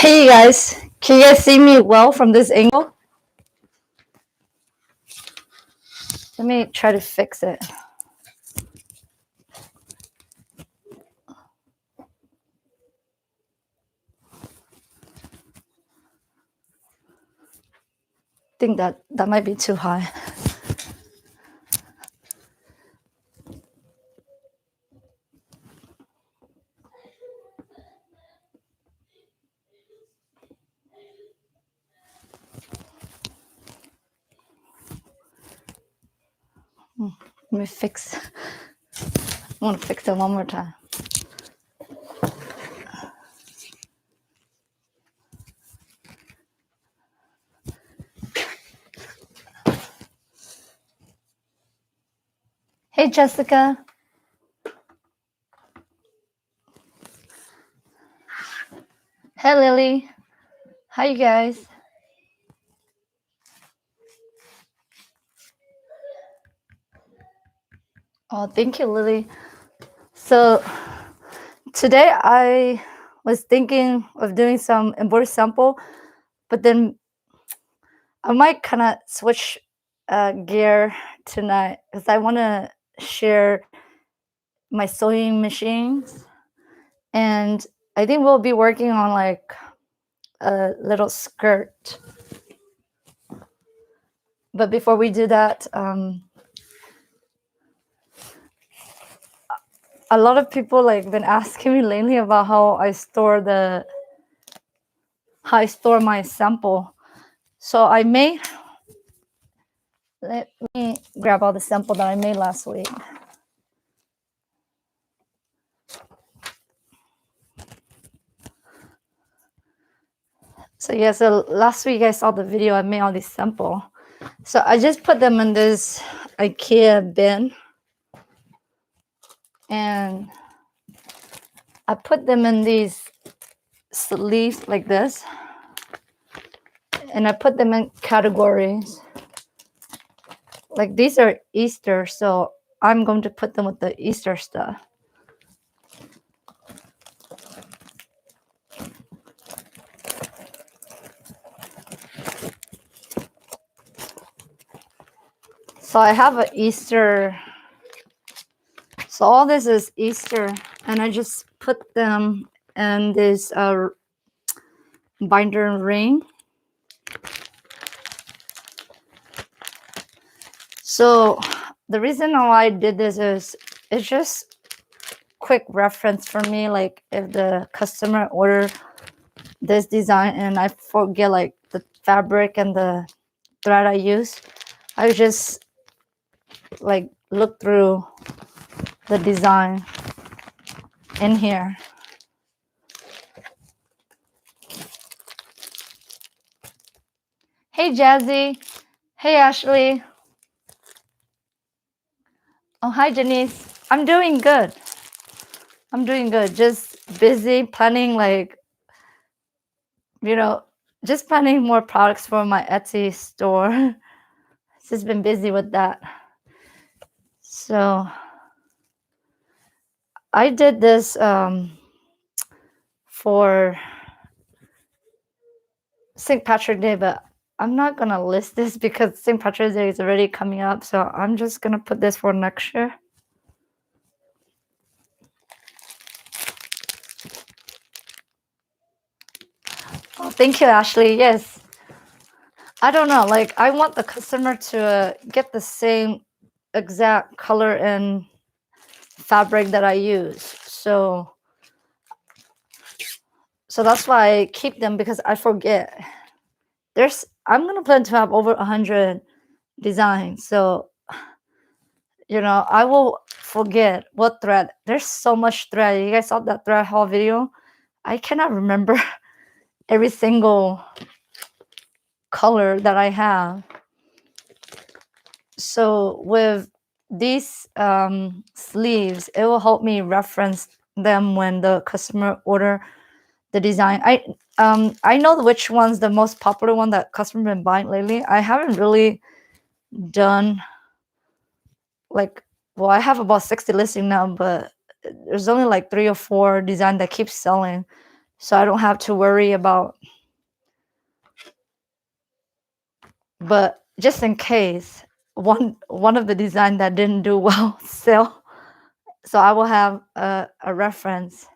Hey you guys, can you guys see me well from this angle? Let me try to fix it. I think that might be too high. Let me fix. I want to fix it one more time. Hey Jessica. Hey Lily. Hi you guys. Oh, thank you, Lily. So today I was thinking of doing some embroidery sample, but then I might kind of switch gear tonight because I want to share my sewing machines, and I think we'll be working on like a little skirt. But before we do that, a lot of people like been asking me lately about how I store my sample. So I made, let me grab all the sample that I made last week. So yeah, so last week I saw the video, I made all these sample. So I just put them in this IKEA bin, and I put them in these sleeves like this, and I put them in categories. Like these are Easter, so I'm going to put them with the Easter stuff. So I have an Easter. So all this is Easter, and I just put them in this binder ring. So the reason why I did this is it's just quick reference for me. Like if the customer order this design and I forget like the fabric and the thread I use, I just like look through the design in here. Hey Jazzy. Hey Ashley. Oh, hi Janice. I'm doing good. I'm doing good. Just busy planning, like, just planning more products for my Etsy store. Just been busy with that. So I did this for St. Patrick's Day, but I'm not gonna list this because St. Patrick's Day is already coming up. So I'm just gonna put this for next year. Oh, thank you, Ashley. Yes. I don't know. Like, I want the customer to get the same exact color and fabric that I use. So that's why I keep them, because I forget. I'm gonna plan to have over 100 designs. So I will forget what thread. There's so much thread. You guys saw that thread haul video? I cannot remember every single color that I have. So with these sleeves, it will help me reference them when the customer order the design. I know which one's the most popular one that customer been buying lately. I haven't really done like, well, I have about 60 listing now, but there's only like 3 or 4 design that keeps selling. so I don't have to worry about. But just in case one of the design that didn't do well sell, so I will have a reference.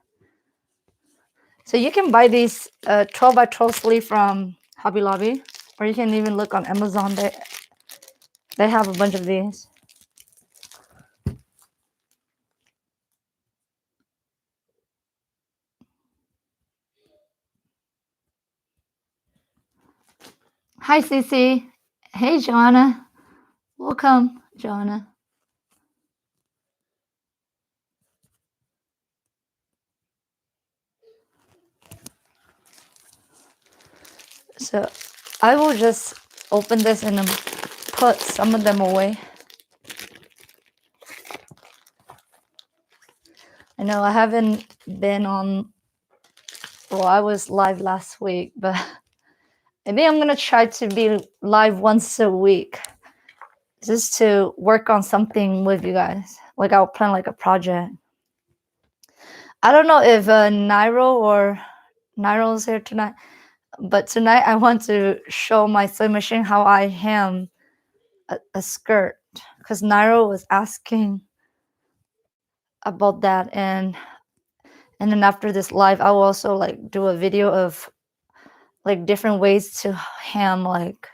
So you can buy these 12 by 12 sleeve from Hobby Lobby, or you can even look on Amazon. They have a bunch of these. Hi, Cece. Hey, Joanna. Welcome, Joanna. So I will just open this and put some of them away. I know I haven't been on, well, I was live last week, but maybe I'm gonna try to be live once a week just to work on something with you guys. Like I'll plan like a project. I don't know if Nairo's here tonight, but tonight I want to show my sewing machine how I hem a skirt, because Nairo was asking about that, and then after this live I will also like do a video of like different ways to hem like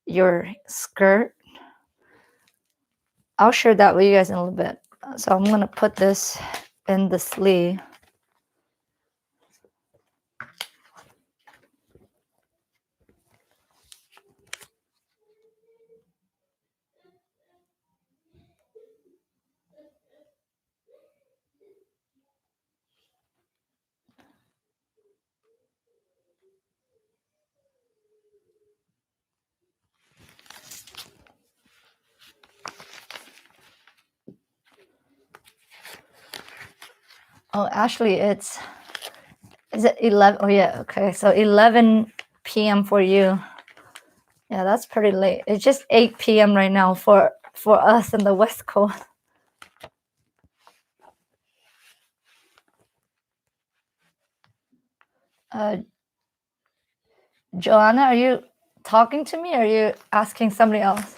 your skirt. I'll share that with you guys in a little bit. So I'm gonna put this in the sleeve. Oh, actually, is it 11? Oh, yeah. Okay. So 11 p.m. for you. Yeah, that's pretty late. It's just 8 p.m. right now for us in the West Coast. Joanna, are you talking to me or are you asking somebody else?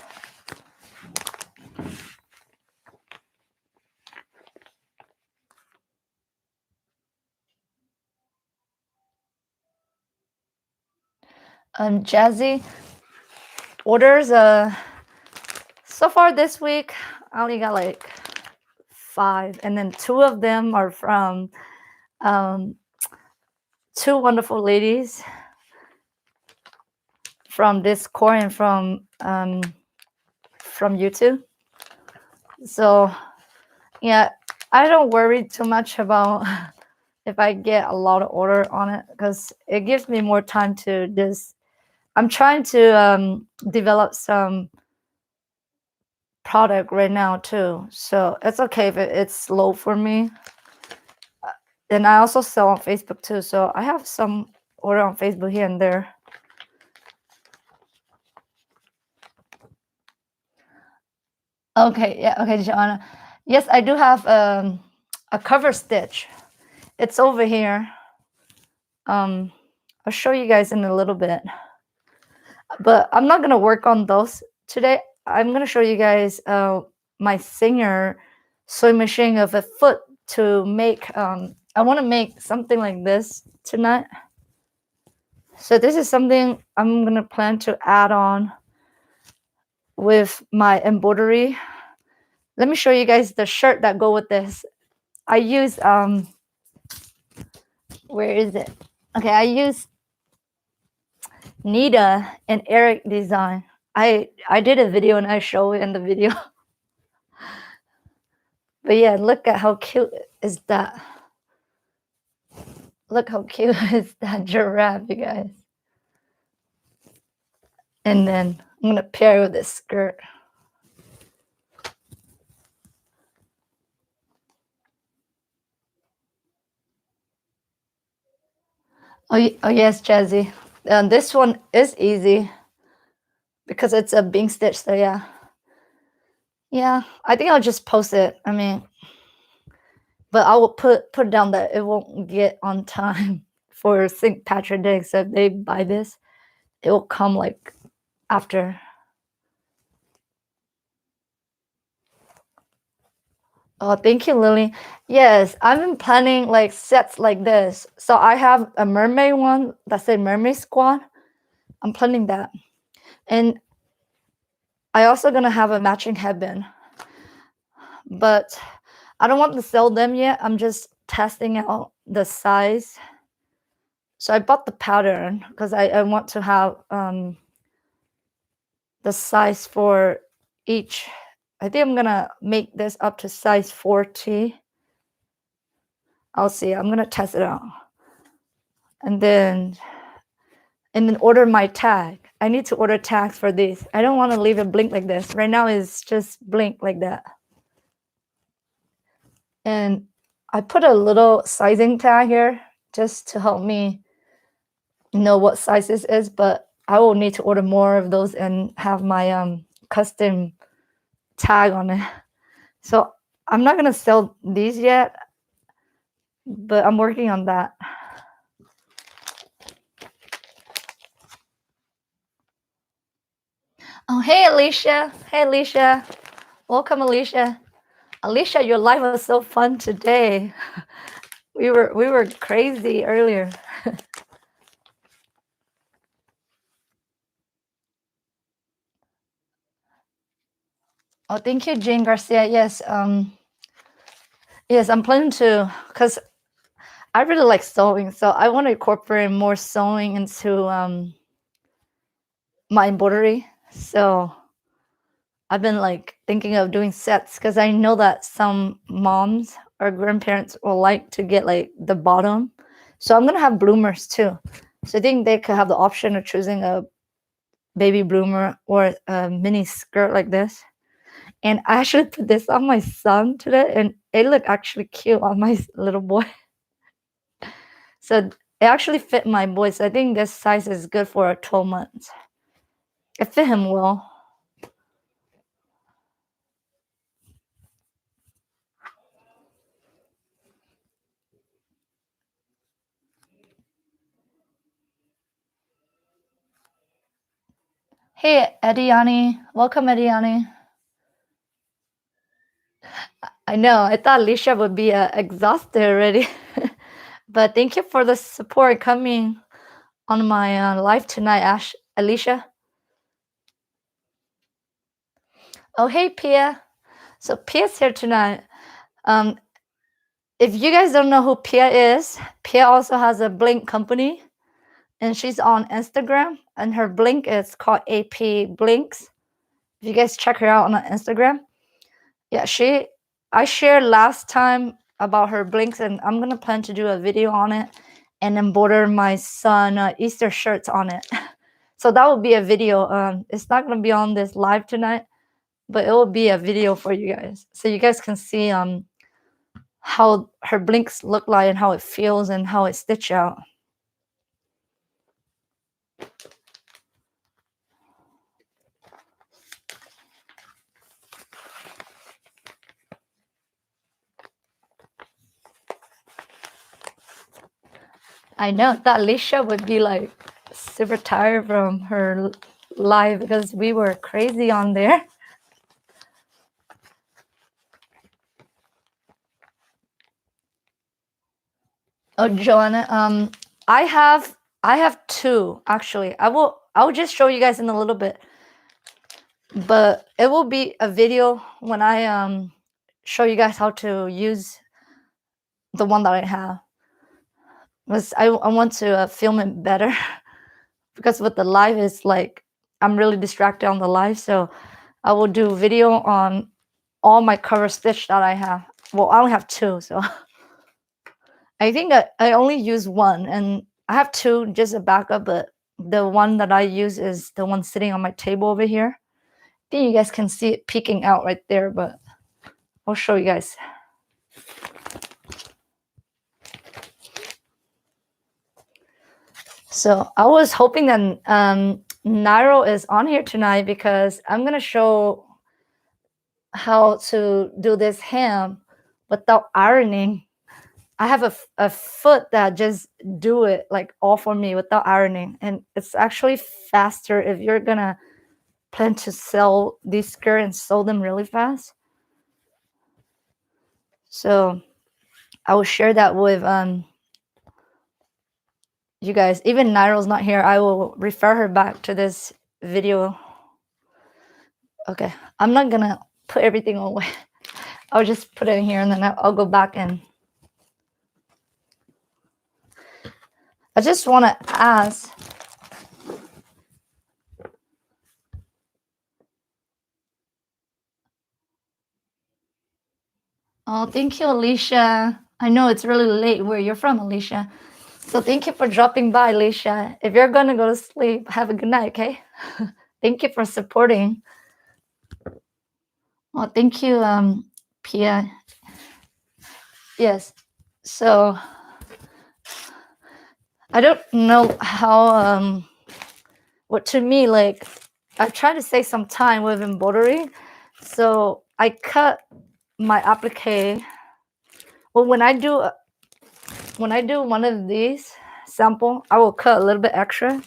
Jazzy, orders so far this week I only got like 5, and then 2 of them are from 2 wonderful ladies from Discord and from YouTube. So yeah, I don't worry too much about if I get a lot of order on it, because it gives me more time to just. I'm trying to develop some product right now too, so it's okay if it's slow for me. And I also sell on Facebook too, so I have some order on Facebook here and there. Okay, yeah, okay, Joanna. Yes, I do have a cover stitch. It's over here. I'll show you guys in a little bit, but I'm not gonna work on those today. I'm gonna show you guys my Singer sewing machine of a foot to make. I want to make something like this tonight. So this is something I'm gonna plan to add on with my embroidery. Let me show you guys the shirt that go with this. I use where is it? Okay, I use Nita and Eric design. I did a video and I show it in the video. But yeah, look at how cute is that. Look how cute is that giraffe, you guys. And then I'm gonna pair it with this skirt. Oh yes, Jazzy. This one is easy because it's a bing stitch. So yeah, I think I'll just post it. I mean, but I will put down that it won't get on time for St. Patrick's Day. So if they buy this, it will come like after. Oh, thank you, Lily. Yes, I've been planning like sets like this. So I have a mermaid one that says Mermaid Squad. I'm planning that. And I also gonna have a matching headband. But I don't want to sell them yet. I'm just testing out the size. So I bought the pattern because I want to have the size for each. I think I'm gonna make this up to size 40. I'll see. I'm gonna test it out. And then order my tag. I need to order tags for these. I don't want to leave it blink like this. Right now it's just blink like that. And I put a little sizing tag here just to help me know what size this is, but I will need to order more of those and have my custom tag on it. So I'm not gonna sell these yet, but I'm working on that. Oh, hey Alicia. Hey Alicia. Welcome, Alicia. Alicia, your live was so fun today. We were crazy earlier. Oh, thank you, Jane Garcia. Yes, yes, I'm planning to, because I really like sewing, so I want to incorporate more sewing into my embroidery. So I've been like thinking of doing sets because I know that some moms or grandparents will like to get like the bottom. So I'm gonna have bloomers too. So I think they could have the option of choosing a baby bloomer or a mini skirt like this. And I actually put this on my son today, and it looked actually cute on my little boy. So it actually fit my boy. So I think this size is good for 12 months. It fit him well. Hey, Ediani. Welcome, Ediani. I know. I thought Alicia would be exhausted already. But thank you for the support coming on my live tonight, Alicia. Oh, hey, Pia. So Pia's here tonight. If you guys don't know who Pia is, Pia also has a Blink company, and she's on Instagram, and her Blink is called AP Blinks. If you guys check her out on Instagram, yeah, I shared last time about her blinks, and I'm gonna plan to do a video on it and embroider my son Easter shirts on it. So that will be a video. It's not gonna be on this live tonight, but it will be a video for you guys, so you guys can see how her blinks look like and how it feels and how it stitch out. I know that Alicia would be like super tired from her live because we were crazy on there. Oh, Joanna, I have two actually. I'll just show you guys in a little bit, but it will be a video when I show you guys how to use the one that I have. Because I want to film it better because with the live is like I'm really distracted on the live, so I will do video on all my cover stitch that I have. Well, I only have two, so I think I only use one, and I have two just a backup, but the one that I use is the one sitting on my table over here. I think you guys can see it peeking out right there, but I'll show you guys. So I was hoping that Nairo is on here tonight because I'm gonna show how to do this hem without ironing. I have a foot that just do it like all for me without ironing, and it's actually faster if you're gonna plan to sell these skirts and sew them really fast. So I will share that with you guys. Even Nairo's not here. I will refer her back to this video. Okay, I'm not gonna put everything away. I'll just put it in here, and then I'll go back and I just want to ask. Oh, thank you, Alicia. I know it's really late where you're from, Alicia. So thank you for dropping by, Alicia. If you're gonna go to sleep, have a good night, okay? Thank you for supporting. Oh, thank you, Pia. Yes. So I don't know how what to me, like I try to save some time with embroidery. So I cut my applique. Well, when I do one of these sample, I will cut a little bit extra,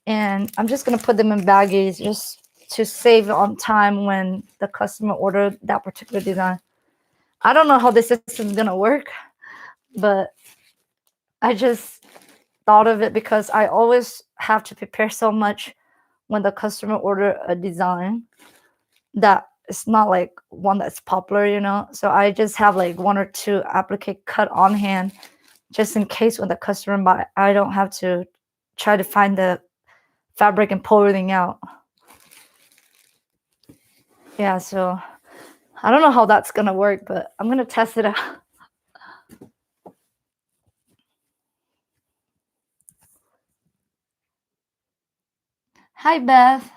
and I'm just gonna put them in baggies just to save on time when the customer ordered that particular design. I don't know how this system is gonna work, but I just thought of it because I always have to prepare so much when the customer order a design that it's not like one that's popular, you know. So I just have like one or two applique cut on hand, just in case when the customer buy, I don't have to try to find the fabric and pull everything out. Yeah, so I don't know how that's gonna work, but I'm gonna test it out. Hi, Beth.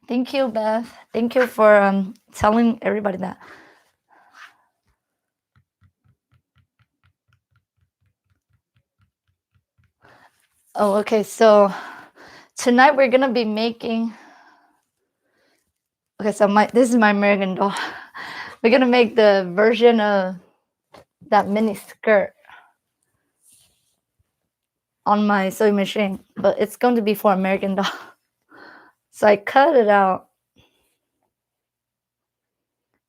Thank you, Beth. Thank you for telling everybody that. Oh, okay. So tonight we're gonna be making. Okay, so this is my American doll. We're gonna make the version of that mini skirt on my sewing machine, but it's going to be for American doll. So I cut it out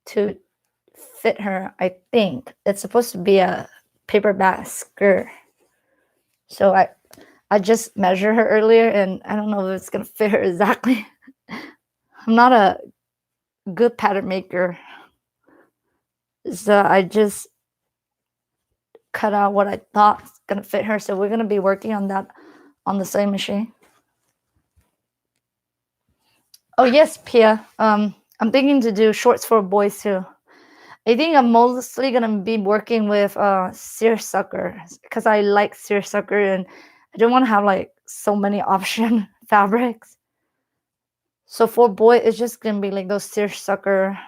to fit her. I think it's supposed to be a paperback skirt. So I just measured her earlier, and I don't know if it's gonna fit her exactly. I'm not a good pattern maker, so I just cut out what I thought was gonna fit her. So we're gonna be working on that on the sewing machine. Oh yes, Pia. I'm thinking to do shorts for boys too. I think I'm mostly gonna be working with seersucker because I like seersucker, and I don't want to have like so many option fabrics. So for boy, it's just gonna be like those seersucker.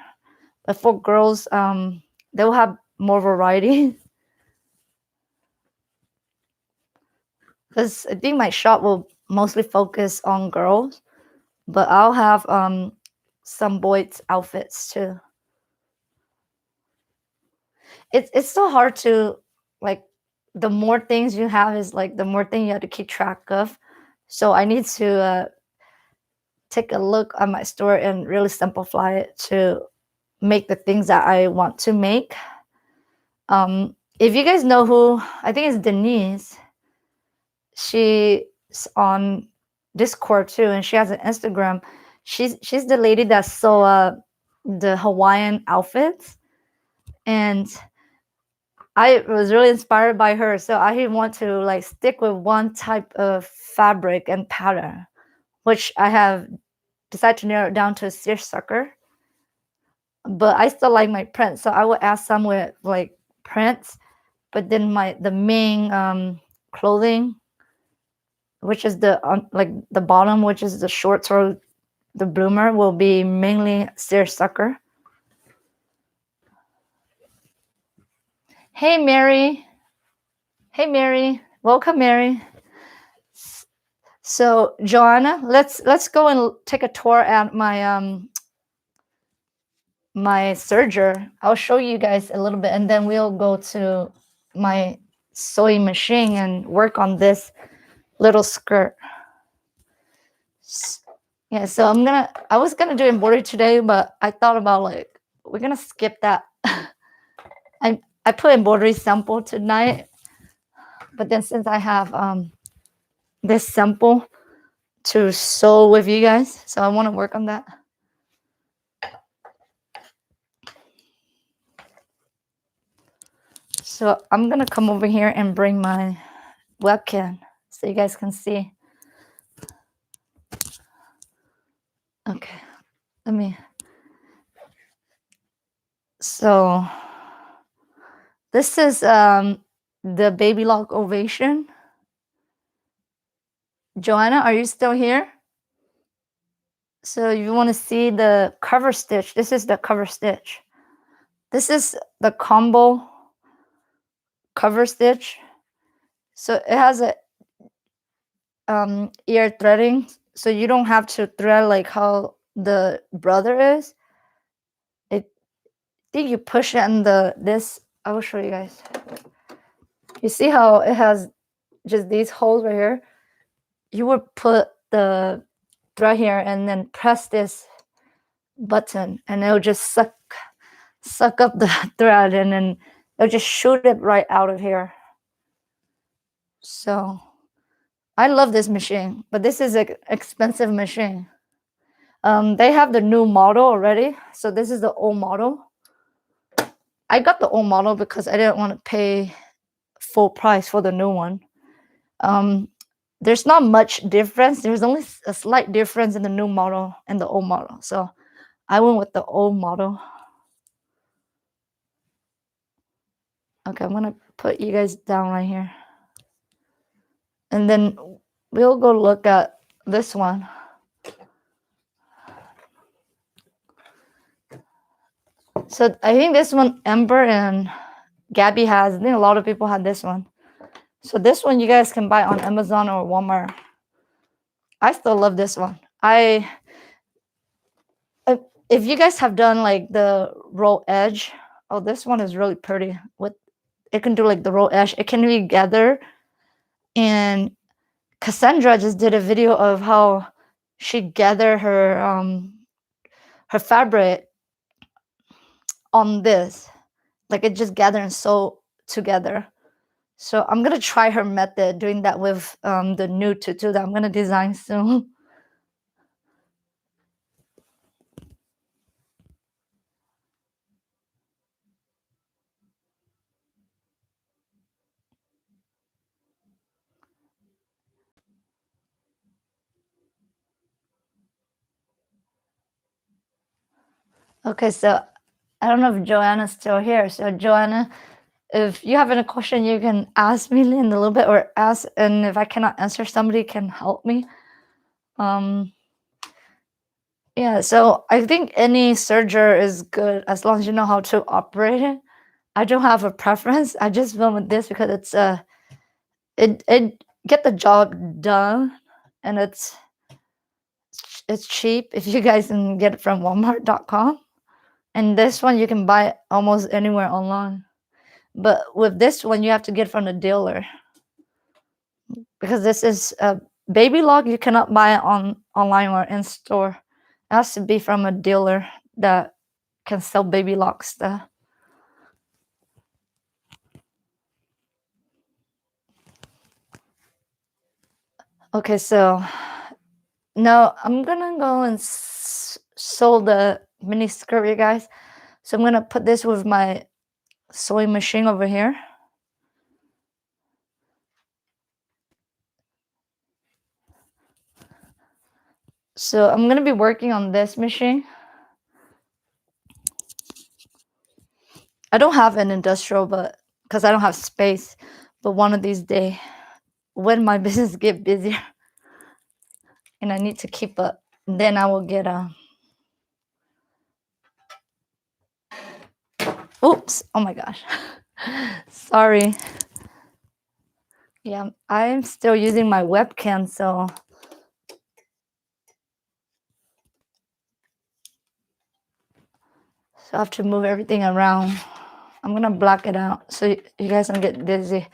But for girls, they'll have more variety. Because I think my shop will mostly focus on girls, but I'll have some boys outfits too. It's so hard to like, the more things you have is like the more thing you have to keep track of. So I need to take a look at my store and really simplify it to make the things that I want to make. If you guys know who, I think it's Denise. She's on Discord too, and she has an Instagram. She's the lady that sew the Hawaiian outfits, and I was really inspired by her. So I want to like stick with one type of fabric and pattern, which I have decided to narrow it down to a seersucker. But I still like my prints, so I will add some with like prints. But then the main clothing, which is the like the bottom, which is the shorts or the bloomer, will be mainly seersucker. Hey Mary. Hey Mary. Welcome, Mary. So Joanna, let's go and take a tour at my my serger. I'll show you guys a little bit, and then we'll go to my sewing machine and work on this little skirt. Yeah, so I was gonna do embroidery today, but I thought about like we're gonna skip that. I put embroidery sample tonight, but then since I have this sample to sew with you guys, so I want to work on that. So I'm gonna come over here and bring my webcam so you guys can see. Okay, let me. So this is the baby lock ovation. Joanna, are you still here? So you want to see the cover stitch. This is the cover stitch. This is the combo cover stitch. So it has a ear threading, so you don't have to thread like how the brother is. I think you push it in this. I will show you guys. You see how it has just these holes right here? You would put the thread here and then press this button, and it'll just suck up the thread, and then it'll just shoot it right out of here. So I love this machine, but this is an expensive machine. They have the new model already, so this is the old model. I got the old model because I didn't want to pay full price for the new one. There's not much difference. There's only a slight difference in the new model and the old model. So I went with the old model. Okay, I'm gonna put you guys down right here. And then we'll go look at this one. So I think this one, Ember and Gabby has. I think a lot of people had this one. So this one you guys can buy on Amazon or Walmart. I still love this one. If you guys have done like the roll edge, oh, this one is really pretty. It can do like the roll edge. It can be gather. And Cassandra just did a video of how she gathered her fabric on this, like it just gather and sew together. So I'm gonna try her method doing that with the new tutu that I'm gonna design soon. Okay, so I don't know if Joanna's still here. So Joanna, if you have any question, you can ask me in a little bit, or ask, and if I cannot answer, somebody can help me. Yeah, so I think any serger is good as long as you know how to operate it. I don't have a preference. I just went with this because it get the job done, and it's cheap if you guys can get it from Walmart.com. And this one you can buy almost anywhere online. But with this one, you have to get from the dealer, because this is a baby lock. You cannot buy it online or in store. It has to be from a dealer that can sell baby lock stuff. Okay, so now I'm gonna go and sew the mini skirt, you guys. So I'm gonna put this with my sewing machine over here. So I'm gonna be working on this machine. I don't have an industrial, but because I don't have space. But one of these days, when my business get busier and I need to keep up, then I will get a. Oops! Oh my gosh, sorry. Yeah, I'm still using my webcam, so. So I have to move everything around. I'm gonna black it out so you guys don't get dizzy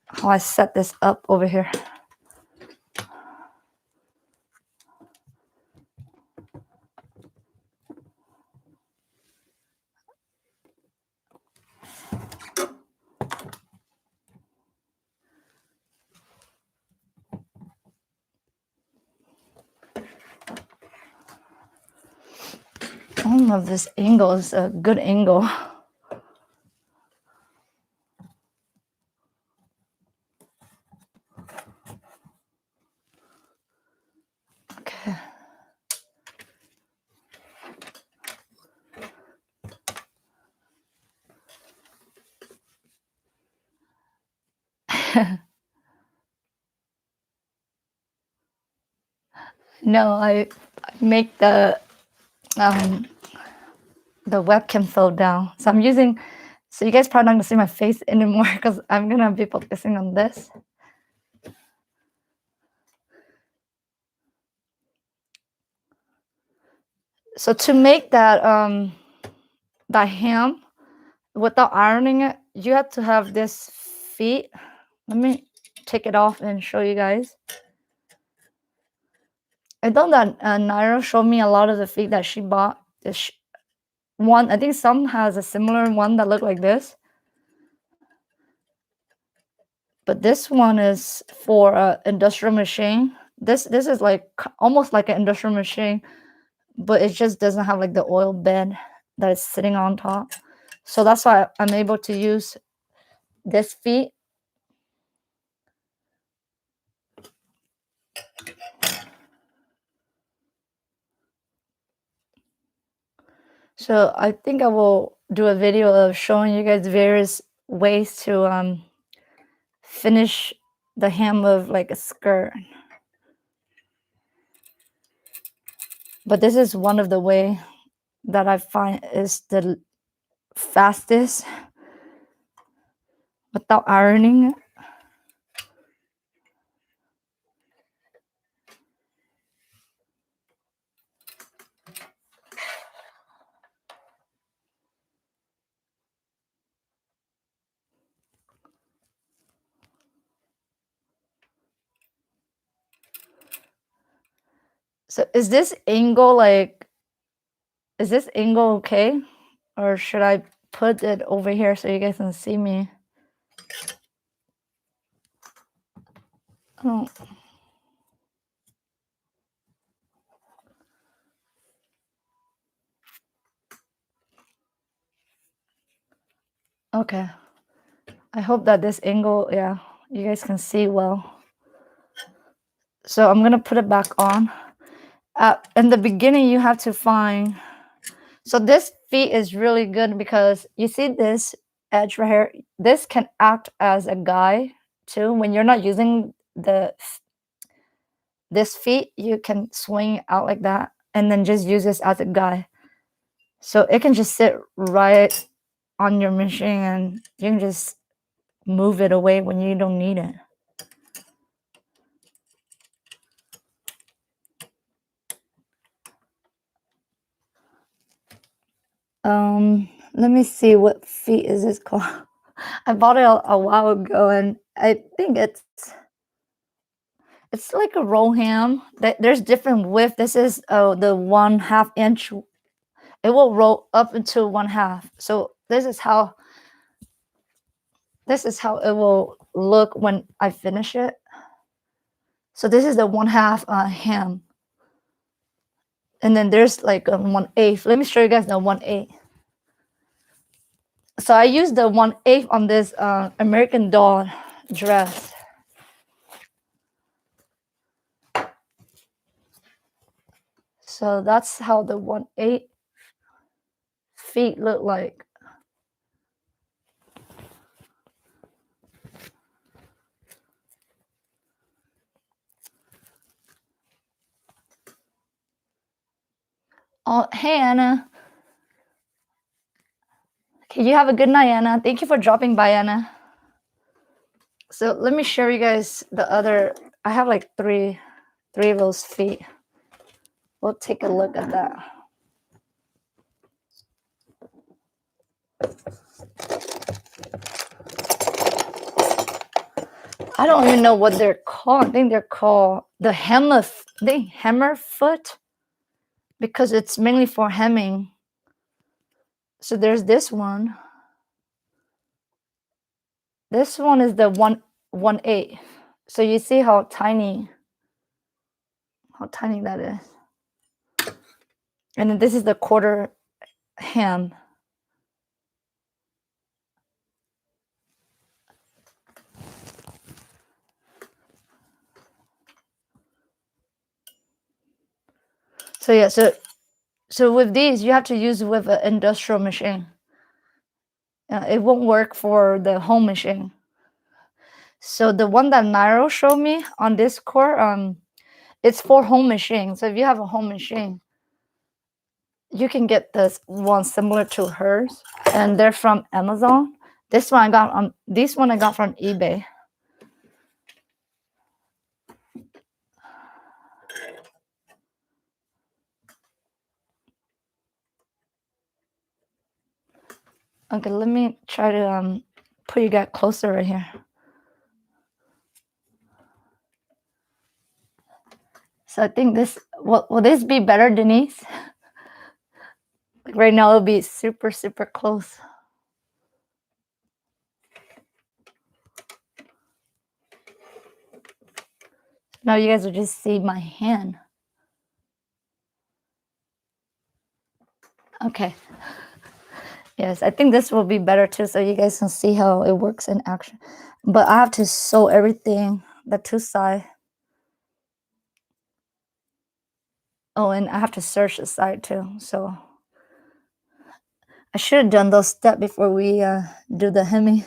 how I set this up over here. I don't know if this angle is a good angle. Okay. No, I make the webcam fall down. So I'm using, so you guys probably not gonna see my face anymore because I'm gonna be focusing on this. So to make that that hem without ironing it, you have to have this feet. Let me take it off and show you guys. I know that Naira showed me a lot of the feet that she bought. This one, I think some has a similar one that look like this. But this one is for industrial machine. This is like almost like an industrial machine, but it just doesn't have like the oil bed that is sitting on top. So that's why I'm able to use this feet. So I think I will do a video of showing you guys various ways to finish the hem of like a skirt. But this is one of the way that I find is the fastest without ironing. So is this angle okay? Or should I put it over here so you guys can see me? Oh. Okay. I hope that this angle, yeah, you guys can see well. So I'm gonna put it back on. In the beginning, you have to find, so this feet is really good because you see this edge right here. This can act as a guide too. When you're not using this feet, you can swing out like that and then just use this as a guide. So it can just sit right on your machine and you can just move it away when you don't need it. Let me see, what feet is this called? I bought it a while ago and I think it's like a roll ham. There's different width. This is the 1/2 inch. It will roll up into 1/2. So this is how it will look when I finish it. So this is the 1/2 ham. And then there's like a 1/8. Let me show you guys the 1/8. So I used the 1/8 on this American Doll dress. So that's how the 1/8 feet look like. Oh, hey Anna. Okay, you have a good night, Anna. Thank you for dropping by, Anna. So let me show you guys the other. I have like three of those feet. We'll take a look at that. I don't even know what they're called. I think they're called the hammer foot, because it's mainly for hemming. So there's this one. This one is the 1/8. So you see how tiny that is. And then this is the quarter hem. So yeah, so with these you have to use with an industrial machine. It won't work for the home machine. So the one that Nairo showed me on Discord, it's for home machine. So if you have a home machine, you can get this one similar to hers, and they're from Amazon. This one I got from eBay. Okay, let me try to put you guys closer right here. So I think this will this be better, Denise? Like right now it'll be super, super close. Now you guys will just see my hand. Okay. Yes, I think this will be better too, so you guys can see how it works in action. But I have to sew everything, the two sides. Oh, and I have to search the side too. So I should have done those steps before we do the hemming.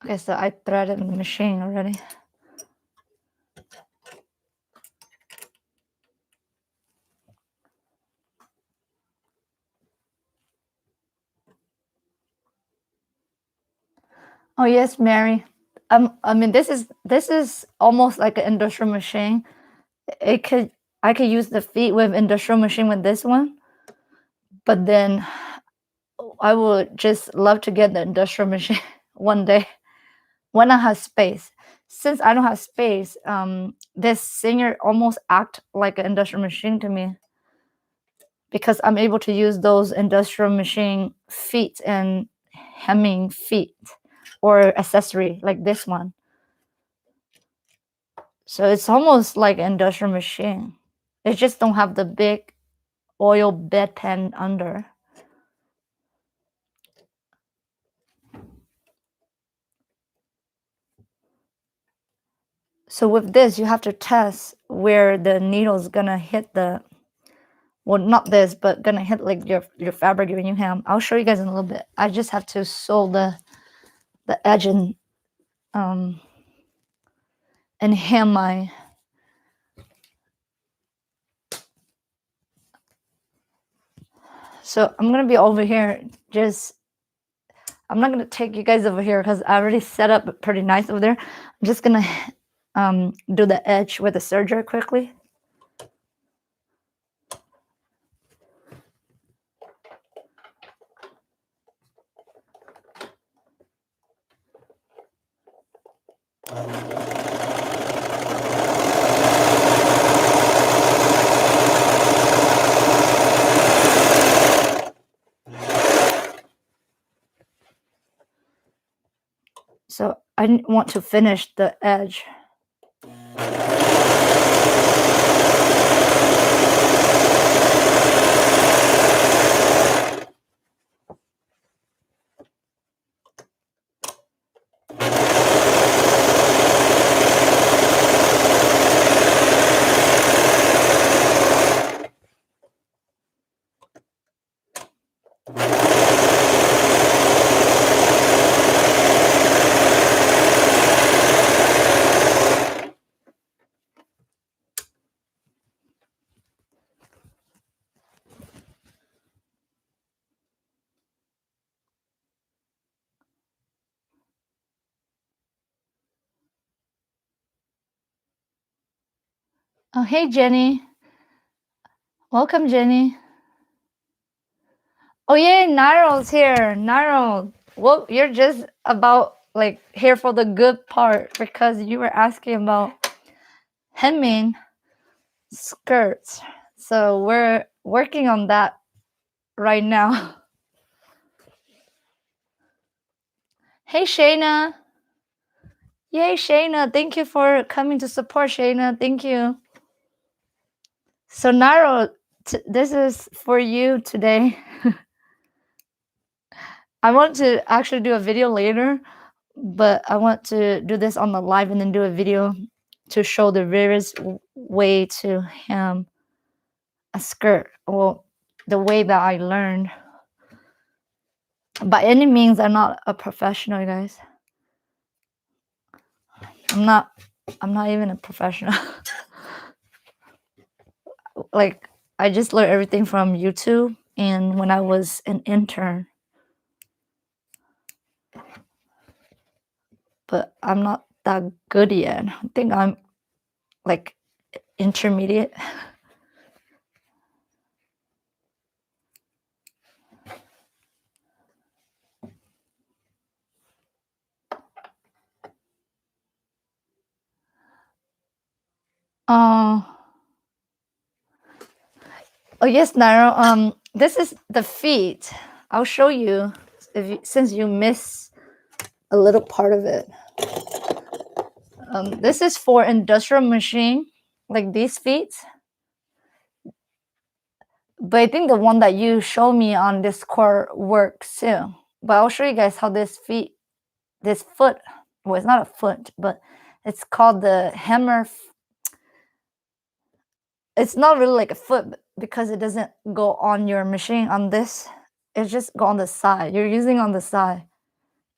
Okay, so I threaded the machine already. Oh yes, Mary. I mean, this is almost like an industrial machine. I could use the feet with industrial machine with this one, but then I would just love to get the industrial machine one day when I have space. Since I don't have space, this singer almost act like an industrial machine to me, because I'm able to use those industrial machine feet and hemming feet or accessory like this one. So it's almost like an industrial machine. It just don't have the big oil bedpan under. So with this, you have to test where the needle is gonna hit the, well, not this, but gonna hit like your fabric when you hem. I'll show you guys in a little bit. I just have to sew the edge and hem my. So I'm gonna be over here. I'm not gonna take you guys over here because I already set up pretty nice over there. I'm just gonna do the edge with the serger quickly. So I want to finish the edge. Oh, hey, Jenny. Welcome, Jenny. Oh, yay, Naro's here. Naro, well, you're just about like here for the good part because you were asking about hemming skirts. So we're working on that right now. Hey, Shayna. Yay, Shayna. Thank you for coming to support, Shayna. Thank you. So, Naro, this is for you today. I want to actually do a video later, but I want to do this on the live and then do a video to show the various way to hem a skirt. Well, the way that I learned. By any means, I'm not a professional, guys. I'm not even a professional. Like, I just learned everything from YouTube and when I was an intern. But I'm not that good yet. I think I'm like intermediate. Uh, oh yes, Nairo. This is the feet. I'll show you since you miss a little part of it. This is for industrial machine, like these feet. But I think the one that you showed me on Discord works too. But I'll show you guys how this foot, well, it's not a foot, but it's called the hammer. It's not really like a foot because it doesn't go on your machine on this. It just go on the side. You're using on the side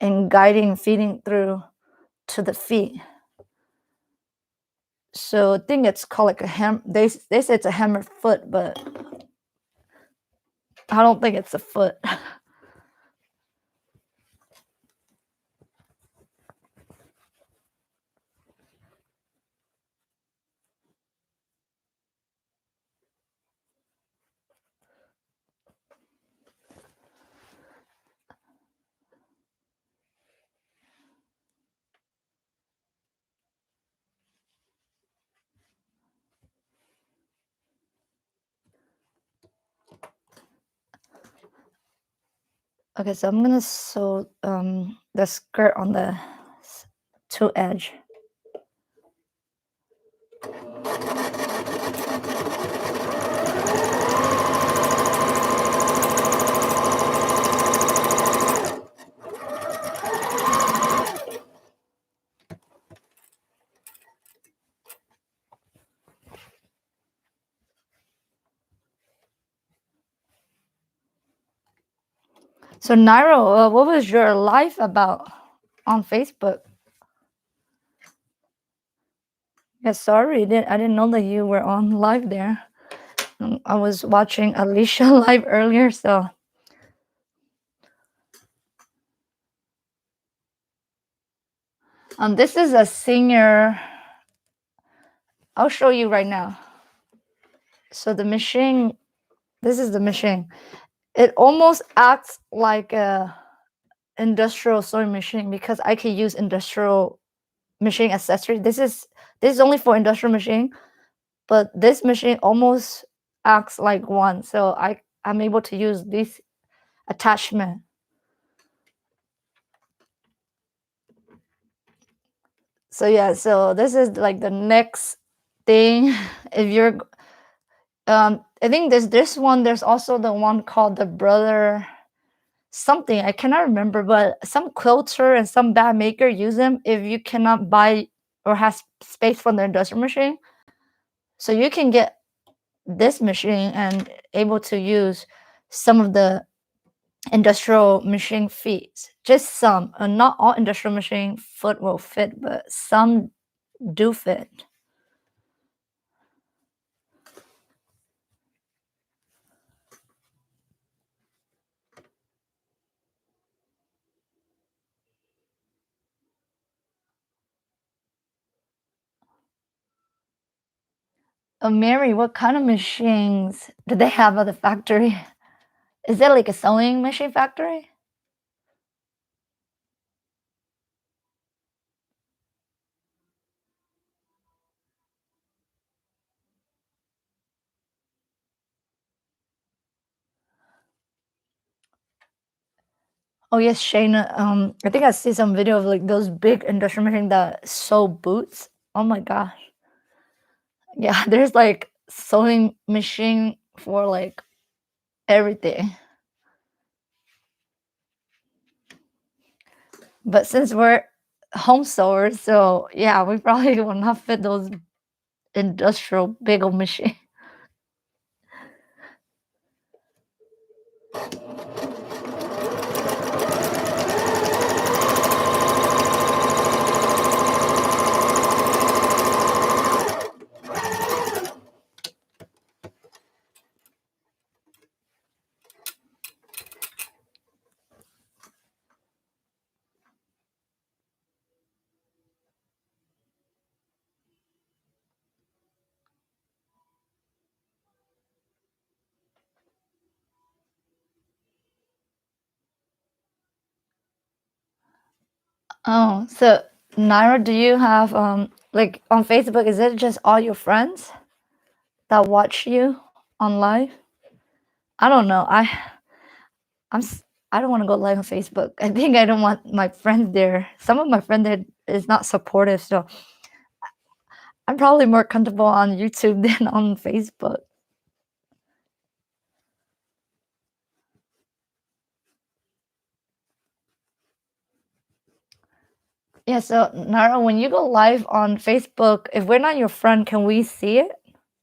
and guiding, feeding through to the feet. So I think it's called like a ham. They say it's a hammer foot, but I don't think it's a foot. Okay, so I'm gonna sew the skirt on the two edge. So Nairo, what was your life about on Facebook? Yeah, sorry, I didn't know that you were on live there. I was watching Alicia live earlier, so. This is a senior. I'll show you right now. So the machine, this is the machine. It almost acts like a industrial sewing machine because I can use industrial machine accessory. This is only for industrial machine, but this machine almost acts like one. So I'm able to use this attachment. So yeah, so this is like the next thing. If you're I think there's this one, there's also the one called the brother something, I cannot remember, but some quilter and some bag maker use them if you cannot buy or have space for the industrial machine. So you can get this machine and able to use some of the industrial machine feet. Just some, not all industrial machine foot will fit, but some do fit. Mary, what kind of machines do they have at the factory? Is it like a sewing machine factory? Oh yes, Shayna. I think I see some video of like those big industrial machines that sew boots. Oh my gosh. Yeah, there's like sewing machine for like everything. But since we're home sewers, so yeah, we probably will not fit those industrial big old machine. Oh, so Naira, do you have like on Facebook, is it just all your friends that watch you on live? I don't know. I'm s- I don't want to go live on Facebook. I think I don't want my friends there. Some of my friends there is not supportive, so I'm probably more comfortable on YouTube than on Facebook. Yeah, so Nara, when you go live on Facebook, if we're not your friend, can we see it?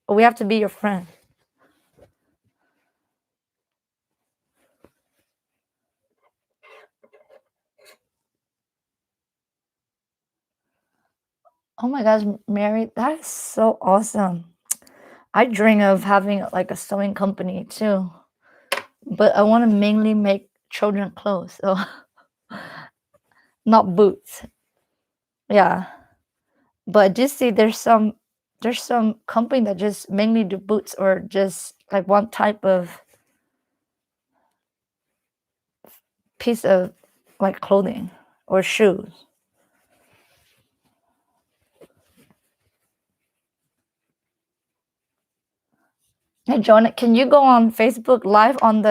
Or we have to be your friend? Oh my gosh, Mary, that is so awesome. I dream of having like a sewing company too, but I want to mainly make children clothes, so not boots. Yeah, but just see there's some company that just mainly do boots or just like one type of piece of like clothing or shoes. Hey, John, can you go on Facebook Live on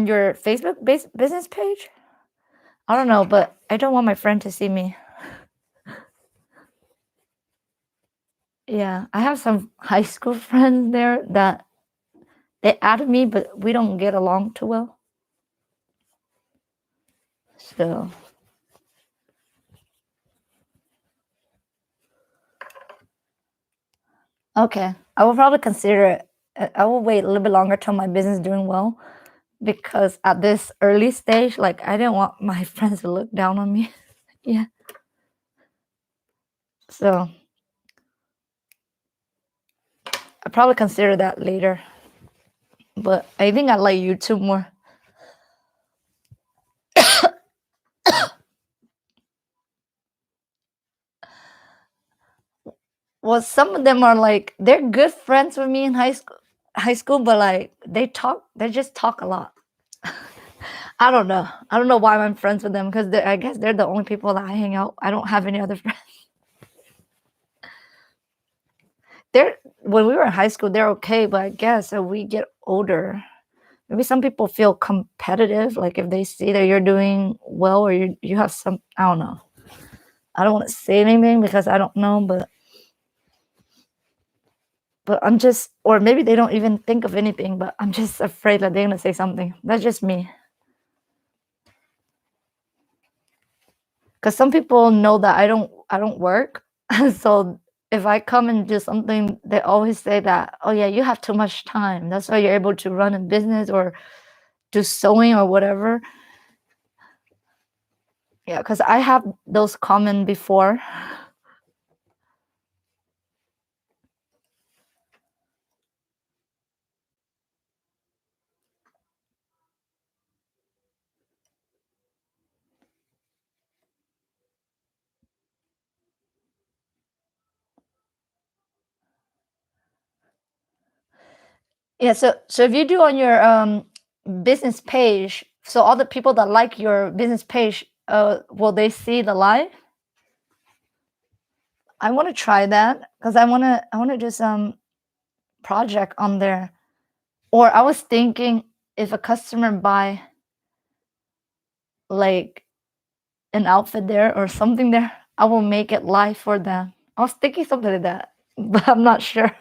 your Facebook business page? I don't know, but I don't want my friend to see me. Yeah, I have some high school friends there that they added me, but we don't get along too well. So, okay, I will probably consider it. I will wait a little bit longer till my business is doing well because at this early stage, like I didn't want my friends to look down on me. Yeah. So I probably consider that later. But I think I like YouTube more. Well, some of them are like they're good friends with me in high school, but like they just talk a lot. I don't know. I don't know why I'm friends with them because I guess they're the only people that I hang out. I don't have any other friends. They're when we were in high school, they're okay, but I guess as we get older, maybe some people feel competitive. Like if they see that you're doing well or you have some, I don't know. I don't want to say anything because I don't know, but I'm just, or maybe they don't even think of anything, but I'm just afraid that they're gonna say something. That's just me. Because some people know that I don't work, so if I come and do something, they always say that, oh yeah, you have too much time. That's why you're able to run a business or do sewing or whatever. Yeah, because I have those comment before. Yeah, so if you do on your business page, so all the people that like your business page, will they see the live? I want to try that because I want to do some project on there. Or I was thinking if a customer buy like an outfit there or something there, I will make it live for them. I was thinking something like that, but I'm not sure.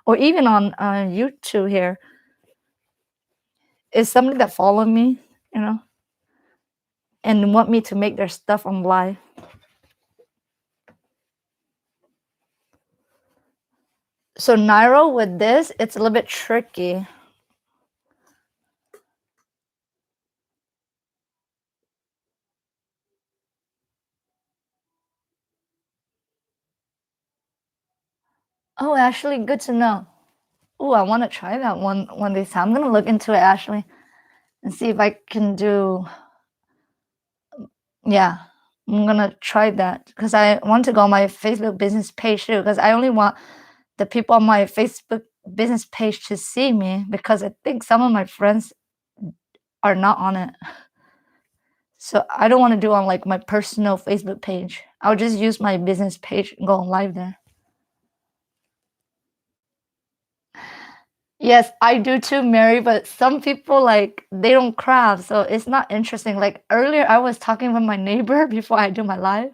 Or even on YouTube here, is somebody that follow me, you know, and want me to make their stuff on live. So Nairo with this, it's a little bit tricky. Oh, actually, good to know. Oh, I want to try that one day. I'm gonna look into it, Ashley, and see if I can do. Yeah, I'm gonna try that because I want to go on my Facebook business page too. Because I only want the people on my Facebook business page to see me because I think some of my friends are not on it. So I don't want to do on like my personal Facebook page. I'll just use my business page and go on live there. Yes, I do too, Mary, but some people like they don't craft, so it's not interesting. Like earlier I was talking with my neighbor before I do my live.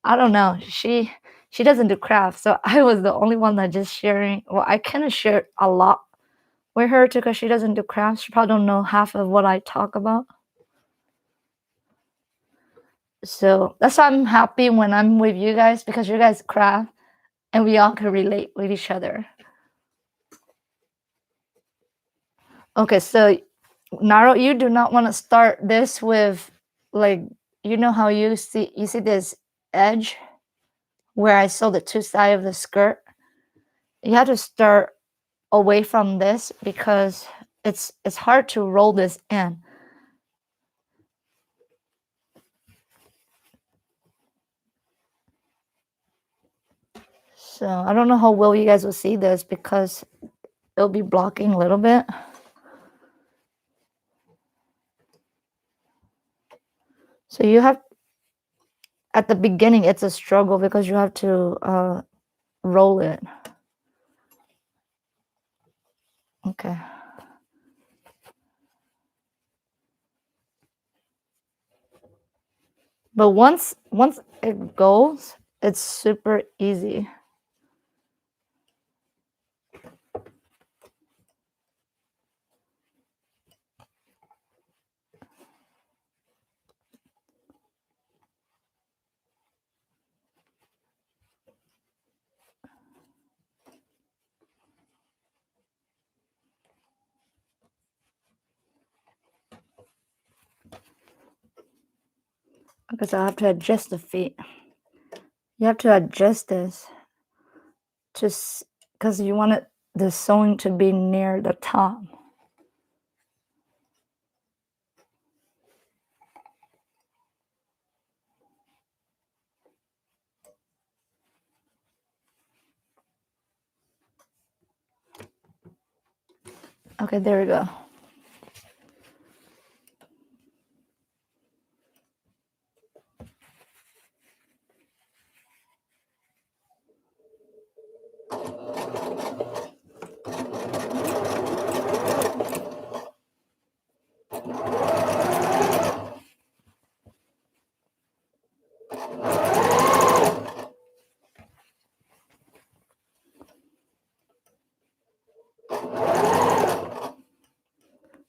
I don't know. She doesn't do craft, so I was the only one that just sharing. Well, I kind of share a lot with her too because she doesn't do crafts. She probably don't know half of what I talk about. So that's why I'm happy when I'm with you guys because you guys craft and we all can relate with each other. Okay, so Naro, you do not want to start this with like you know how you see this edge where I sew the two sides of the skirt. You have to start away from this because it's hard to roll this in. So I don't know how well you guys will see this because it'll be blocking a little bit. So you have at the beginning it's a struggle because you have to roll it. Okay. But once it goes, it's super easy. Because I have to adjust the feet. You have to adjust this just because you want the sewing to be near the top. Okay, there we go.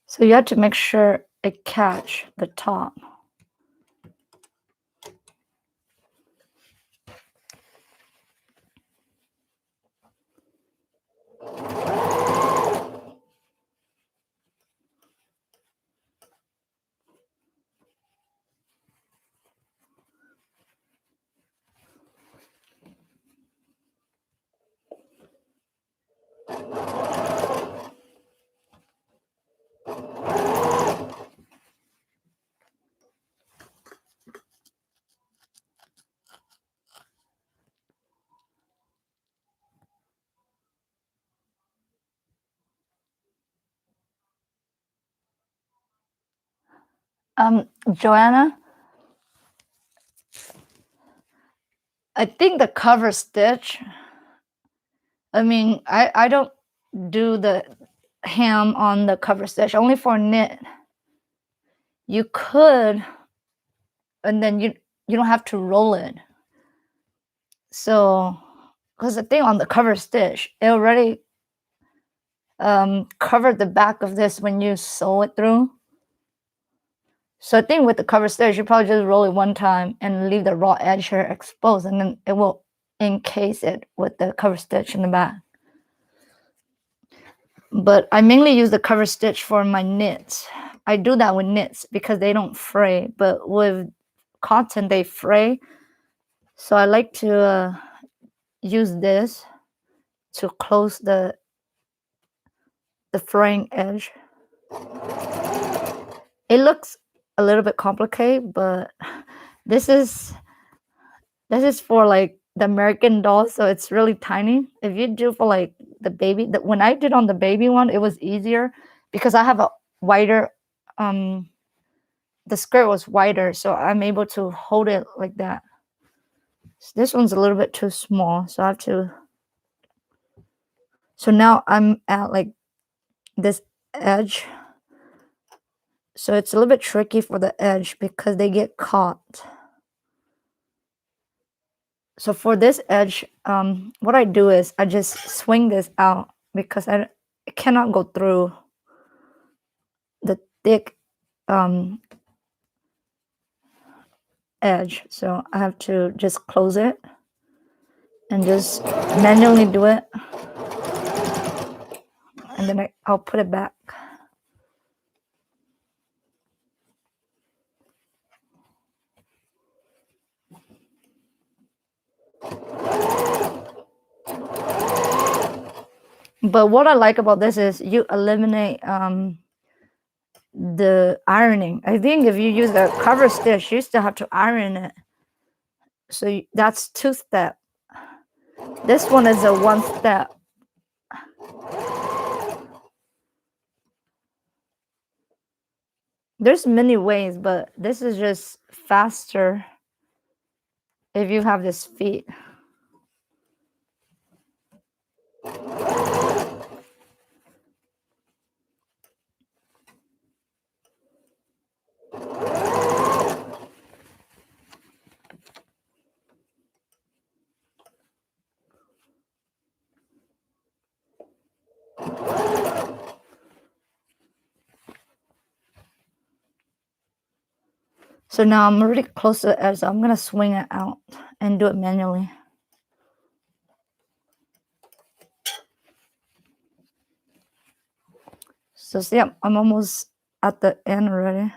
So you have to make sure it catch the top. Joanna, I think the cover stitch, I mean, I don't do the hem on the cover stitch, only for knit. You could, and then you don't have to roll it. So, because the thing on the cover stitch, it already covered the back of this when you sew it through. So I think with the cover stitch, you probably just roll it one time and leave the raw edge here exposed, and then it will encase it with the cover stitch in the back. But I mainly use the cover stitch for my knits. I do that with knits because they don't fray, but with cotton they fray. So I like to use this to close the fraying edge. It looks a little bit complicated, but this is for like the American doll, so it's really tiny. If you do for like the baby, when I did on the baby one, it was easier because I have a wider, the skirt was wider, so I'm able to hold it like that. So this one's a little bit too small, so I have to. So now I'm at like this edge. So it's a little bit tricky for the edge because they get caught. So for this edge, what I do is I just swing this out because I cannot go through the thick edge. So I have to just close it and just manually do it. And then I'll put it back. But what I like about this is you eliminate the ironing. I think if you use the cover stitch, you still have to iron it. So that's 2 step. This one is a 1 step. There's many ways, but this is just faster if you have this feet. So now I'm already close to the edge, so I'm gonna swing it out and do it manually. So see, I'm almost at the end already.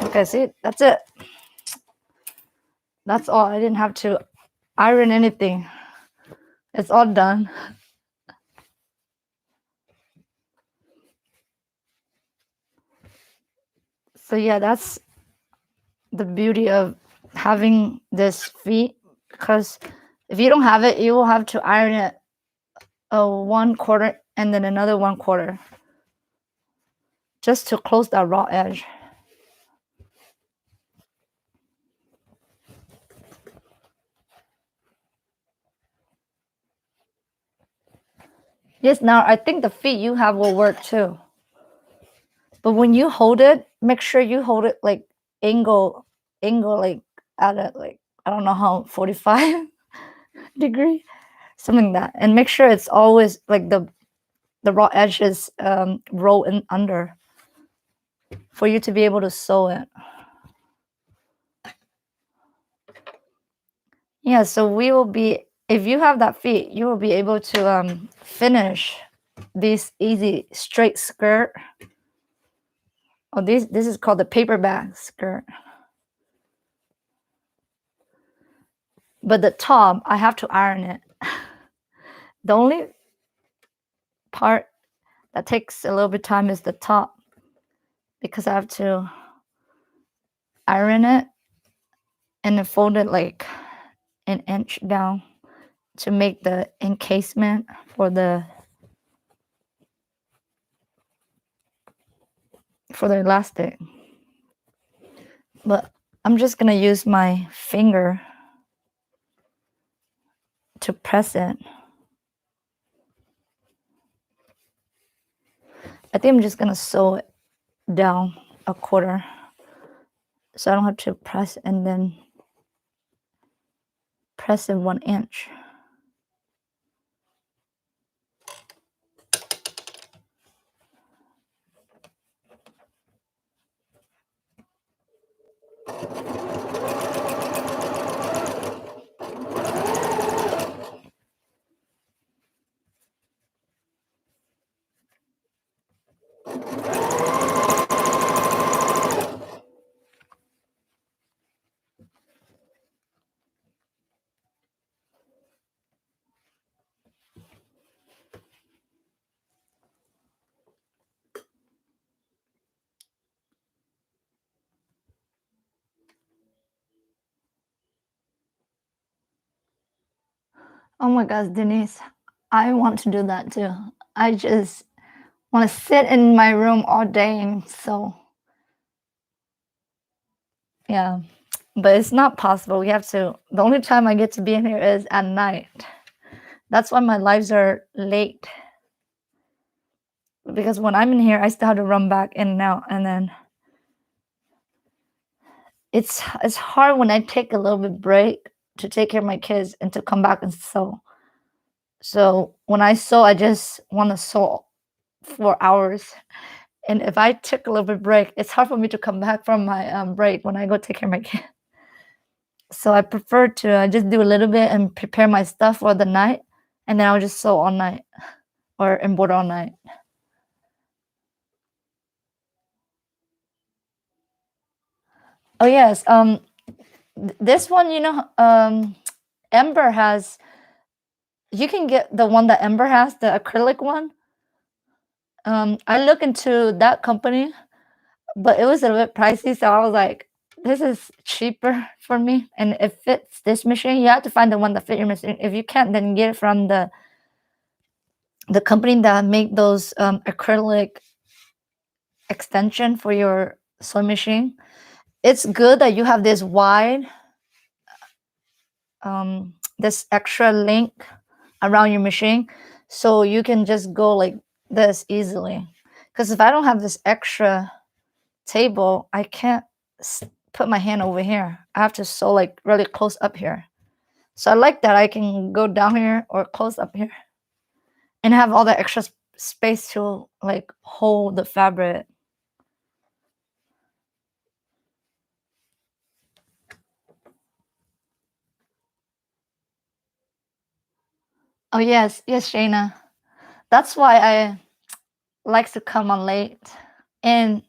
Okay, see, that's it. That's all. I didn't have to iron anything. It's all done. So yeah, that's the beauty of having this feet, because if you don't have it, you will have to iron it 1/4 and then another 1/4 just to close that raw edge. Yes, now I think the feet you have will work too. But when you hold it, make sure you hold it like angle like at a, like, I don't know how, 45 degree, something like that. And make sure it's always like the raw edges roll in under for you to be able to sew it. Yeah, so we will be, if you have that feet, you will be able to finish this easy straight skirt. Oh, this is called the paperback skirt. But the top, I have to iron it. The only part that takes a little bit of time is the top, because I have to iron it and then fold it like an inch down to make the encasement for the elastic. But I'm just gonna use my finger to press it. I think I'm just gonna sew it down a quarter so I don't have to press and then press in 1 inch. Oh my gosh, Denise, I want to do that too. I just want to sit in my room all day and sew. Yeah, but it's not possible. We have to, the only time I get to be in here is at night. That's why my lives are late. Because when I'm in here, I still have to run back in and out, and then it's hard when I take a little bit break to take care of my kids and to come back and sew. So when I sew, I just want to sew for hours. And if I took a little bit break, it's hard for me to come back from my break when I go take care of my kid. So I prefer to just do a little bit and prepare my stuff for the night, and then I'll just sew all night or embroider all night. Oh yes, this one, Ember has. You can get the one that Ember has, the acrylic one. I look into that company, but it was a little bit pricey, so I was like, this is cheaper for me, and it fits this machine. You have to find the one that fit your machine. If you can't, then get it from the company that make those acrylic extension for your sewing machine. It's good that you have this wide, this extra link around your machine, so you can just go like this easily. Because if I don't have this extra table, I can't put my hand over here. I have to sew like really close up here. So I like that I can go down here or close up here and have all the extra space to like hold the fabric. Oh yes, yes, Shayna. That's why I like to come on late. And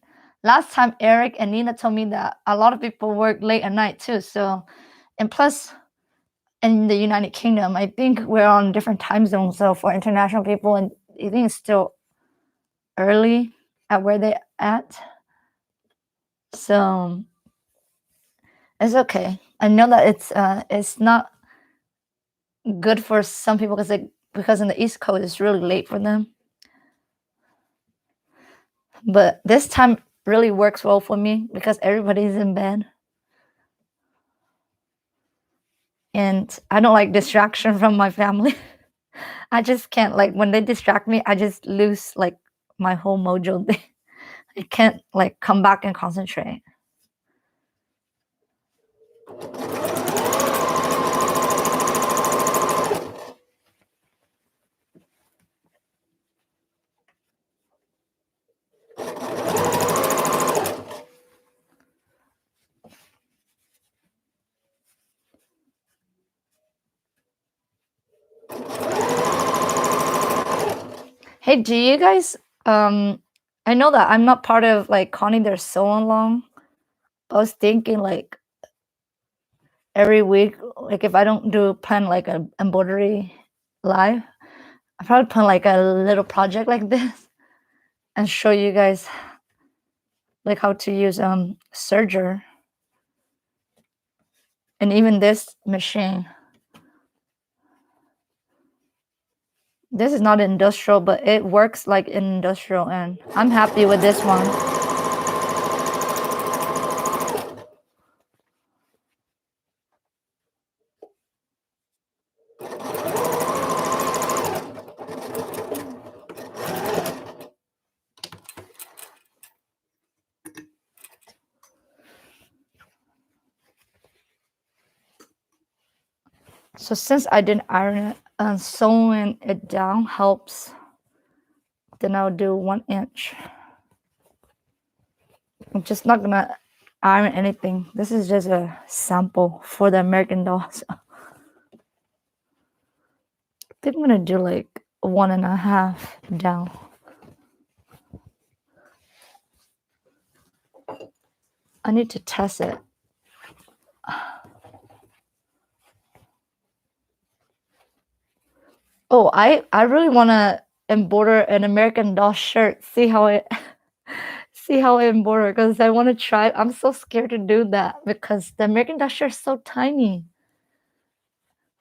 last time Eric and Nina told me that a lot of people work late at night too. So, and plus in the United Kingdom, I think we're on different time zones. So for international people, and I think it's still early at where they at. So it's okay. I know that it's not good for some people because in the East Coast it's really late for them. But this time really works well for me because everybody's in bed. And I don't like distraction from my family. I just can't, like, when they distract me, I just lose like my whole mojo. I can't like come back and concentrate. Hey, do you guys I know that I'm not part of like Connie their so long. I was thinking like every week, like if I don't do plan like a embroidery live, I probably plan like a little project like this and show you guys like how to use serger and even this machine. This is not industrial, but it works like in industrial, and I'm happy with this one. So since I didn't iron it, sewing it down helps. Then I'll do 1 inch. I'm just not gonna iron anything. This is just a sample for the American dolls. I think I'm gonna do like 1.5 down. I need to test it. Oh, I really wanna embroider an American doll shirt. See how it see how I embroider because I want to try. I'm so scared to do that because the American doll shirt is so tiny.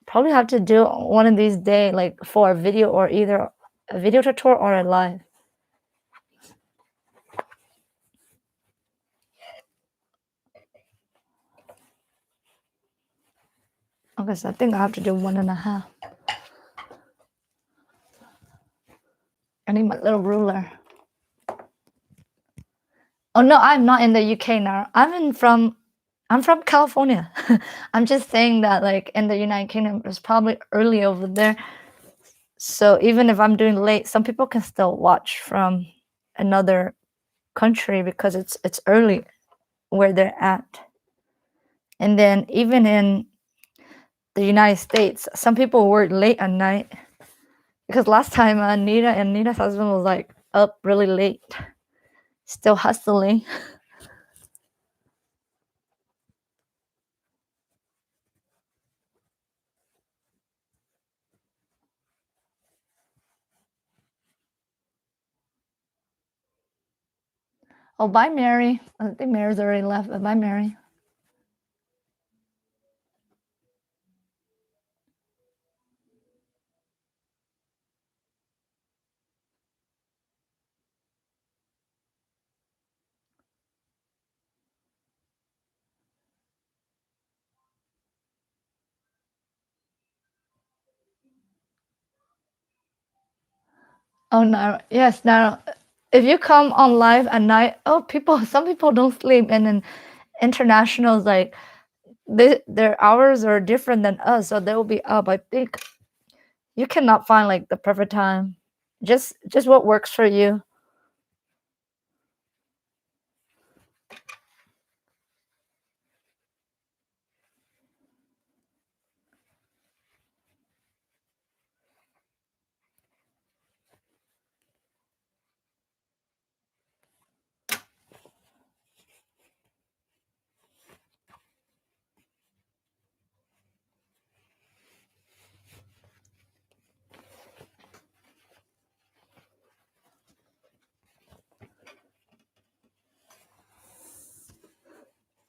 Probably have to do one of these days, like for a video or either a video tutorial or a live. Okay, so I think I have to do 1.5. I need my little ruler. Oh no, I'm not in the UK now. I'm from California. I'm just saying that like in the United Kingdom it's probably early over there. So even if I'm doing late, some people can still watch from another country because it's early where they're at. And then even in the United States, some people work late at night because last time Nita's husband was like up really late, still hustling. Oh, bye, Mary. I think Mary's already left, but bye, Mary. Oh no, yes, now if you come on live at night, oh people, some people don't sleep, and then internationals like their hours are different than us, so they will be up. I think you cannot find like the perfect time. Just what works for you.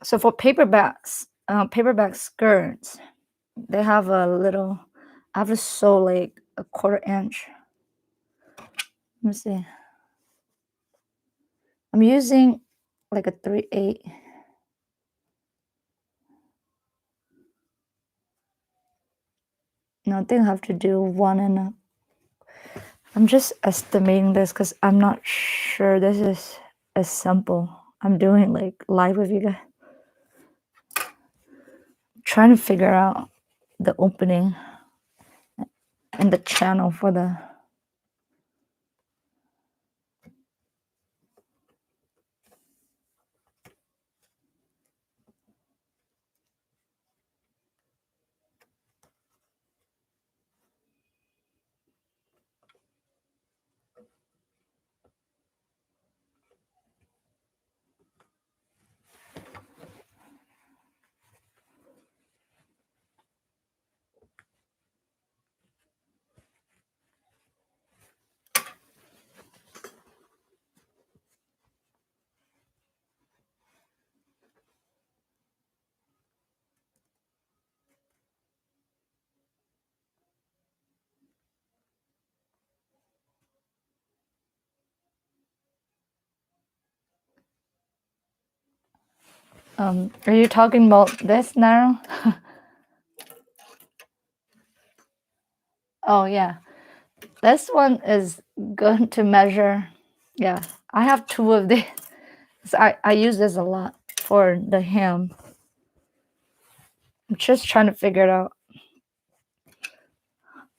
So for paperback skirts, they have a little. I have to sew like a 1/4 inch. Let me see. I'm using like a 3/8. No, I think I have to do 1 and I'm just estimating this because I'm not sure this is a sample. I'm doing like live with you guys. Trying to figure out the opening and the channel for the. Are you talking about this now? Oh yeah, this one is good to measure. Yeah, I have two of these. I use this a lot for the hem. I'm just trying to figure out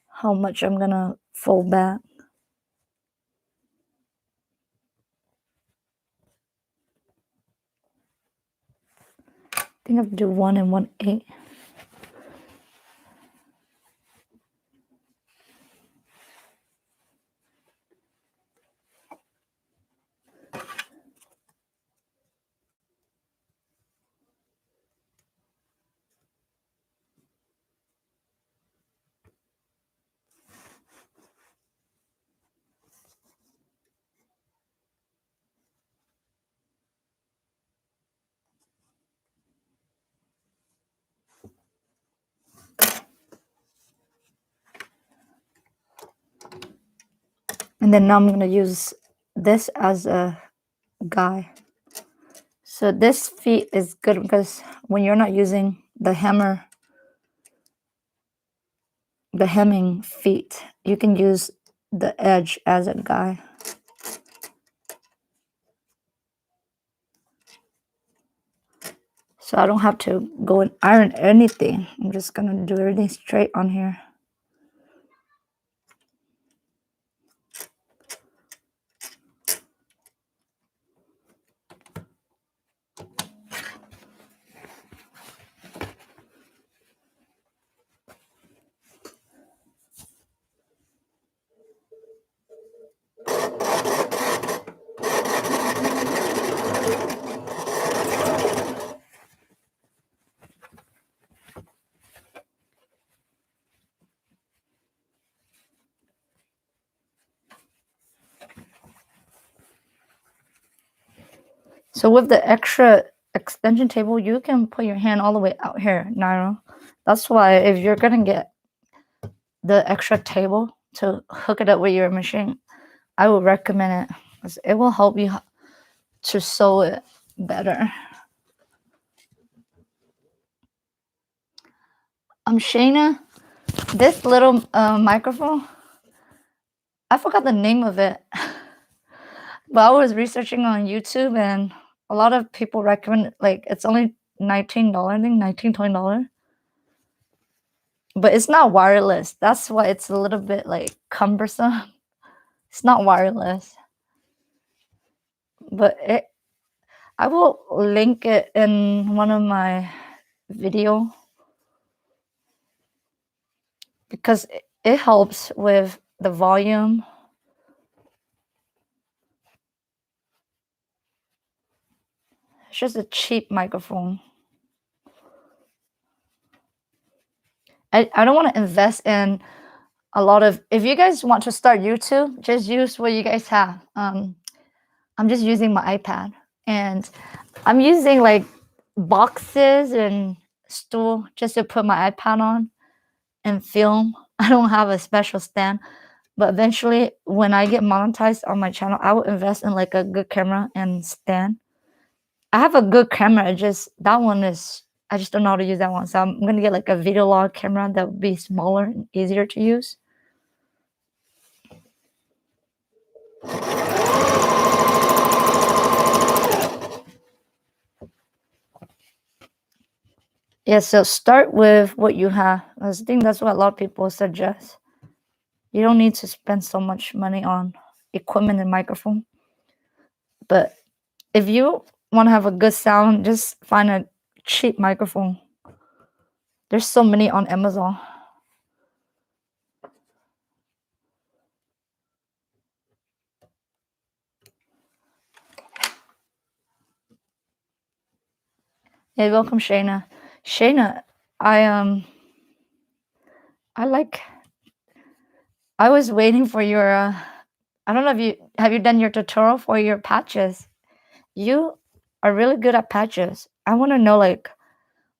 how much I'm gonna fold back. I think I have to do 1 and 1/8. And then now I'm gonna use this as a guide. So this feet is good because when you're not using the hemming feet, you can use the edge as a guide. So I don't have to go and iron anything. I'm just gonna do everything straight on here. So with the extra extension table, you can put your hand all the way out here, Nairo. That's why if you're gonna get the extra table to hook it up with your machine, I would recommend it because it will help you to sew it better. Shayna, this little microphone, I forgot the name of it, but I was researching on YouTube and a lot of people recommend like it's only $19, I think $19-20. But it's not wireless. That's why it's a little bit like cumbersome. It's not wireless. But I will link it in one of my video because it helps with the volume. It's just a cheap microphone. I don't want to invest in a lot of. If you guys want to start YouTube, just use what you guys have. I'm just using my iPad and I'm using like boxes and stool just to put my iPad on and film. I don't have a special stand, but eventually when I get monetized on my channel, I will invest in like a good camera and stand. I have a good camera, that one is I just don't know how to use that one. So I'm gonna get like a video log camera that would be smaller and easier to use. Yeah, so start with what you have. I think that's what a lot of people suggest. You don't need to spend so much money on equipment and microphone. But if you want to have a good sound, just find a cheap microphone. There's so many on Amazon. Hey, welcome, Shayna. Shayna, I like. I was waiting for your. I don't know if you done your tutorial for your patches. You are really good at patches. I want to know like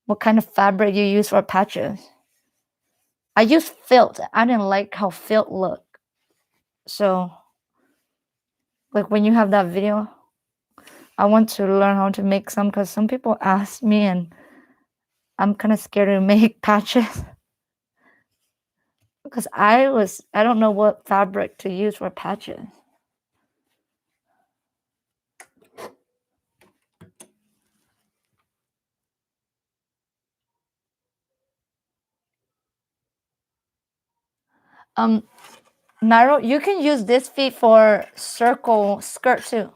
what kind of fabric you use for patches. I use felt. I didn't like how felt looked. So, like when you have that video, I want to learn how to make some because some people ask me and I'm kind of scared to make patches because I don't know what fabric to use for patches. Naro, you can use this feet for circle skirt too.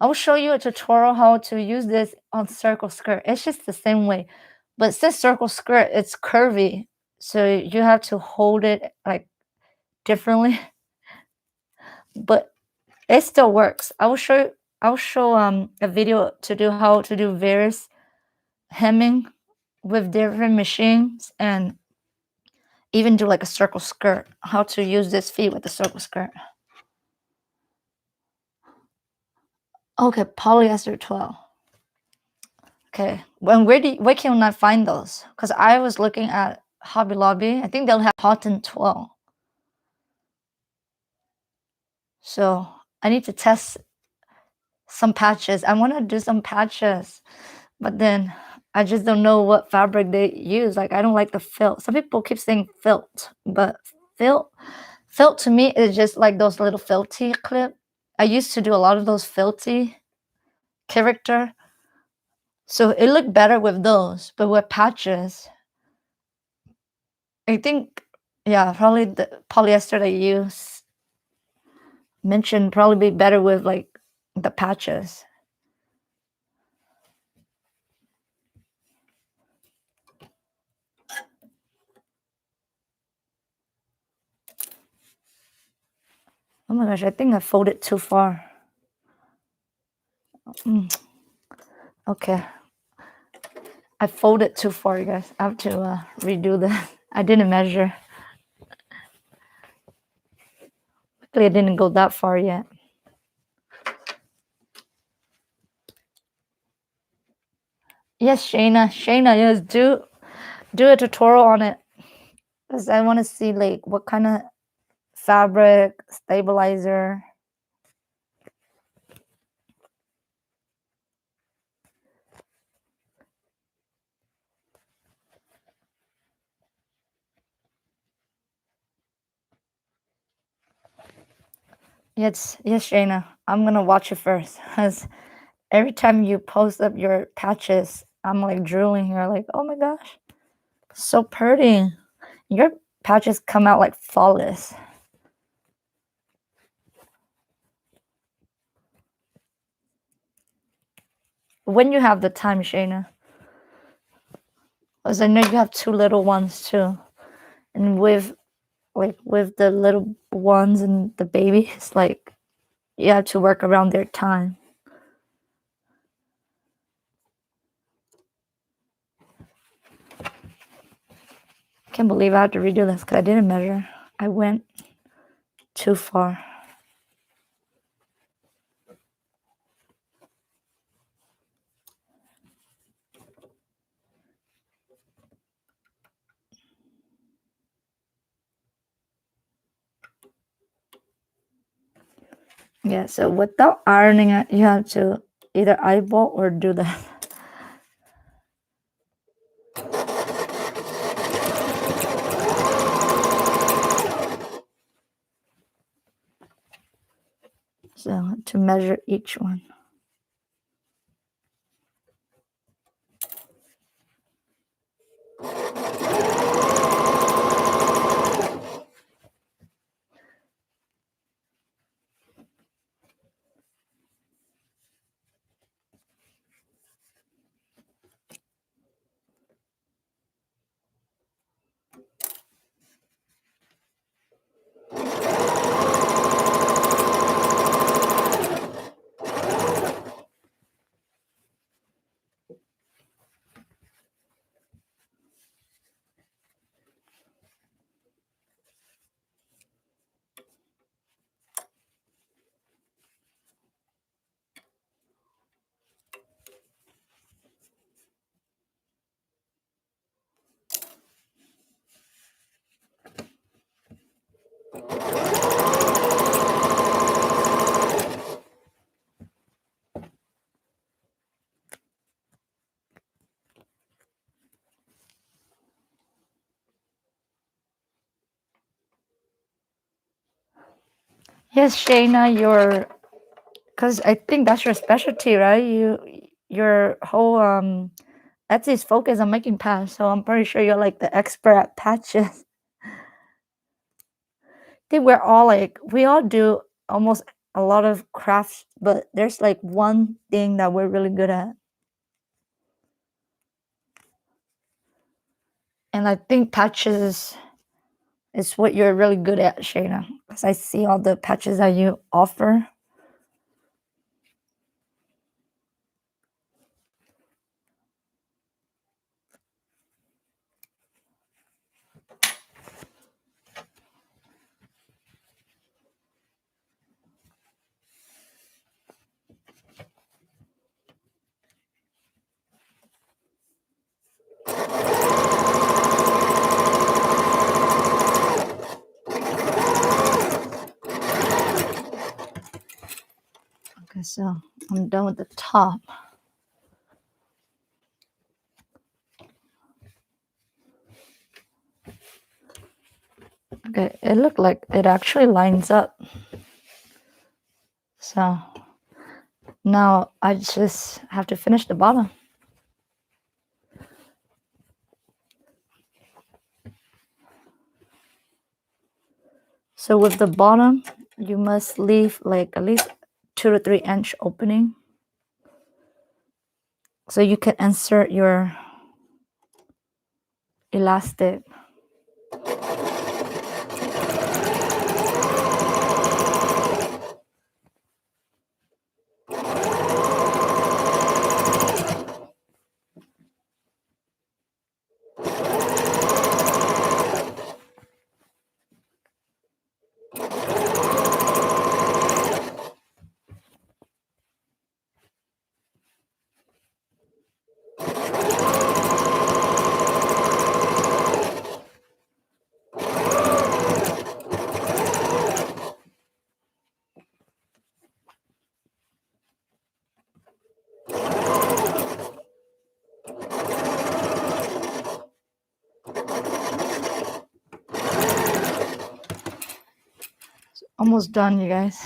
I will show you a tutorial how to use this on circle skirt. It's just the same way, but since circle skirt, it's curvy, so you have to hold it like differently, but it still works. I'll show a video to do how to do various hemming with different machines and even do like a circle skirt, how to use this feet with the circle skirt. Okay, polyester 12. Okay, where can I find those? Because I was looking at Hobby Lobby. I think they'll have cotton 12. So I need to test some patches. I want to do some patches, but then I just don't know what fabric they use. Like I don't like the felt. Some people keep saying felt, but felt to me is just like those little felty clip. I used to do a lot of those felty character. So it looked better with those, but with patches, I think, yeah, probably the polyester they use mentioned probably be better with like the patches. Oh my gosh, I think I folded too far. Okay. I folded too far, you guys. I have to redo that. I didn't measure. Luckily, I didn't go that far yet. Yes, Shayna. Shayna, yes, do a tutorial on it. Because I want to see like what kind of fabric, stabilizer. Yes, Shayna. I'm gonna watch it first. Because every time you post up your patches, I'm like drooling here, like, oh my gosh, so pretty. Your patches come out like flawless. When you have the time, Shayna. Because I know you have two little ones too. And with the little ones and the babies, like you have to work around their time. Can't believe I have to redo this because I didn't measure. I went too far. Yeah, so without ironing it, you have to either eyeball or do that. So to measure each one. Yes, Shayna, because I think that's your specialty, right? Your whole Etsy's focus on making patches, so I'm pretty sure you're like the expert at patches. I think we all do almost a lot of crafts, but there's like one thing that we're really good at. And I think patches is what you're really good at, Shayna, because I see all the patches that you offer. Okay, so I'm done with the top. Okay, it looked like it actually lines up. So now I just have to finish the bottom. So with the bottom, you must leave like at least 2 to 3 inch opening, so you can insert your elastic. Almost done, you guys.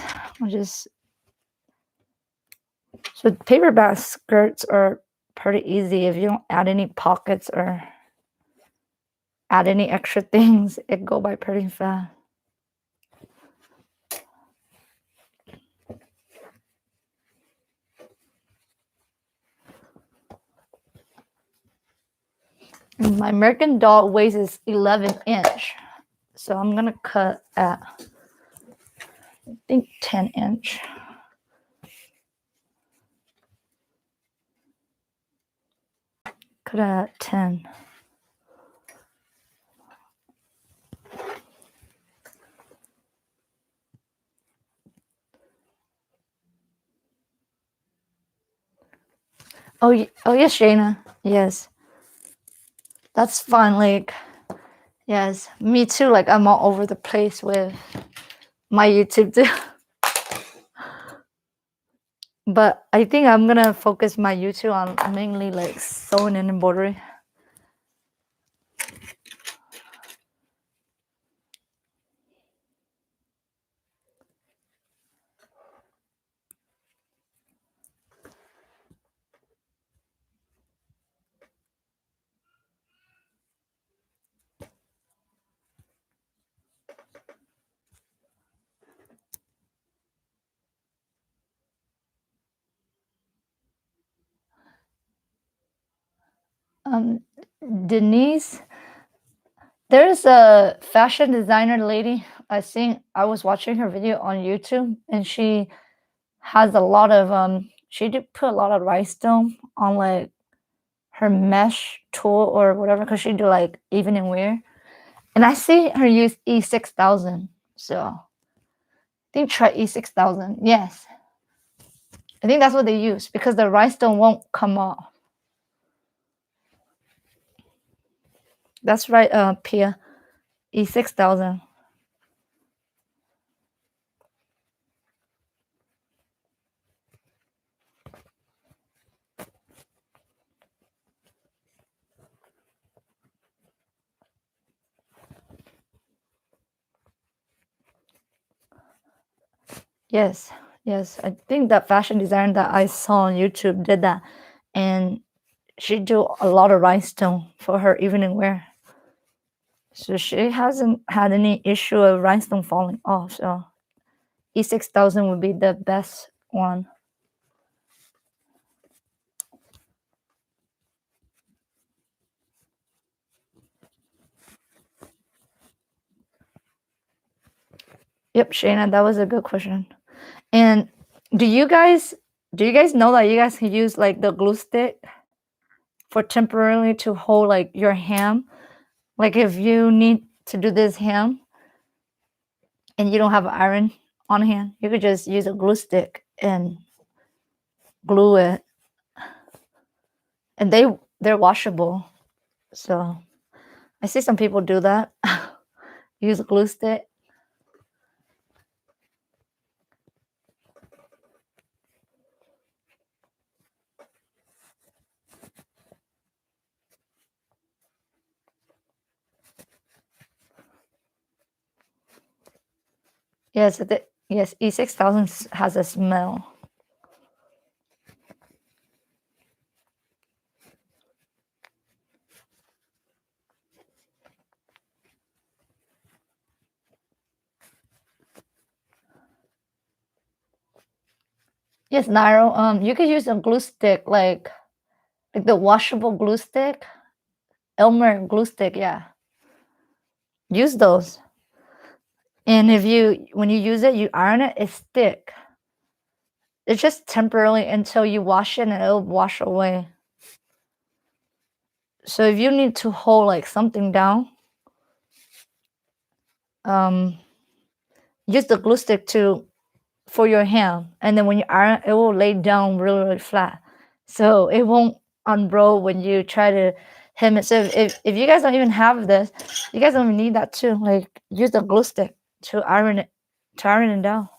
So paperback skirts are pretty easy if you don't add any pockets or add any extra things. It go by pretty fast. And my American doll waist is 11 inch, so I'm gonna cut at I think 10 inch. Cut at 10. Oh, oh yes, Shayna. Yes, that's fun. Like, yes, me too. Like, I'm all over the place with my YouTube too. But I think I'm gonna focus my YouTube on mainly like sewing and embroidery. Um, Denise, there's a fashion designer lady. I was watching her video on YouTube, and she has a lot of she did put a lot of rhinestone on like her mesh tool or whatever, because she do like evening wear. And I see her use E6000. So I think try E6000. Yes. I think that's what they use because the rhinestone won't come off. That's right, Pia. E6000. Yes, yes. I think that fashion designer that I saw on YouTube did that, and she do a lot of rhinestone for her evening wear. So she hasn't had any issue of rhinestone falling off. So E6000 would be the best one. Yep, Shayna, that was a good question. And do you guys know that you guys can use like the glue stick for temporarily to hold like your ham? Like if you need to do this ham and you don't have an iron on hand, you could just use a glue stick and glue it. And they're washable. So I see some people do that. Use a glue stick. Yes, yes, E6000 has a smell. Yes, Nairo. You could use a glue stick like the washable glue stick, Elmer glue stick. Yeah, use those. And if when you use it, you iron it, it stick. It's just temporarily until you wash it and it'll wash away. So if you need to hold like something down, use the glue stick for your hand, and then when you iron, it will lay down really, really flat, so it won't unroll when you try to hem it. So if you guys don't even have this, you guys don't even need that too. Like use the glue stick to iron it down.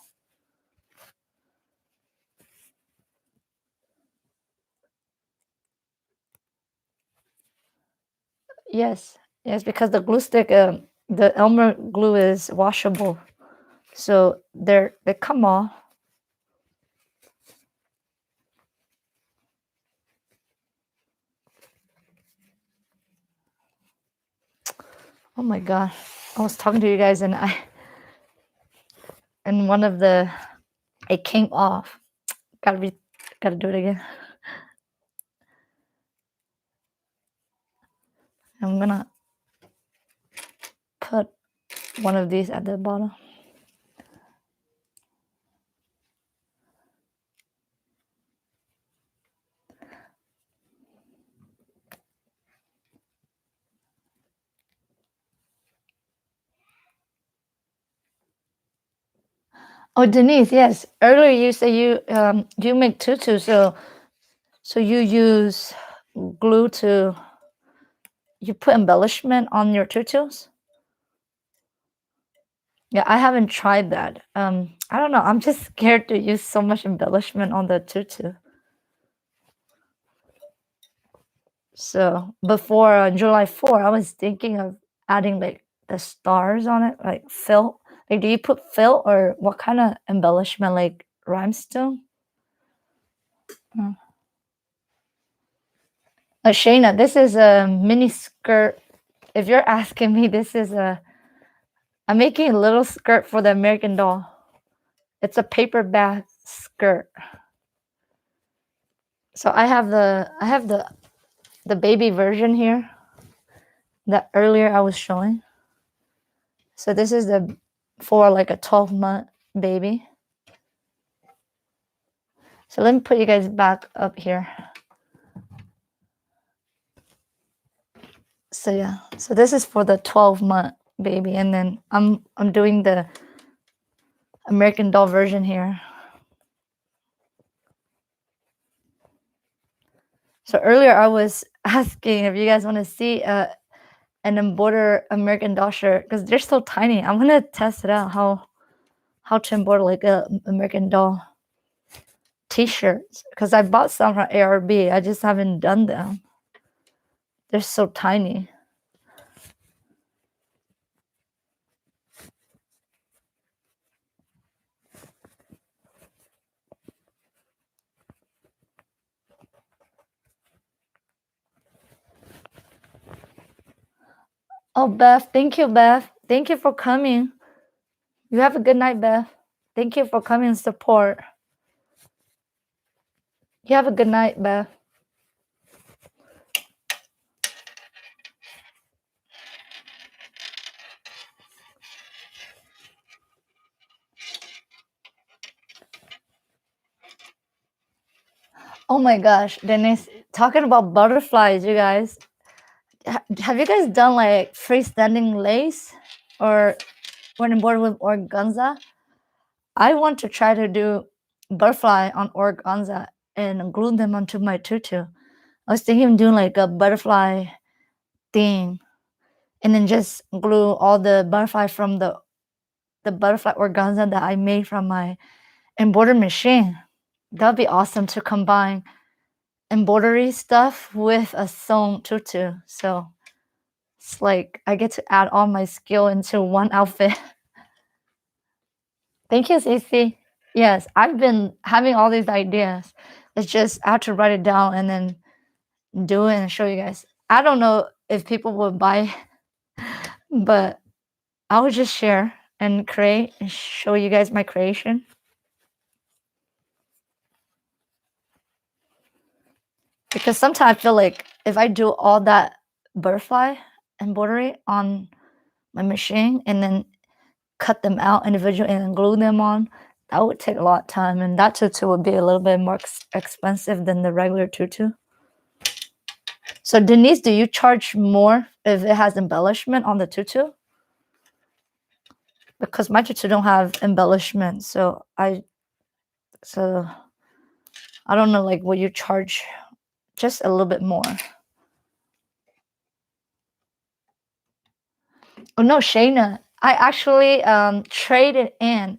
Yes, yes, because the glue stick, the Elmer glue is washable, so they come off. Oh my god, I was talking to you guys and one of the it came off. Gotta do it again. I'm gonna put one of these at the bottom. Oh, Denise, yes. Earlier you said you make tutus, so you use glue to you put embellishment on your tutus. Yeah, I haven't tried that. I don't know. I'm just scared to use so much embellishment on the tutu. So before July 4, I was thinking of adding like the stars on it, like fill. Like, do you put fill or what kind of embellishment, like rhinestone? Mm. Shayna, this is a mini skirt. If you're asking me, I'm making a little skirt for the American Doll. It's a paperback skirt. So I have the baby version here that earlier I was showing. So this is the for like a 12-month baby. So let me put you guys back up here. So yeah, so this is for the 12-month baby, and then I'm doing the American Doll version here. So earlier I was asking if you guys want to see an embroidered American Doll shirt because they're so tiny. I'm gonna test it out how to embroider like a American Doll t-shirts because I bought some from ARB. I just haven't done them. They're so tiny. Oh, Beth, thank you, Beth. Thank you for coming. You have a good night, Beth. Thank you for coming and support. You have a good night, Beth. Oh my gosh, Denise, talking about butterflies, you guys. Have you guys done like freestanding lace or when embroidered with organza? I want to try to do butterfly on organza and glue them onto my tutu. I was thinking of doing like a butterfly thing and then just glue all the butterfly from the butterfly organza that I made from my embroidery machine. That'd be awesome to combine embroidery stuff with a sewn tutu. So it's like I get to add all my skill into one outfit. Thank you, Cece. Yes, I've been having all these ideas. It's just I have to write it down and then do it and show you guys. I don't know if people will buy, but I will just share and create and show you guys my creation. Because sometimes I feel like if I do all that butterfly embroidery on my machine and then cut them out individually and then glue them on, that would take a lot of time, and that tutu would be a little bit more expensive than the regular tutu. So Denise, do you charge more if it has embellishment on the tutu? Because my tutu don't have embellishment, so I don't know, like, will you charge just a little bit more? Oh no, Shayna, I actually traded in,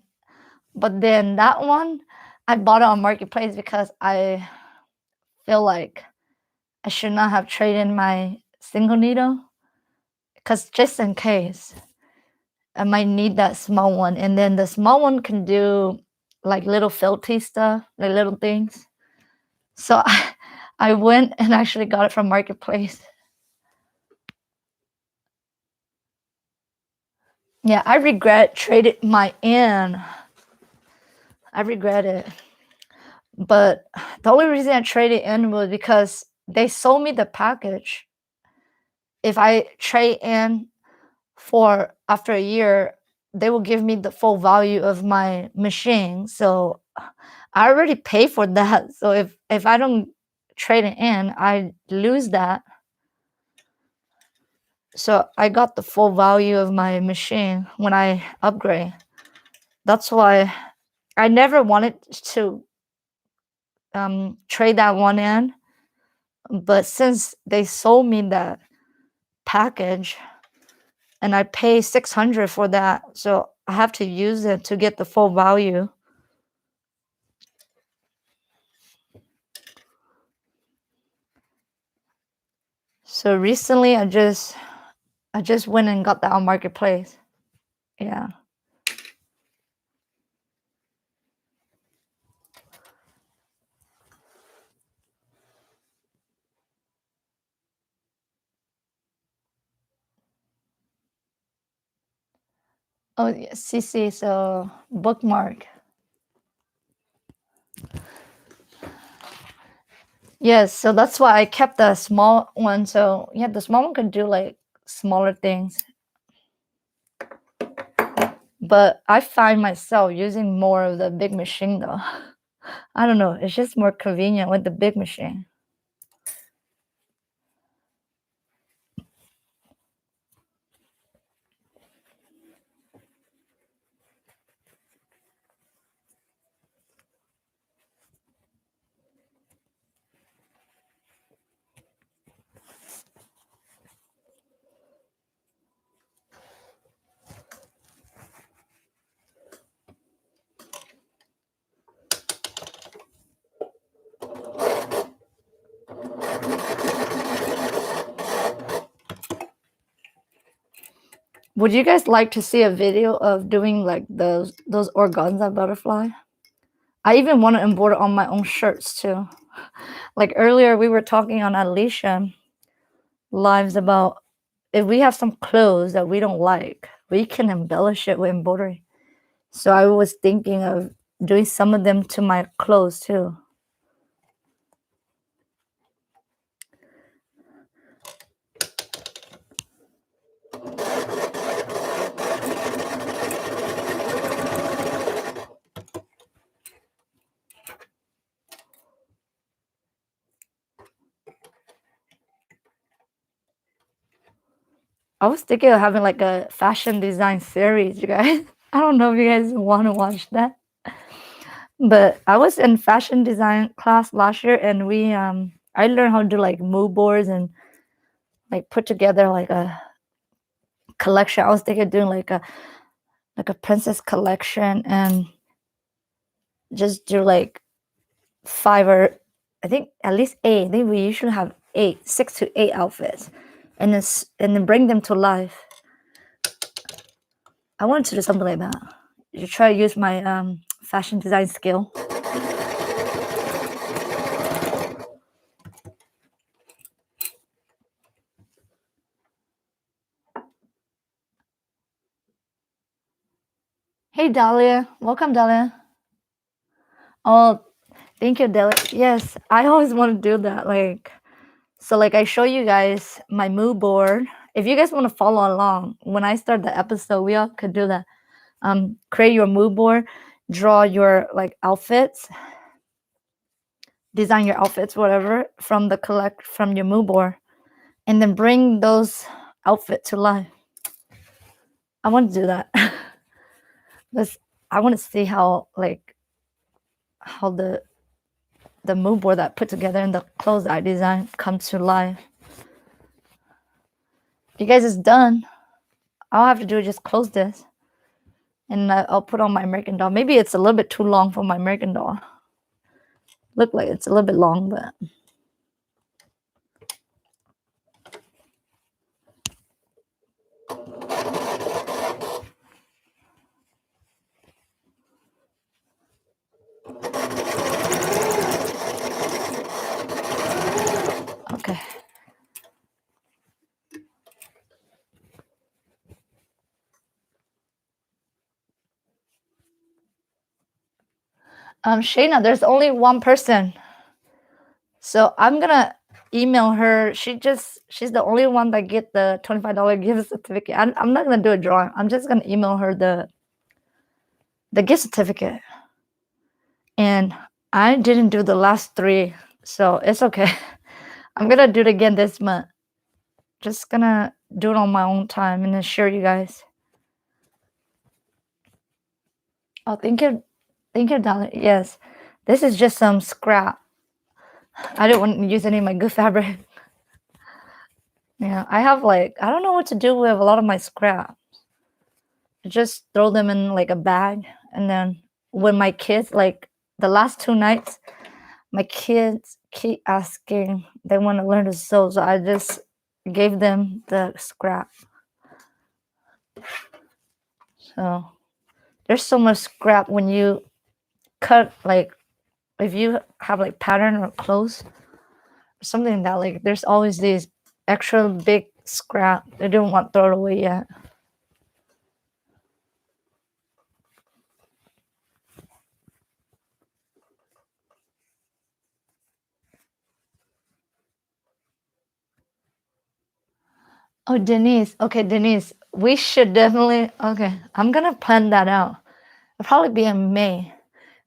but then that one I bought it on marketplace because I feel like I should not have traded in my single needle, because just in case I might need that small one, and then the small one can do like little felty stuff, like little things. So I went and actually got it from marketplace. Yeah, I regret traded my in. I regret it. But the only reason I traded in was because they sold me the package. If I trade in for after a year, they will give me the full value of my machine. So I already pay for that. So if I don't trade it in, I lose that. So I got the full value of my machine when I upgrade. That's why I never wanted to trade that one in. But since they sold me that package and I pay 600 for that, so I have to use it to get the full value. So recently I just went and got that on marketplace. Yeah. Oh yeah, CC, so bookmark. Yes, so that's why I kept the small one. So yeah, the small one can do like smaller things. But I find myself using more of the big machine though. I don't know, it's just more convenient with the big machine. Would you guys like to see a video of doing like those organza butterfly? I even want to embroider on my own shirts too. Like earlier we were talking on Alicia lives about if we have some clothes that we don't like, we can embellish it with embroidery. So I was thinking of doing some of them to my clothes too. I was thinking of having like a fashion design series, you guys. I don't know if you guys want to watch that. But I was in fashion design class last year, and we I learned how to do like mood boards and like put together like a collection. I was thinking of doing like a princess collection and just do like 5 or I think at least 8. I think we usually have 8, 6 to 8 outfits, and then bring them to life. I wanted to do something like that. You try to use my fashion design skill. Hey Dahlia, welcome Dahlia. Oh, thank you, Dahlia. Yes, I always want to do that. So like I show you guys my mood board. If you guys want to follow along, when I start the episode, we all could do that. Create your mood board, draw your like outfits, design your outfits, whatever, from your mood board, and then bring those outfits to life. I want to do that. Because I want to see how the mood board that I put together and the clothes that I design come to life. You guys is done. All I have to do is just close this, and I'll put on my American doll. Maybe it's a little bit too long for my American doll. Look like it's a little bit long, but okay. Shayna, there's only one person, so I'm gonna email her. She's the only one that get the $25 gift certificate. I'm not gonna do a drawing. I'm just gonna email her the gift certificate. And I didn't do the last 3, so it's okay. I'm gonna do it again this month. Just gonna do it on my own time and then share you guys. Oh, thank you, Dolly. Yes, this is just some scrap. I didn't want to use any of my good fabric. Yeah, I have I don't know what to do with a lot of my scraps. Just throw them in like a bag, and then when my kids the last 2 nights, my kids keep asking they want to learn to sew, so I just gave them the scrap. So there's so much scrap when you cut if you have pattern or clothes or something that there's always these extra big scrap they don't want thrown away yet. Oh, Denise. Okay, Denise. We should definitely. Okay, I'm gonna plan that out. It'll probably be in May.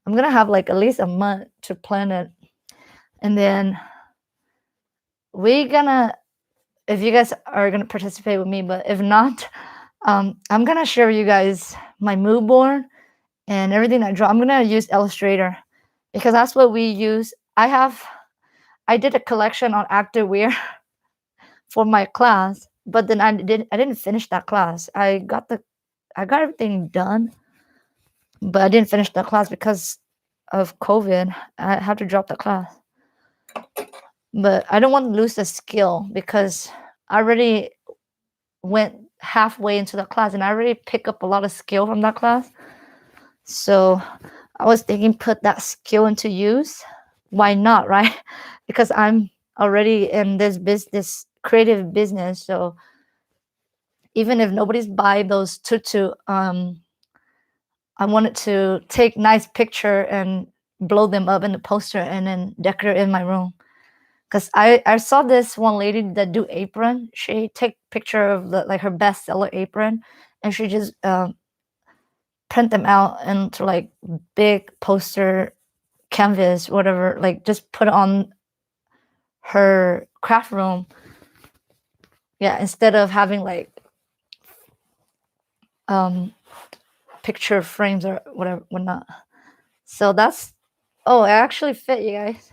I'm gonna have at least a month to plan it, and then we're gonna. If you guys are gonna participate with me, but if not, I'm gonna share with you guys my mood board and everything I draw. I'm gonna use Illustrator because that's what we use. I did a collection on activewear for my class, but then I didn't finish that class. I got everything done, but I didn't finish the class because of COVID. I had to drop the class. But I don't want to lose the skill because I already went halfway into the class and I already picked up a lot of skill from that class. So I was thinking put that skill into use. Why not, right? Because I'm already in this creative business. So even if nobody's buy those tutu, I wanted to take nice picture and blow them up in the poster and then decorate in my room. Cause I saw this one lady that do apron. She take picture of like her bestseller apron, and she just print them out into like big poster canvas, whatever. Like just put on her craft room. Yeah, instead of having like picture frames or whatever, whatnot. So that's, oh, it actually fit, you guys.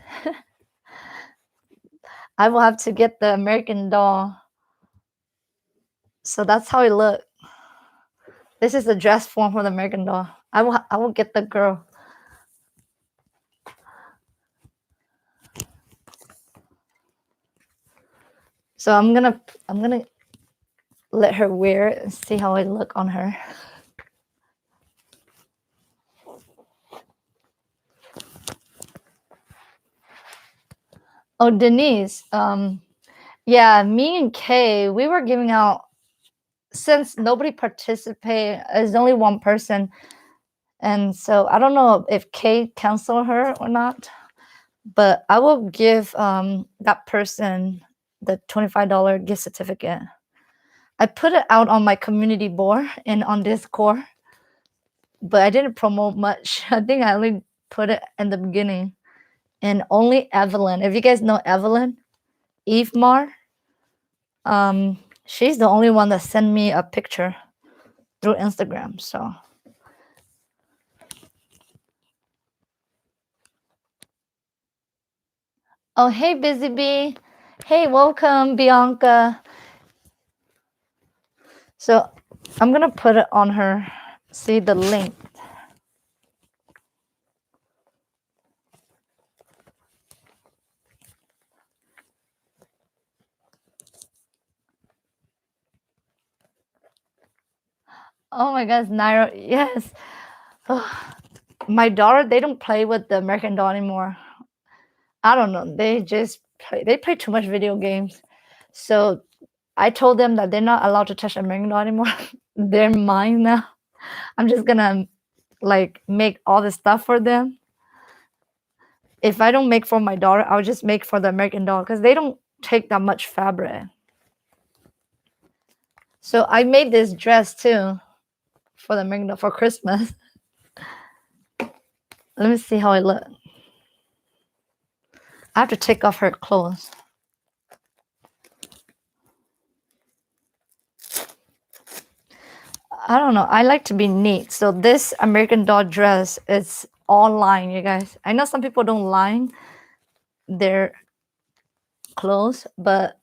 I will have to get the American Doll. So that's how it look. This is the dress form for the American Doll. I will get the girl. So I'm gonna let her wear it and see how it look on her. Oh, Denise. Yeah, me and Kay, we were giving out, since nobody participated, there's only one person, and so I don't know if Kay canceled her or not, but I will give that person the $25 gift certificate. I put it out on my community board and on Discord, but I didn't promote much. I think I only put it in the beginning. And only Evelyn, if you guys know Evelyn, Eve Mar, she's the only one that sent me a picture through Instagram. So oh, hey Busy Bee. Hey, welcome Bianca. So I'm gonna put it on her. See the link. Oh my gosh, Naira, yes. My daughter, they don't play with the American Doll anymore. I don't know. They just play too much video games. So I told them that they're not allowed to touch American Doll anymore. They're mine now. I'm just gonna like make all the stuff for them. If I don't make for my daughter, I'll just make for the American Doll because they don't take that much fabric. So I made this dress too for the American Doll for Christmas. Let me see how it looks. I have to take off her clothes. I don't know. I like to be neat. So this American Doll dress is all line, you guys. I know some people don't line their clothes, but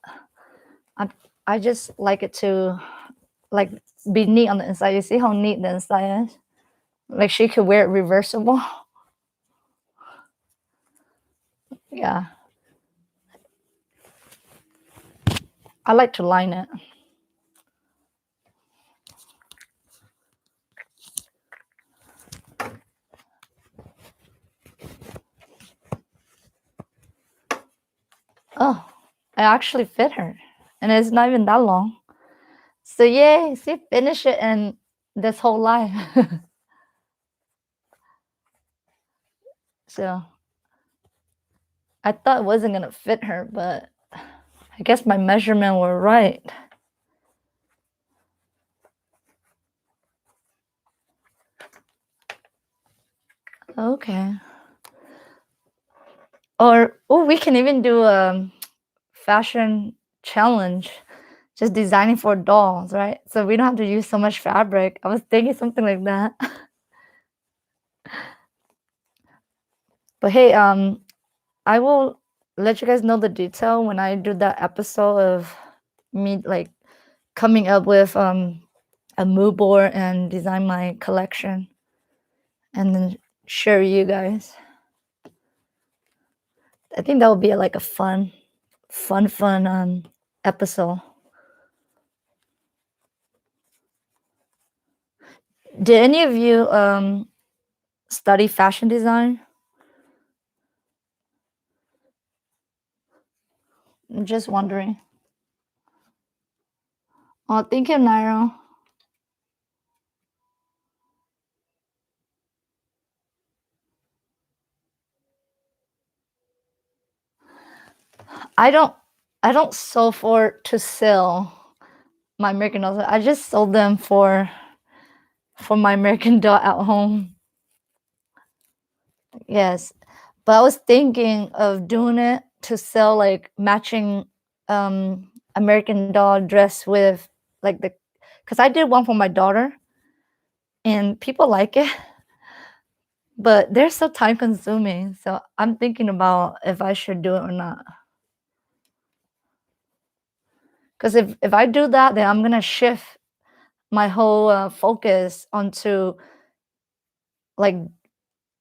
I just like it to like be neat on the inside. You see how neat the inside is? Like she could wear it reversible. Yeah. I like to line it. Oh, I actually fit her. And it's not even that long. So yay, see, finish it in this whole life. So I thought it wasn't gonna fit her, but I guess my measurement were right. Okay. Or oh, we can even do a fashion challenge, just designing for dolls, right? So we don't have to use so much fabric. I was thinking something like that. But hey, I will let you guys know the detail when I do that episode of me like coming up with a mood board and design my collection and then share you guys. I think that would be like a fun episode. Did any of you study fashion design? I'm just wondering. Oh, thank you, Nairo. I don't I don't sew for to sell my American dolls. I just sold them for my American doll at home. Yes. But I was thinking of doing it to sell like matching American doll dress with like the because I did one for my daughter and people like it, but they're so time consuming. So I'm thinking about if I should do it or not. Because if I do that, then I'm gonna shift my whole focus onto like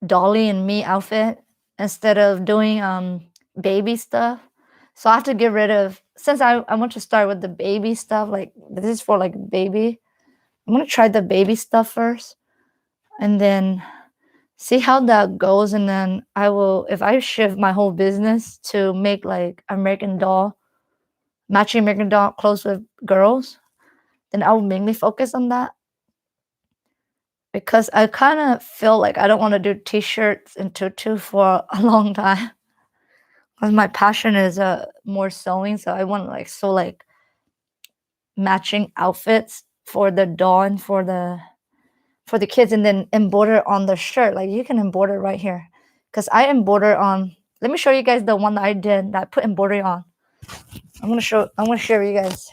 Dolly and me outfit instead of doing baby stuff. So I have to get rid of since I want to start with the baby stuff, like this is for like baby. I'm gonna try the baby stuff first and then see how that goes and then I will if I shift my whole business to make like American doll, matching American doll clothes with girls, then I will mainly focus on that because I kind of feel like I don't want to do t-shirts and tutu for a long time. 'Cause my passion is more sewing, so I want like sew like matching outfits for the doll and for the kids, and then embroider on the shirt. Like you can embroider right here, cause I embroider on. Let me show you guys the one that I did that I put embroidery on. I'm gonna show. I'm gonna share you guys.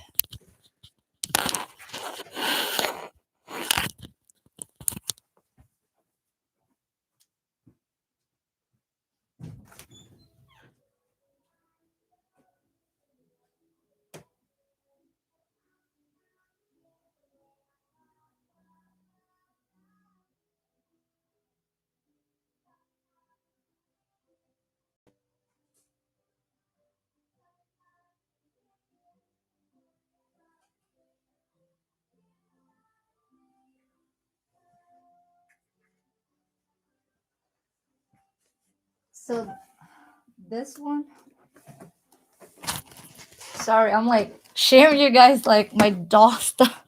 So this one. Sorry, I'm like sharing you guys like my doll stuff.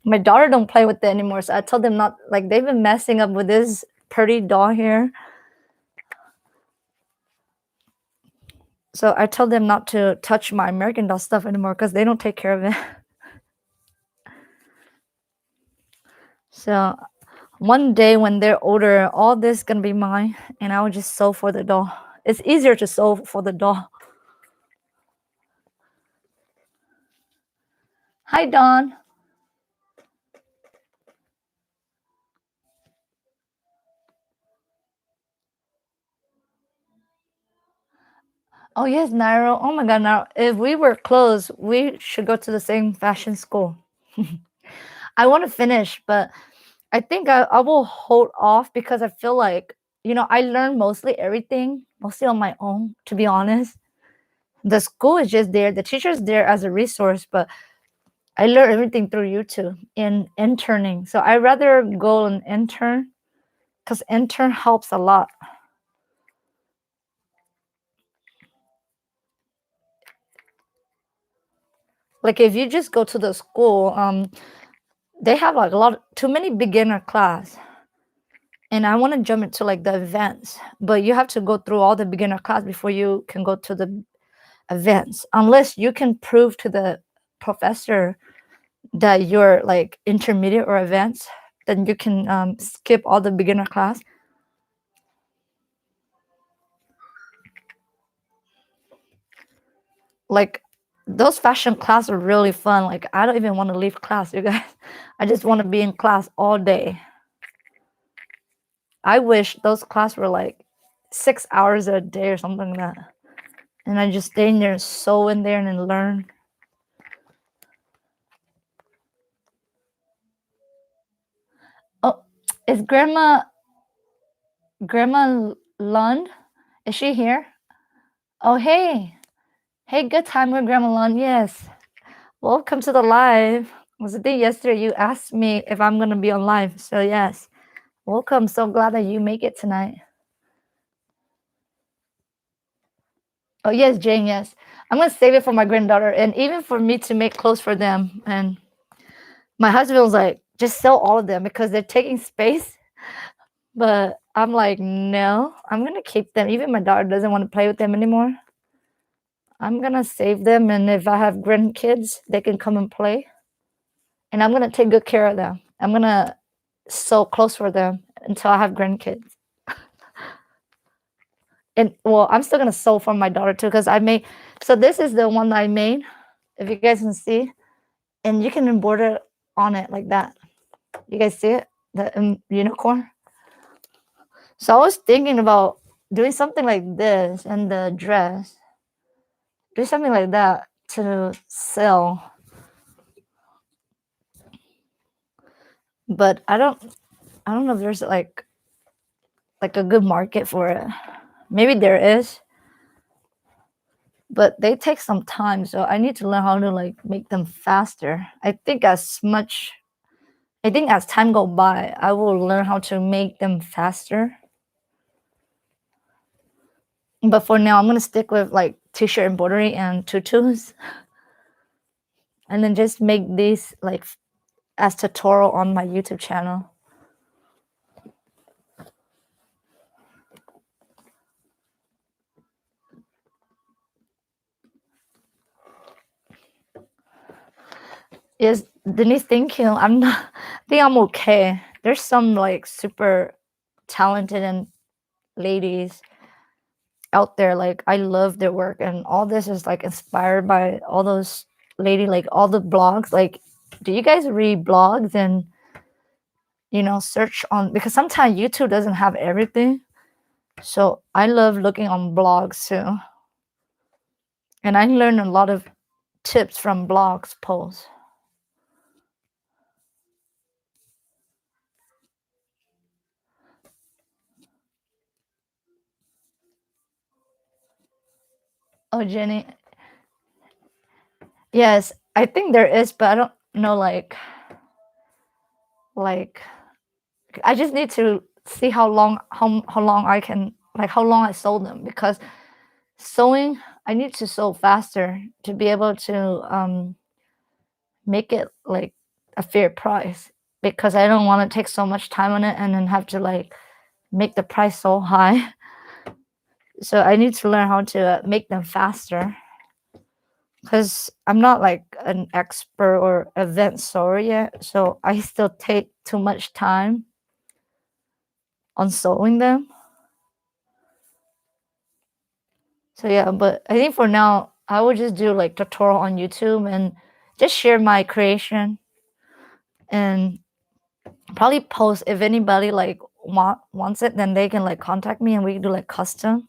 My daughter don't play with it anymore, so I told them not. Like they've been messing up with this pretty doll here. So I told them not to touch my American Doll stuff anymore because they don't take care of it. So one day when they're older, all this gonna be mine, and I will just sew for the doll. It's easier to sew for the doll. Hi, Dawn. Oh yes, Nairo. Oh my God, Nairo. If we were close, we should go to the same fashion school. I want to finish, but I think I will hold off because I feel like I learned mostly everything mostly on my own. To be honest, the school is just there. The teacher's there as a resource, but I learned everything through YouTube in interning. So I rather go and intern because intern helps a lot. Like if you just go to the school, they have like a lot too many beginner class. And I want to jump into like the events, but you have to go through all the beginner class before you can go to the events. Unless you can prove to the professor that you're like intermediate or advanced, then you can skip all the beginner class. Like those fashion class are really fun. Like I don't even want to leave class, you guys. I just want to be in class all day. I wish those class were like 6 hours a day or something like that. And I just stay in there, sew in there, and then learn. Oh, is Grandma Lund? Is she here? Oh, hey. Hey, good time with Grandma Lund. Yes. Welcome to the live. Was the day yesterday you asked me if I'm gonna be on live. So yes. Welcome. So glad that you make it tonight. Oh yes, Jane, yes. I'm gonna save it for my granddaughter and even for me to make clothes for them. And my husband was like, just sell all of them because they're taking space. But I'm like, no, I'm gonna keep them. Even my daughter doesn't want to play with them anymore. I'm gonna save them, and if I have grandkids, they can come and play. And I'm gonna take good care of them. I'm gonna sew clothes for them until I have grandkids. And well, I'm still gonna sew for my daughter too, because I made. So this is the one that I made. If you guys can see, and you can embroider on it like that. You guys see it? The unicorn. So I was thinking about doing something like this and the dress. Do something like that to sell. But I don't know if there's like a good market for it. Maybe there is, but they take some time, so I need to learn how to like make them faster. I think as time go by, I will learn how to make them faster. But for now, I'm gonna stick with like t-shirt embroidery and tutus, and then just make these like as tutorial on my YouTube channel. Yes, Denise, thank you. I'm not. I think I'm okay. There's some like super talented and ladies out there. Like I love their work, and all this is like inspired by all those like all the blogs. Like, do you guys read blogs and search on, because sometimes YouTube doesn't have everything. So I love looking on blogs too, and I learned a lot of tips from blogs posts. Oh, Jenny, yes, I think there is, but I don't know like I just need to see how long I can, like how long I sold them, because sewing, I need to sew faster to be able to make it like a fair price, because I don't want to take so much time on it and then have to like make the price so high. So I need to learn how to make them faster, because I'm not like an expert or event sewer yet, so I still take too much time on sewing them. So yeah, but I think for now I will just do like tutorial on YouTube and just share my creation, and probably post if anybody like wants it, then they can like contact me and we can do like custom.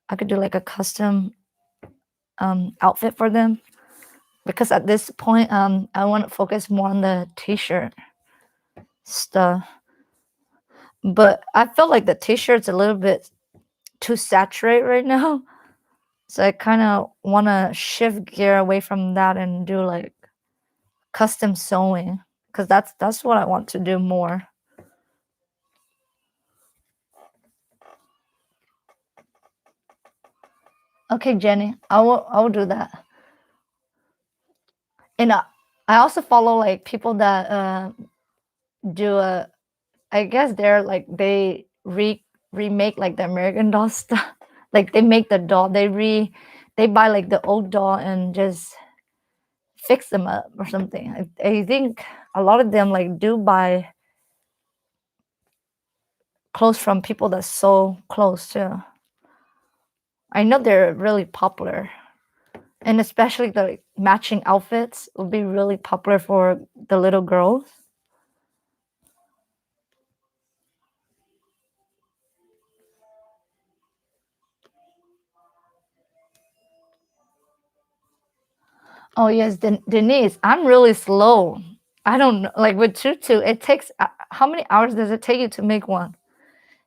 I could do like a custom outfit for them, because at this point I want to focus more on the t-shirt stuff. But I feel like the t-shirt's a little bit too saturated right now. So I kind of want to shift gear away from that and do like custom sewing, because that's what I want to do more. Okay, Jenny, I will do that. And I also follow like people that do a, I guess they're like they remake like the American Doll stuff. Like they make the doll, they buy like the old doll and just fix them up or something. I think a lot of them like do buy clothes from people that sew clothes too. I know they're really popular, and especially the like, matching outfits will be really popular for the little girls. Oh yes, Denise, I'm really slow. I don't know, like with tutu, it takes how many hours does it take you to make one?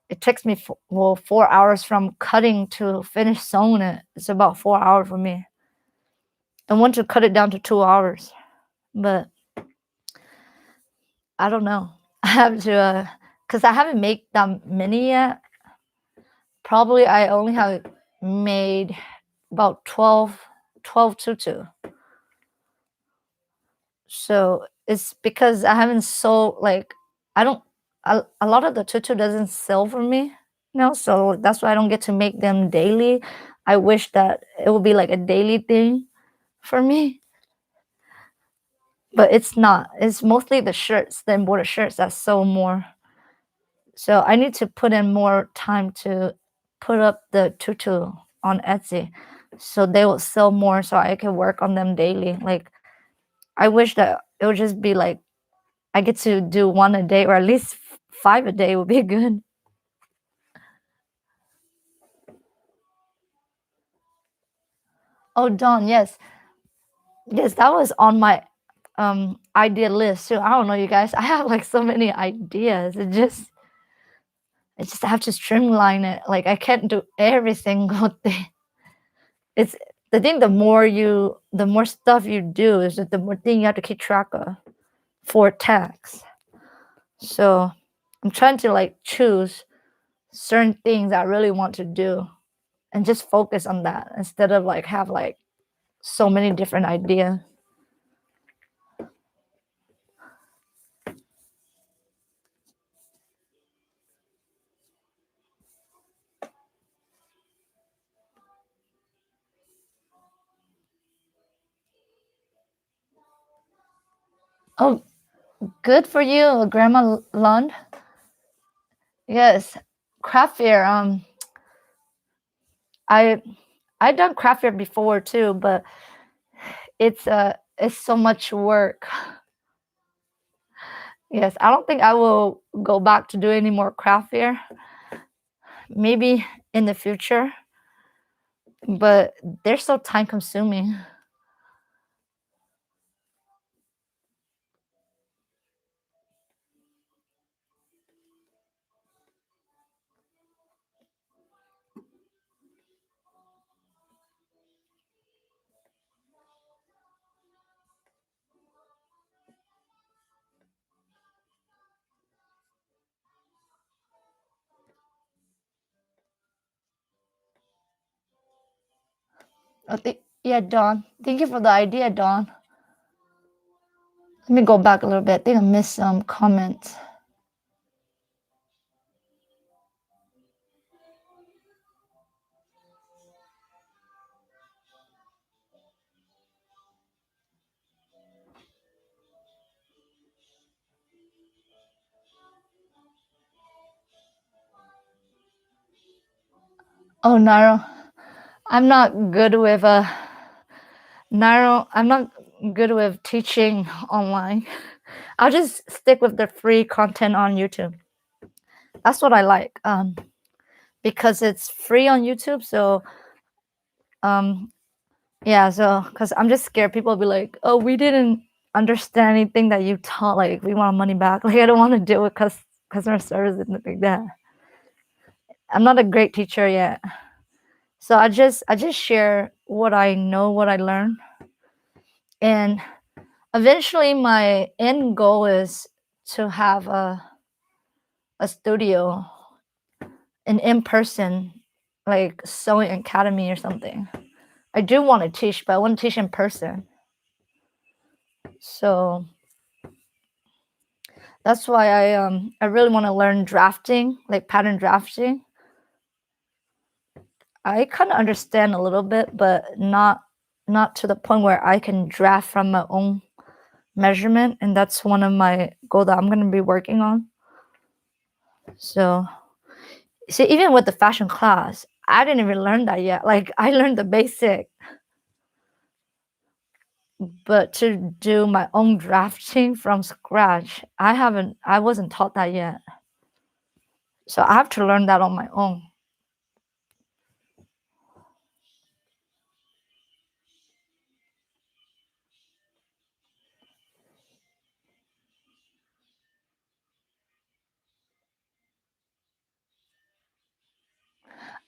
It takes me 4 hours from cutting to finish sewing it. It's about 4 hours for me. I want to cut it down to 2 hours, but I don't know. I have to, because I haven't made that many yet. Probably I only have made about 12 tutu. So it's because I haven't sold like I don't a lot of the tutu doesn't sell for me, so that's why I don't get to make them daily. I wish that it would be like a daily thing for me, but it's not. It's mostly the shirts, the embroidered shirts that sell more. So I need to put in more time to put up the tutu on Etsy so they will sell more so I can work on them daily. Like I wish that it would just be like I get to do one a day or at least five a day would be good. Oh, Dawn, yes. Yes, that was on my idea list too. I don't know, you guys. I have like so many ideas. It just I have to streamline it. Like I can't do every single thing. It's the thing the more stuff you do is that the more thing you have to keep track of for tax. So I'm trying to like choose certain things I really want to do and just focus on that instead of like have like so many different ideas. Oh, good for you, Grandma Lund. Yes, craft fair. I I done craft fair before too, but it's so much work. Yes, I don't think I will go back to do any more craft fair. Maybe in the future, but they're so time consuming. Yeah, Dawn. Thank you for the idea, Dawn. Let me go back a little bit. I think I missed some comments. Oh, Naro. I'm not good with Naro. I'm not good with teaching online. I'll just stick with the free content on YouTube. That's what I like. Because it's free on YouTube. So um yeah, so because I'm just scared people will be like, oh, we didn't understand anything that you taught. Like we want our money back. Like I don't want to deal with customer service and like that. I'm not a great teacher yet. So I just share what I know, what I learn. And eventually my end goal is to have a studio, an in-person like sewing academy or something. I do want to teach, but I want to teach in person. So that's why I really want to learn drafting, like pattern drafting. I kind of understand a little bit, but not to the point where I can draft from my own measurement, and that's one of my goals that I'm going to be working on. So see, even with the fashion class, I didn't even learn that yet. Like I learned the basic, but to do my own drafting from scratch, I wasn't taught that yet. So I have to learn that on my own.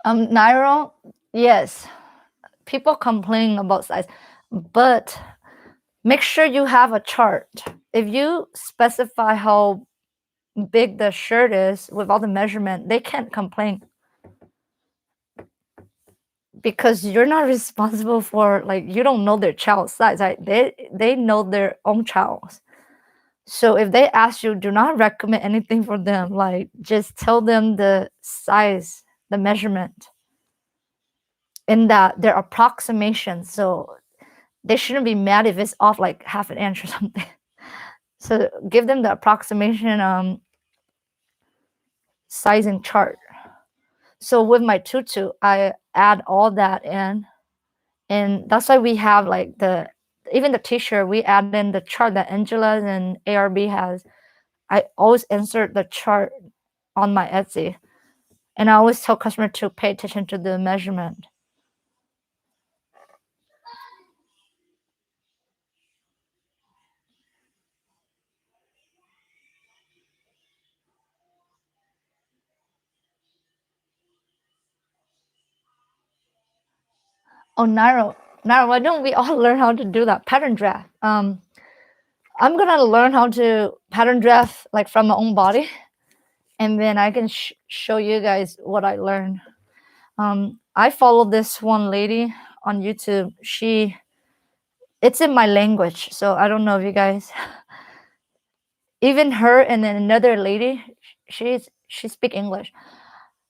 Nairo, yes, people complain about size, but make sure you have a chart. If you specify how big the shirt is with all the measurement, they can't complain. because you're not responsible for, like, you don't know their child's size, right? They know their own child's. So if they ask you, do not recommend anything for them. Like, just tell them the size, the measurement, and that their approximation. So they shouldn't be mad if it's off like half an inch or something. So give them the approximation sizing chart. So with my tutu, I add all that in, and that's why we have like even the t-shirt, we add in the chart that Angela and ARB has. I always insert the chart on my Etsy, and I always tell customer to pay attention to the measurement. Oh, Nairo, why don't we all learn how to do that pattern draft? I'm gonna learn how to pattern draft like from my own body, and then I can show you guys what I learned. I follow this one lady on YouTube. It's in my language, so I don't know if you guys, even her and then another lady, she speak English.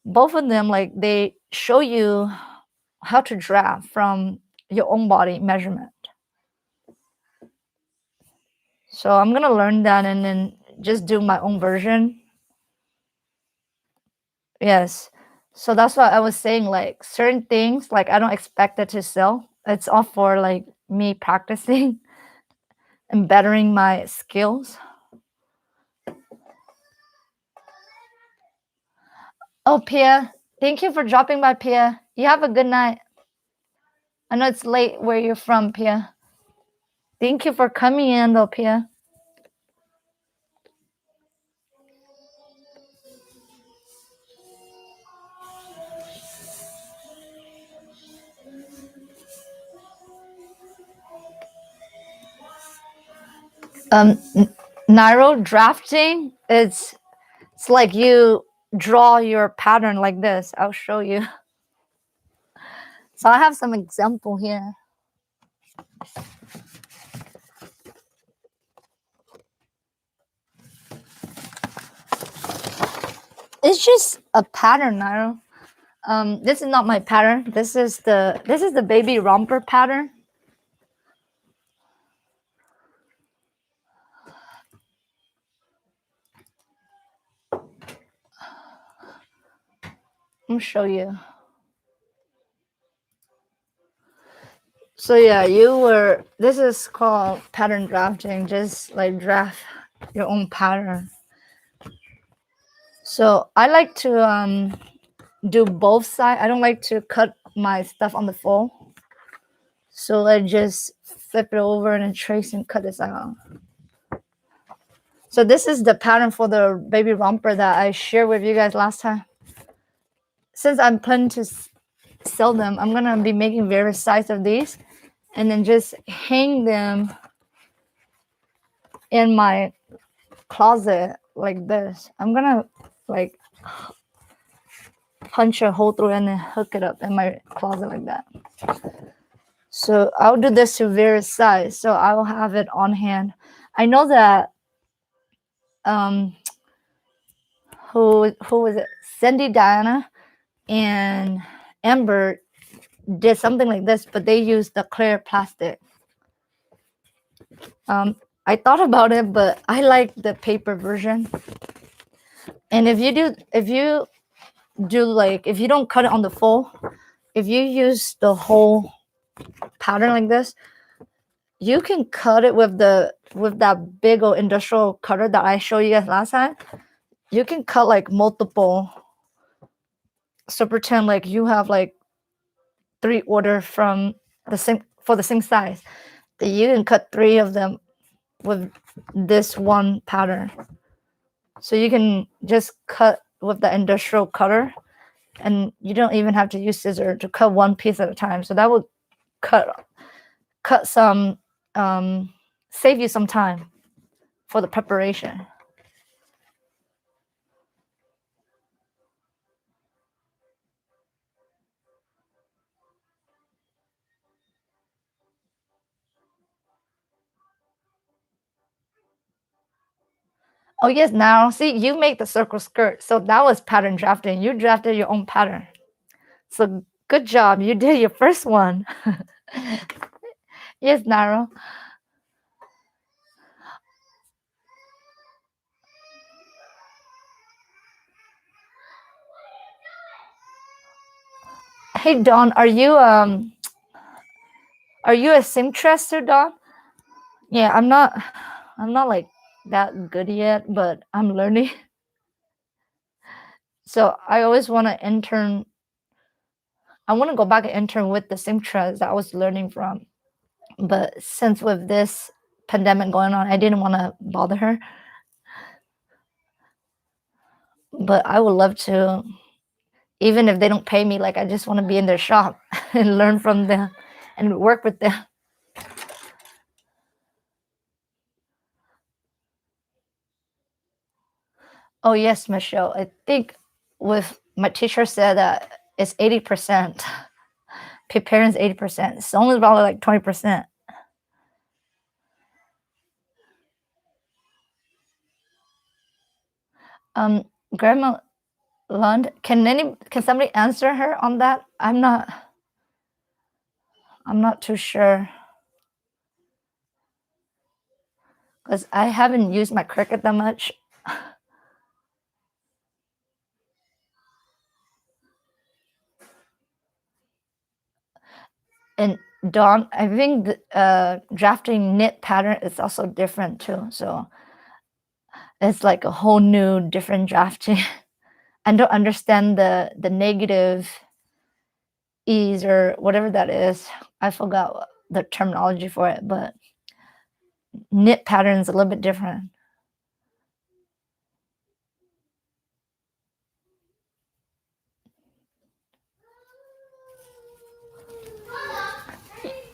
Both of them, like, they show you how to draft from your own body measurement. So I'm gonna learn that and then just do my own version. Yes. So that's what I was saying, like certain things, like I don't expect it to sell. It's all for like me practicing and bettering my skills. Oh, Pia, thank you for dropping by, Pia. You have a good night. I know it's late where you're from, Pia. Thank you for coming in, though, Pia. Um, Nairo drafting, it's like you draw your pattern like this. I'll show you. So I have some example here. It's just a pattern, Nairo. This is not my pattern. This is the baby romper pattern. Let me show you. So yeah, this is called pattern drafting. Just like draft your own pattern. So I like to do both sides. I don't like to cut my stuff on the fold. So I just flip it over and then trace and cut this out. So this is the pattern for the baby romper that I shared with you guys last time. Since I'm planning to sell them, I'm gonna be making various sizes of these and then just hang them in my closet like this. I'm gonna like punch a hole through it and then hook it up in my closet like that. So I'll do this to various size. So I will have it on hand. I know that who was it? Cindy, Diana, and Amber did something like this, but they used the clear plastic. I thought about it, but I like the paper version. And if you do like, if you don't cut it on the fold, if you use the whole pattern like this, you can cut it with that big old industrial cutter that I showed you guys last time. You can cut like multiple. So pretend like you have like 3 orders from the same size. That you can cut 3 of them with this one pattern. So you can just cut with the industrial cutter, and you don't even have to use scissors to cut one piece at a time. So that would cut some, save you some time for the preparation. Oh yes, now see you make the circle skirt. So that was pattern drafting. You drafted your own pattern. So good job. You did your first one. Yes, Naro. Hey Dawn, are you a seamstress, Dawn? Yeah, I'm not like that good yet, but I'm learning. So I always want to intern. I want to go back and intern with the seamstress that I was learning from. But since with this pandemic going on, I didn't want to bother her. But I would love to, even if they don't pay me. Like I just want to be in their shop and learn from them and work with them. Oh yes, Michelle. I think with my teacher said that it's 80%. Preparing is 80%. It's only about like 20%. Um, Grandma Lund, can somebody answer her on that? I'm not too sure because I haven't used my Cricut that much. And Dawn, I think drafting knit pattern is also different too. So it's like a whole new different drafting. I don't understand the negative ease or whatever that is. I forgot the terminology for it, but knit pattern is a little bit different.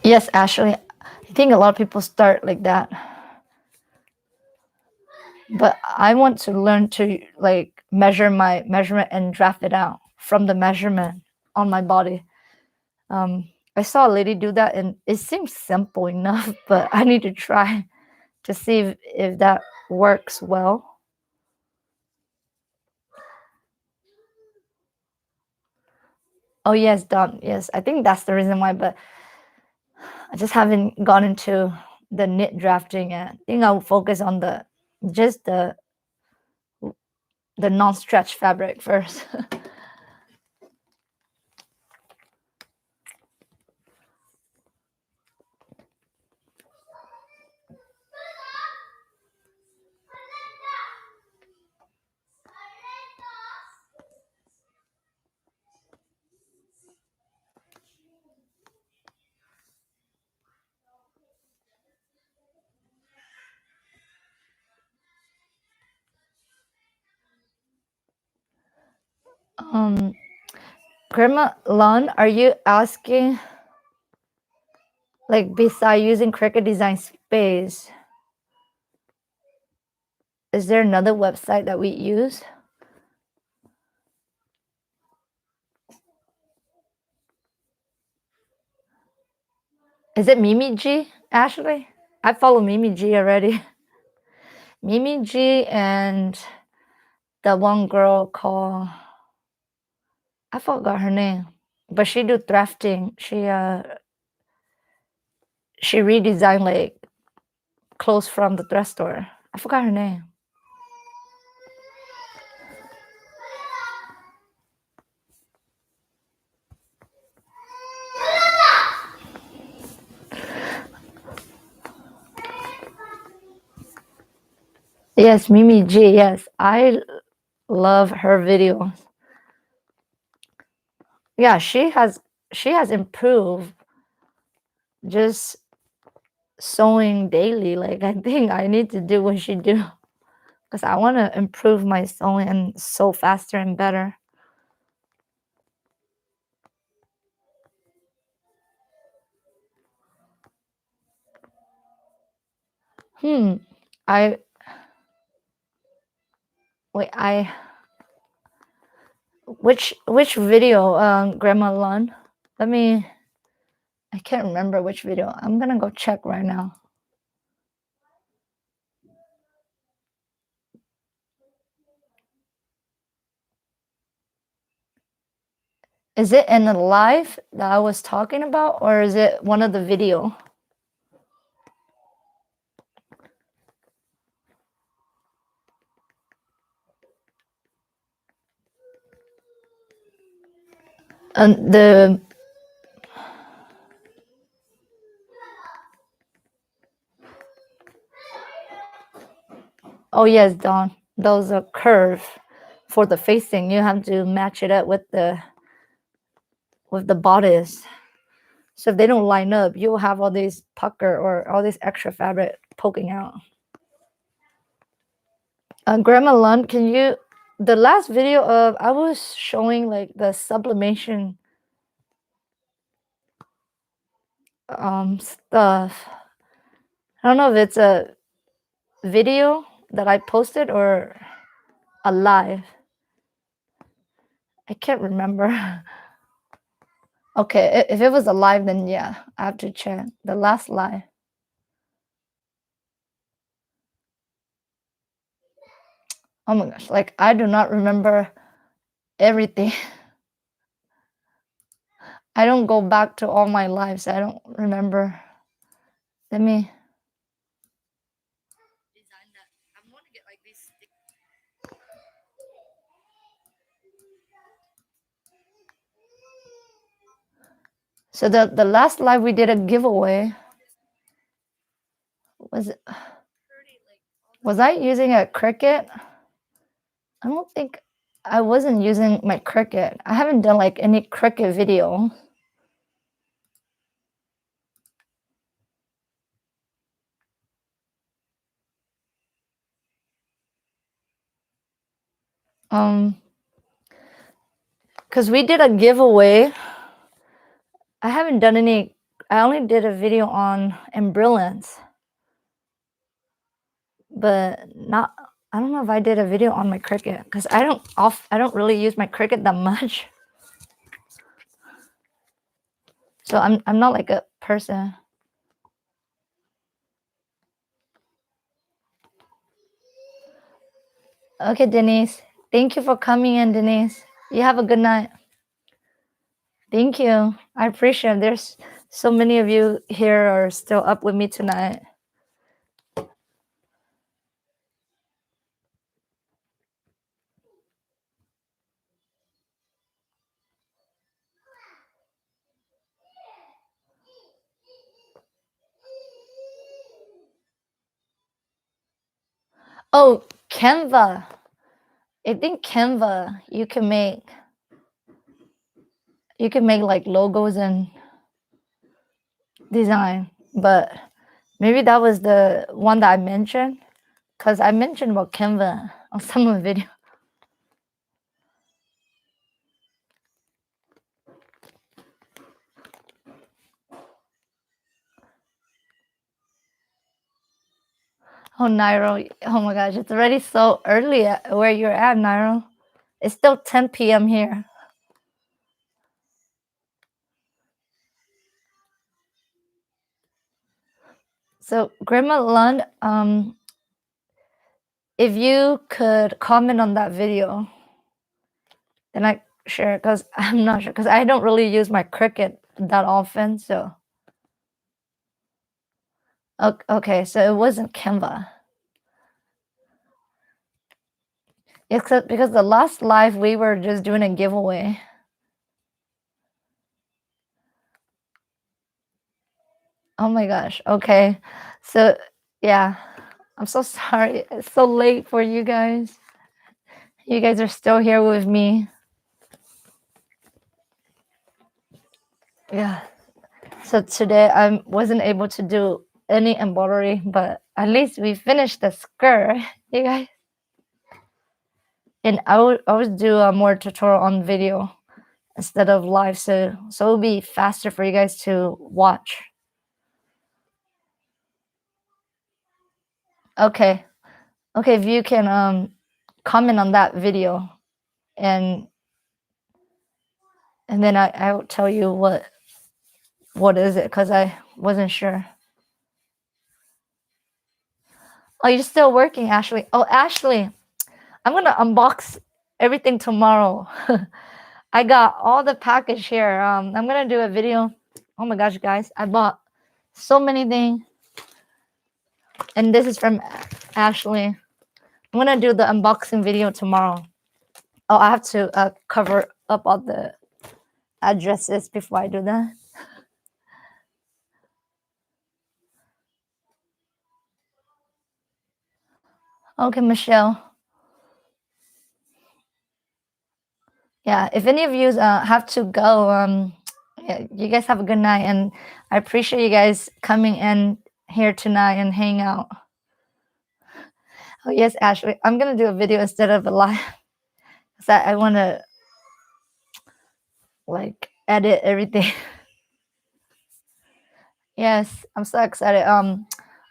Yes, Ashley. I think a lot of people start like that. But I want to learn to like measure my measurement and draft it out from the measurement on my body. I saw a lady do that and it seems simple enough, but I need to try to see if that works well. Oh yes, done. Yes, I think that's the reason why, but I just haven't gone into the knit drafting and I think I'll focus on just the non-stretch fabric first. um Grandma Lon, are you asking like beside using Cricut Design Space, is there another website that we use? Is it Mimi G, Ashley? I follow Mimi G already. Mimi G and the one girl called, I forgot her name, but she do thrifting. She redesigned like clothes from the thrift store. I forgot her name. Yes, Mimi G. Yes, I love her videos. Yeah, she has improved just sewing daily. Like I think I need to do what she do because I want to improve my sewing and sew faster and better. Hmm. I wait. I which video? Grandma Lun. Let me. I can't remember which video. I'm gonna go check right now. Is it in the live that I was talking about, or is it one of the video? And the oh yes, Dawn. Those are curve for the facing. You have to match it up with the bodice. So if they don't line up, you'll have all these pucker or all this extra fabric poking out. Grandma Lund, can you? The last video of I was showing like the sublimation stuff. I don't know if it's a video that I posted or a live. I can't remember. Okay, if it was a live, then yeah, I have to check the last live. Oh my gosh, like I do not remember everything. I don't go back to all my lives. I don't remember. Let me. So the last live we did a giveaway. Was I using a Cricut? I don't think I wasn't using my Cricut. I haven't done like any Cricut video. Because we did a giveaway. I haven't done any. I only did a video on embrilliance, but not. I don't know if I did a video on my Cricut because I don't really use my Cricut that much. So I'm not like a person. Okay, Denise. Thank you for coming in, Denise. You have a good night. Thank you. I appreciate it. There's so many of you here are still up with me tonight. Oh, Canva. I think Canva you can make like logos and design, but maybe that was the one that I mentioned because I mentioned about Canva on some of the video. Oh, Nairo. Oh my gosh, it's already so early where you're at, Nairo. It's still 10 p.m. here. So, Grandma Lund, if you could comment on that video, then I share it because I'm not sure because I don't really use my Cricut that often. So, okay, so it wasn't Canva. Except because the last live we were just doing a giveaway. Oh my gosh. Okay. So yeah, I'm so sorry. It's so late for you guys. You guys are still here with me. Yeah. So today I wasn't able to do any embroidery, but at least we finished the skirt, you guys. And I would always do a more tutorial on video instead of live, so it'll be faster for you guys to watch. Okay. Okay, if you can comment on that video and then I will tell you what is it because I wasn't sure. Oh, you're still working, Ashley. Oh, Ashley, I'm gonna unbox everything tomorrow. I got all the package here. I'm gonna do a video. Oh my gosh, guys, I bought so many things, and this is from Ashley. I'm gonna do the unboxing video tomorrow. Oh, I have to cover up all the addresses before I do that. Okay, Michelle. Yeah, if any of you have to go, yeah, you guys have a good night, and I appreciate you guys coming in here tonight and hang out. Oh yes, Ashley, I'm gonna do a video instead of a live, because I want to like edit everything. Yes, I'm so excited. I'm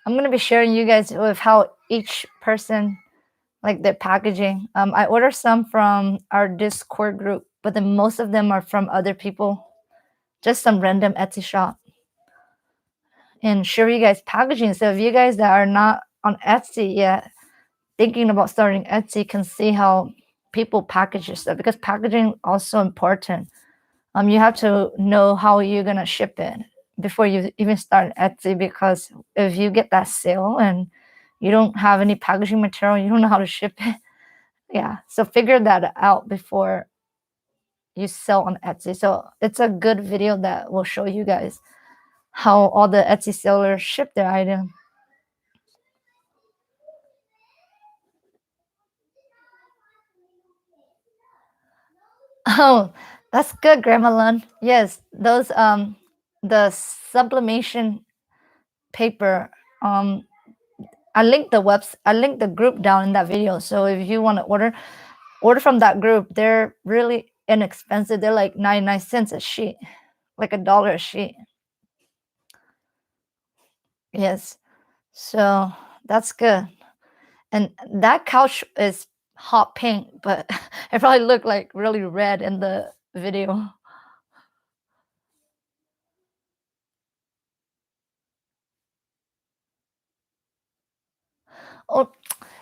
gonna be sharing you guys with how each person like their packaging. I ordered some from our Discord group, but then most of them are from other people, just some random Etsy shop. And share you guys packaging. So if you guys that are not on Etsy yet, thinking about starting Etsy, can see how people package your stuff, because packaging also important. You have to know how you're gonna ship it before you even start Etsy, because if you get that sale and you don't have any packaging material, you don't know how to ship it. Yeah, so figure that out before you sell on Etsy. So it's a good video that will show you guys how all the Etsy sellers ship their item. Oh, that's good, Grandma Lund. Yes, those the sublimation paper. I linked the group down in that video. So if you want to order from that group. They're really inexpensive. They're like 99 cents a sheet, like $1 a sheet. Yes. So that's good. And that couch is hot pink, but it probably looked like really red in the video. Oh,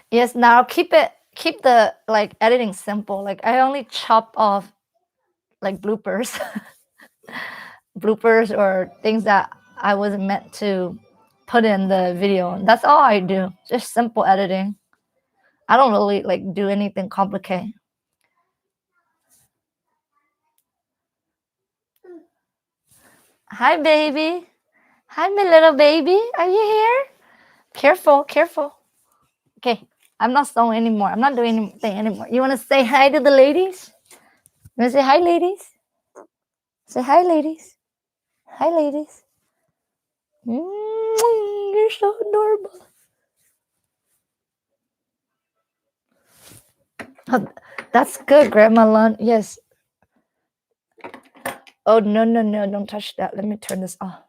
yes. Now keep the like editing simple. Like I only chop off like bloopers, bloopers or things that I wasn't meant to put in the video. That's all I do. Just simple editing. I don't really like do anything complicated. Hi, baby. Hi, my little baby. Are you here? Careful, careful. Okay, I'm not sewing anymore. I'm not doing anything anymore. You want to say hi to the ladies? You want to say hi, ladies? Say hi, ladies. Hi, ladies. You're so adorable. Oh, that's good, Grandma Lund. Yes. Oh, no, no, no. Don't touch that. Let me turn this off.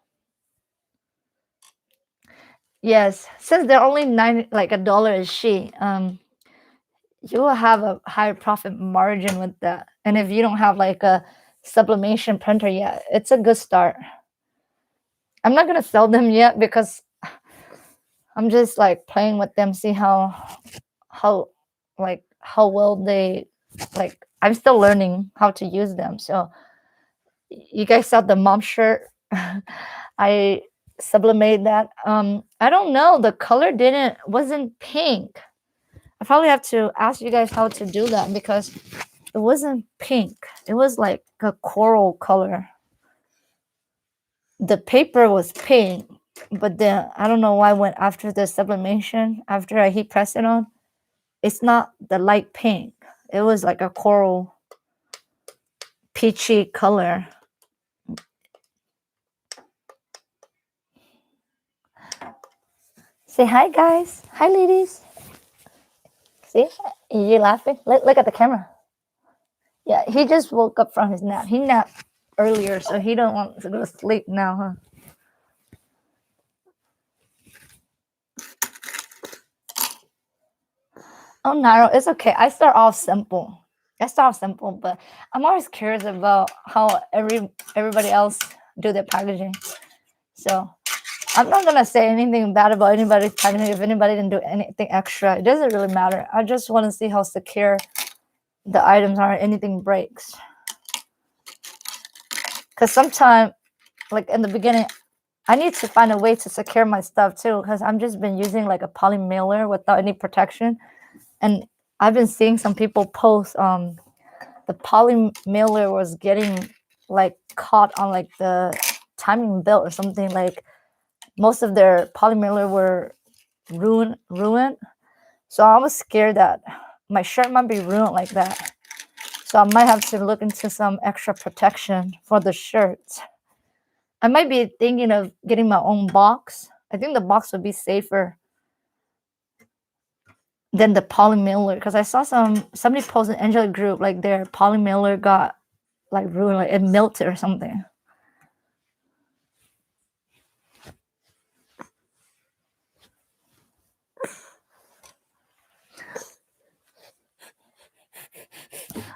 Yes. Since they're only like $1 a sheet, you will have a higher profit margin with that. And if you don't have like a sublimation printer yet, it's a good start. I'm not gonna sell them yet because I'm just like playing with them, see how well they like. I'm still learning how to use them. So you guys saw the mom shirt. I sublimated that. I don't know. The color wasn't pink. I probably have to ask you guys how to do that, because it wasn't pink. It was like a coral color. The paper was pink, but then I don't know why I went after the sublimation, after I heat press it on. It's not the light pink. It was like a coral peachy color. Say hi, guys. Hi, ladies. See? You laughing? Look at the camera. Yeah, he just woke up from his nap. He napped earlier, so he don't want to go to sleep now, huh? Oh, Nairo, it's okay. I start off simple, but I'm always curious about how everybody else do their packaging. So I'm not gonna say anything bad about anybody's packaging. If anybody didn't do anything extra, it doesn't really matter. I just want to see how secure the items are. Anything breaks. because sometimes, like in the beginning, I need to find a way to secure my stuff too, because I'm just been using like a poly mailer without any protection, and I've been seeing some people post the poly mailer was getting like caught on like the timing belt or something. Like most of their poly mailer were ruined. So I was scared that my shirt might be ruined like that. So I might have to look into some extra protection for the shirts. I might be thinking of getting my own box. I think the box would be safer than the poly mailer, because I saw somebody post an Angela group like their poly mailer got like ruined, like it melted or something.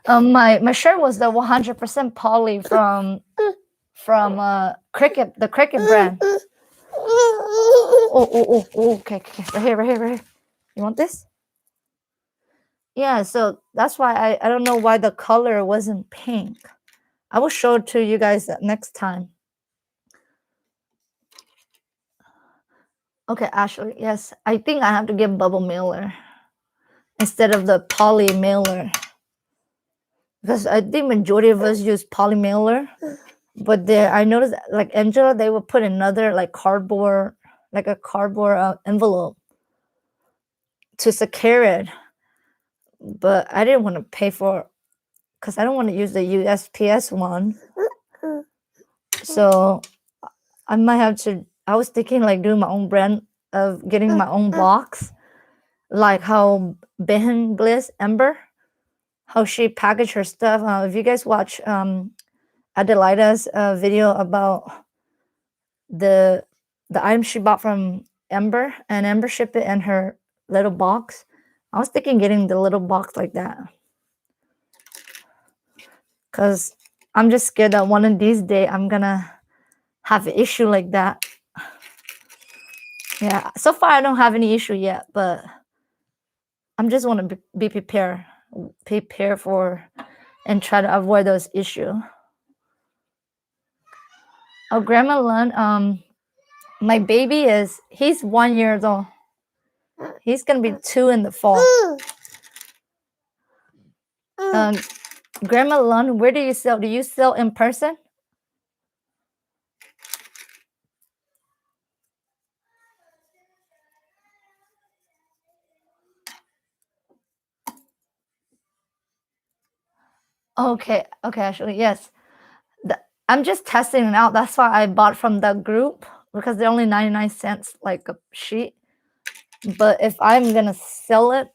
My shirt was the 100% poly from Cricket, the Cricket brand. Oh, okay, right here. You want this? Yeah, so that's why I don't know why the color wasn't pink. I will show it to you guys next time. Okay, Ashley, yes, I think I have to get bubble mailer instead of the poly mailer, because I think majority of us use poly mailer. But there, I noticed like Angela, they will put another like cardboard, like a cardboard envelope to secure it. But I didn't want to pay for, because I don't want to use the USPS one. So I might have to. I was thinking like doing my own brand of getting my own box, like how Ben Bliss Ember, how she packaged her stuff. If you guys watch Adelaida's video about the item she bought from Ember, and Ember shipped it in her little box. I was thinking getting the little box like that, because I'm just scared that one of these days I'm gonna have an issue like that. Yeah, so far I don't have any issue yet, but I'm just want to be prepare for, and try to avoid those issues. Oh, Grandma Lund, my baby he's 1 year old. He's gonna be 2 in the fall. Grandma Lund, where do you sell? Do you sell in person? Okay, actually, yes. I'm just testing it out. That's why I bought from the group, because they're only 99 cents like a sheet. But if I'm gonna sell it,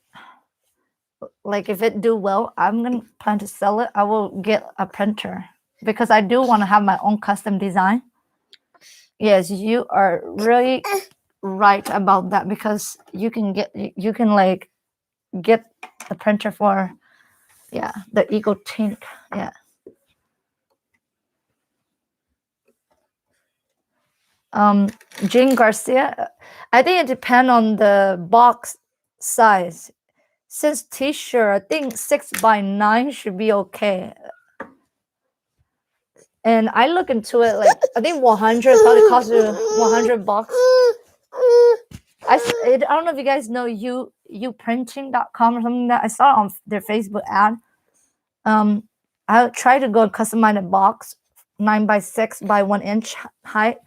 like if it do well, I'm gonna plan to sell it. I will get a printer, because I do want to have my own custom design. Yes, you are really right about that, because you can like get the printer for, yeah, the Eagle Tink. Yeah. Jane Garcia, I think it depends on the box size. Since t-shirt, I think 6x9 should be okay. And I look into it, like I think 100 probably costs you $100. I don't know if you guys know uprinting.com or something that I saw on their Facebook ad. I tried to go customize a box 9x6 by 1 inch height,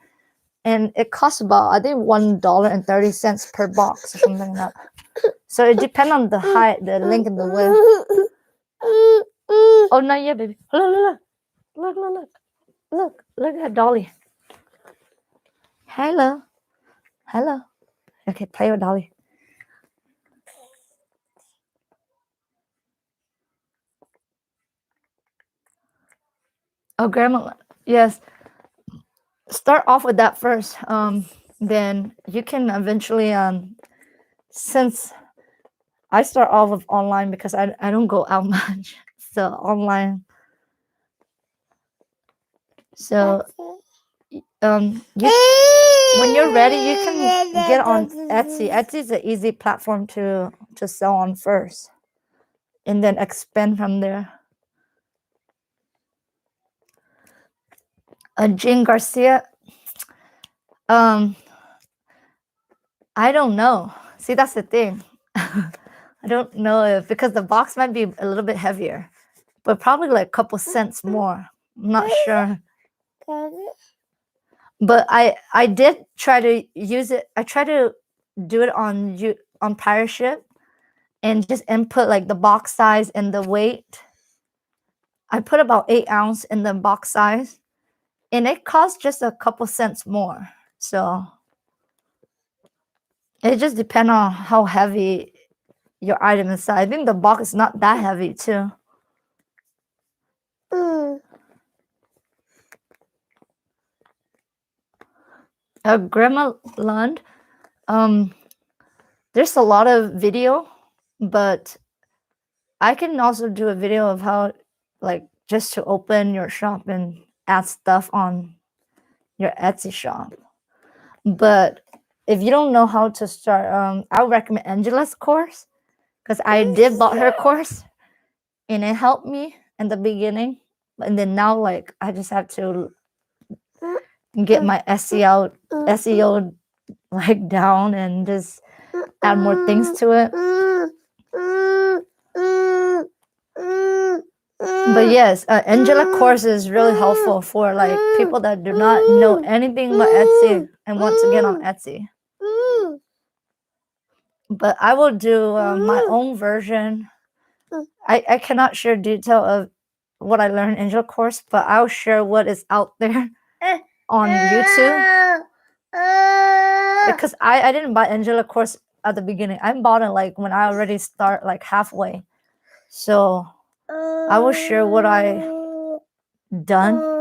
and it costs about, I think, $1.30 per box or something like that. So it depends on the height, the length, and the width. Oh, not yet, baby. Look at Dolly. Hello. Okay, play with Dolly. Oh, Grandma, yes. Start off with that first. Then you can eventually, since I start off with online, because I don't go out much, so online. So when you're ready, you can get on Etsy. Etsy is an easy platform to sell on first, and then expand from there. Jean Garcia. Um, I don't know. See, that's the thing. I don't know if because the box might be a little bit heavier, but probably like a couple cents more. I'm not sure. But I did try to use it. I tried to do it on Pirate Ship and just input like the box size and the weight. I put about 8 ounce in the box size, and it cost just a couple cents more. So it just depends on how heavy your item inside. I think the box is not that heavy too. Grandma Lund, there's a lot of video, but I can also do a video of how, like, just to open your shop and add stuff on your Etsy shop. But if you don't know how to start, I would recommend Angela's course because I did bought her course and it helped me in the beginning. And then now, like, I just have to get my SEO like down and just add more things to it. But yes, Angela course is really helpful for like people that do not know anything about Etsy and want to get on Etsy. But I will do my own version. I cannot share detail of what I learned in Angela course, but I'll share what is out there on YouTube. Because I didn't buy Angela course at the beginning. I bought it like when I already start like halfway. So I will share what I done.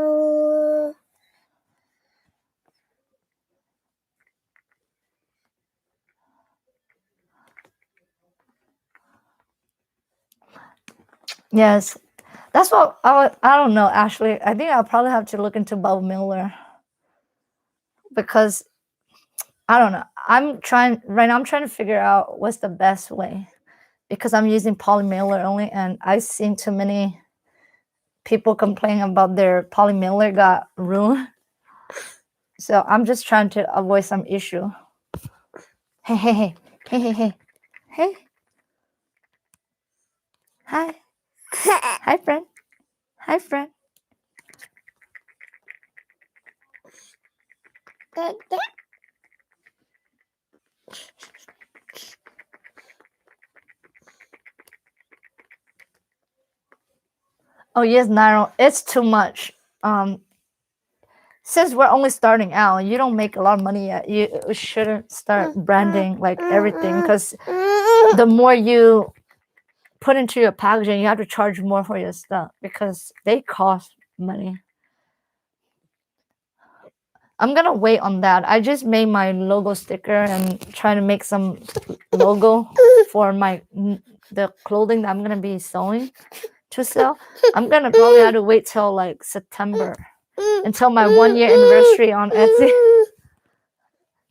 Yes, that's what I don't know. Actually, I think I'll probably have to look into Bob Miller because I don't know. I'm trying to figure out what's the best way because I'm using poly mailer only, and I've seen too many people complain about their poly mailer got ruined. So I'm just trying to avoid some issue. Hey, hey, hey, hey, hey, hey, hey. Hi. Hi, friend. Hi, friend. Oh yes, Nairo, it's too much. Since we're only starting out, you don't make a lot of money yet. You shouldn't start branding like everything because the more you put into your packaging, you have to charge more for your stuff because they cost money. I'm gonna wait on that. I just made my logo sticker and trying to make some logo for the clothing that I'm gonna be sewing to sell. I'm gonna probably have to wait till like September until my 1 year anniversary on Etsy.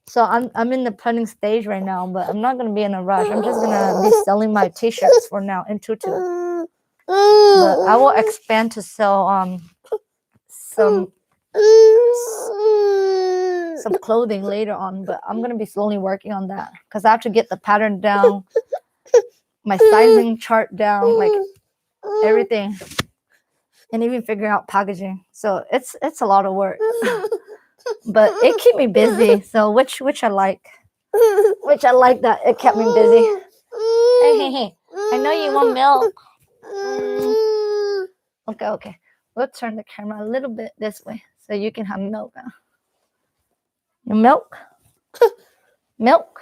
So I'm in the planning stage right now, but I'm not gonna be in a rush. I'm just gonna be selling my t-shirts for now in tutu. But I will expand to sell some clothing later on, but I'm gonna be slowly working on that because I have to get the pattern down, my sizing chart down, like everything, and even figure out packaging. So it's a lot of work, but it keep me busy. So which I like, that it kept me busy. Hey, I know you want milk. Okay. We'll turn the camera a little bit this way so you can have milk now. Your milk? Milk?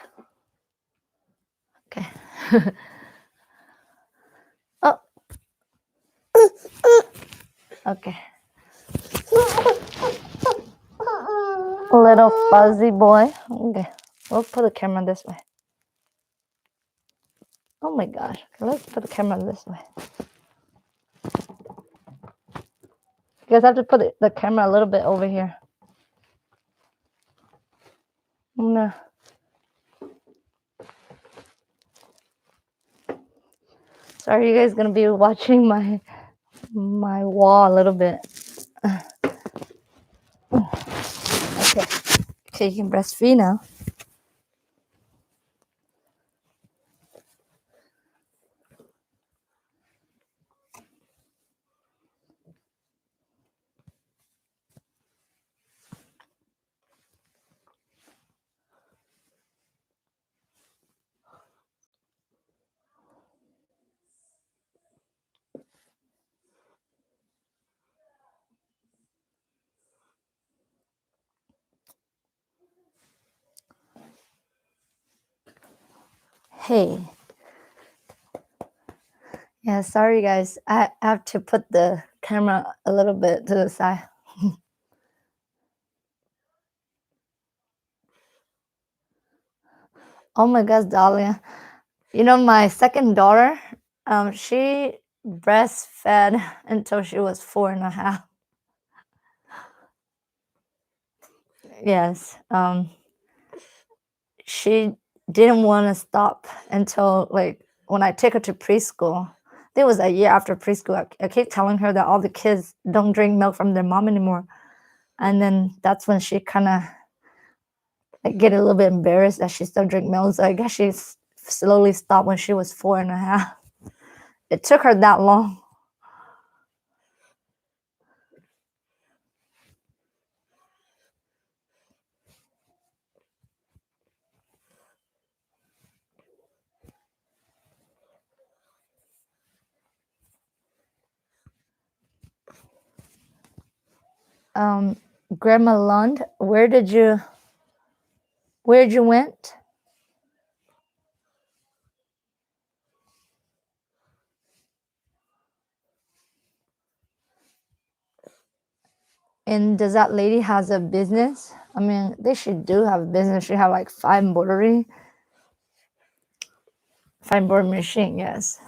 Okay. Oh. Okay. Little fuzzy boy. Okay. We'll put the camera this way. Oh my gosh. Let's put the camera this way. You guys have to put the camera a little bit over here. No. Sorry, you guys gonna be watching my wall a little bit. Okay, you can breastfeed now. Hey. Yeah, sorry guys. I have to put the camera a little bit to the side. Oh my gosh, Dahlia. You know, my second daughter, she breastfed until she was 4.5. Yes. She didn't want to stop until like when I take her to preschool. I think it was a year after preschool. I keep telling her that all the kids don't drink milk from their mom anymore. And then that's when she kind of like get a little bit embarrassed that she still drink milk. So I guess she slowly stopped when she was 4.5. It took her that long. Grandma Lund, where'd you went? And does that lady has a business? I mean, they should do have a business. She have like five embroidery machine, yes.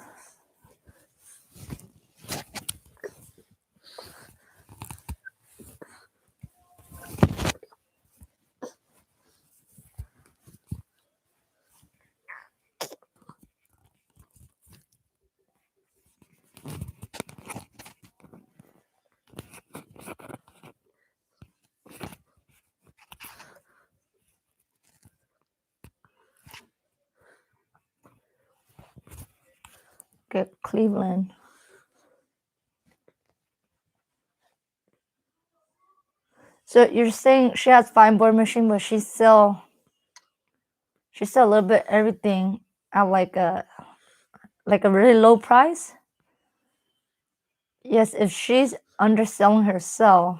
Get Cleveland. So you're saying she has fine board machine, but she sell a little bit everything at like a really low price. Yes, if she's underselling herself,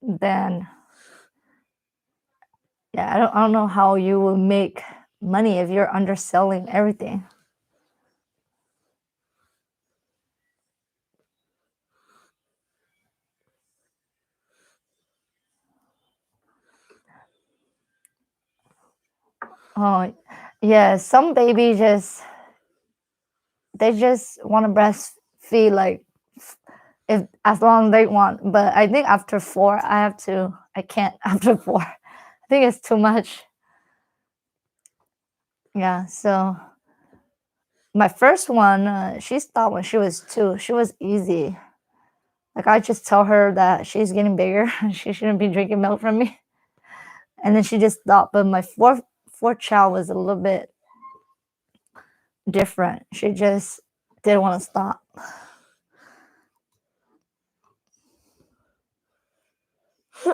then yeah, I don't know how you will make money if you're underselling everything. Oh, yeah, some baby just want to breastfeed like if as long as they want. But I think after 4, I can't after 4. I think it's too much. Yeah, so my first one, she stopped when she was 2. She was easy. Like I just tell her that she's getting bigger. She shouldn't be drinking milk from me. And then she just stopped. But my fourth child was a little bit different. She just didn't want to stop.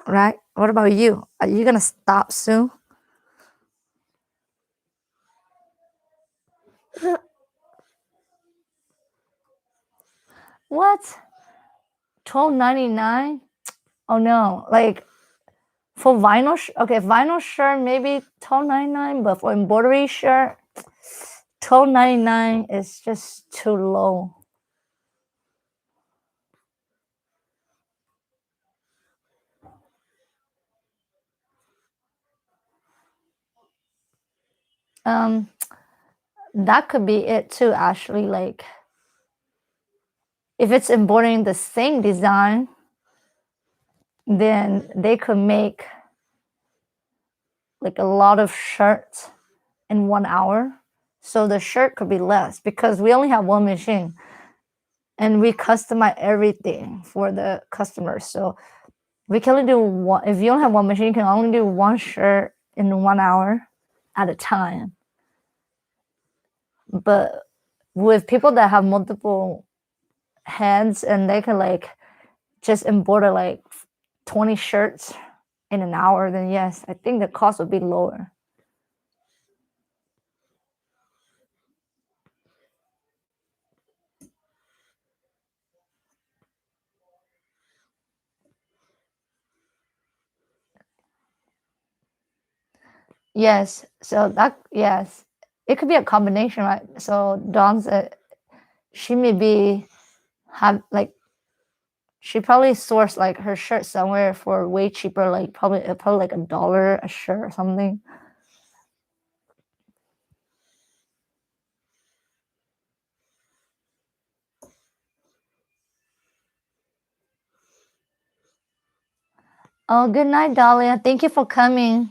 Right? What about you? Are you gonna stop soon? What? $12.99? Oh no! Like for vinyl, okay, vinyl shirt maybe $12.99, but for embroidery shirt, $12.99 is just too low. That could be it too. Actually, like if it's embroidering the same design, then they could make like a lot of shirts in 1 hour. So the shirt could be less because we only have one machine and we customize everything for the customers. So we can only do one. If you don't have one machine, you can only do one shirt in 1 hour at a time. But with people that have multiple hands and they can like just embroider like 20 shirts in an hour, then yes, I think the cost would be lower. Yes, so that yes, it could be a combination, right? So Dawn's she may be have like she probably sourced like her shirt somewhere for way cheaper, like probably like $1 a shirt or something. Oh, good night, Dahlia. Thank you for coming.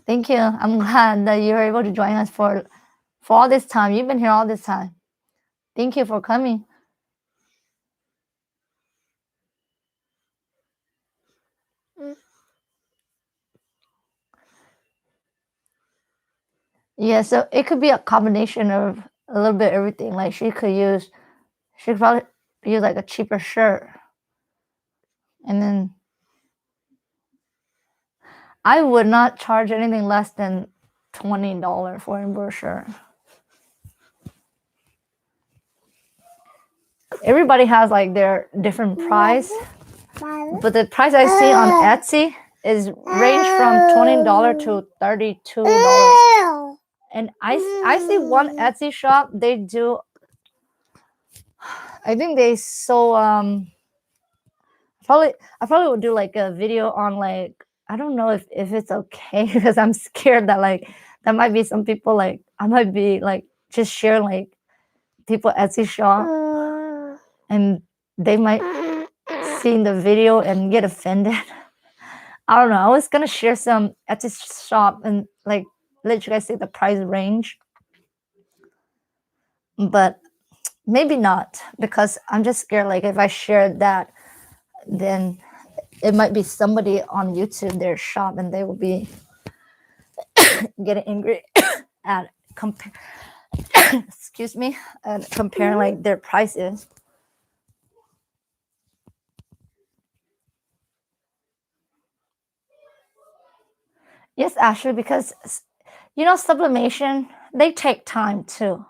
Thank you. I'm glad that you were able to join us for all this time. You've been here all this time. Thank you for coming. Yeah, so it could be a combination of a little bit of everything. Like she could probably use like a cheaper shirt, and then I would not charge anything less than $20 for an embroidery shirt. Everybody has like their different price, but the price I see on Etsy is range from $20 to $32. And I see one Etsy shop, they do, I think they so I probably would do like a video on like, I don't know if it's okay because I'm scared that like that might be some people like I might be like just share like people Etsy shop and they might see the video and get offended. I don't know. I was gonna share some Etsy shop and like let you guys see the price range, but maybe not because I'm just scared. Like if I share that, then it might be somebody on YouTube their shop and they will be getting angry at compare. Excuse me, at comparing like their prices. Yes, Ashley, because sublimation they take time too.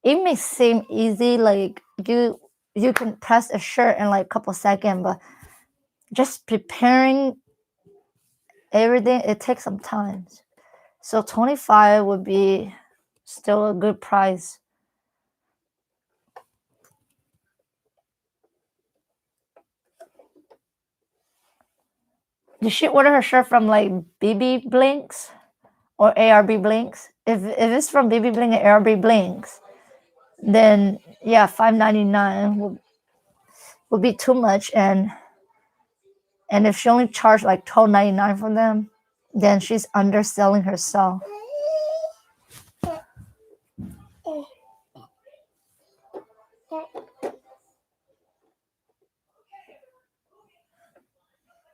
It may seem easy, like you can press a shirt in like a couple seconds, but just preparing everything it takes some time. So 25 would be still a good price. Did she order her shirt from like BB Blinks or ARB Blinks? If it's from BB Blink and ARB Blinks, then yeah, $5.99 will be too much, and if she only charged like $12.99 for them, then she's underselling herself.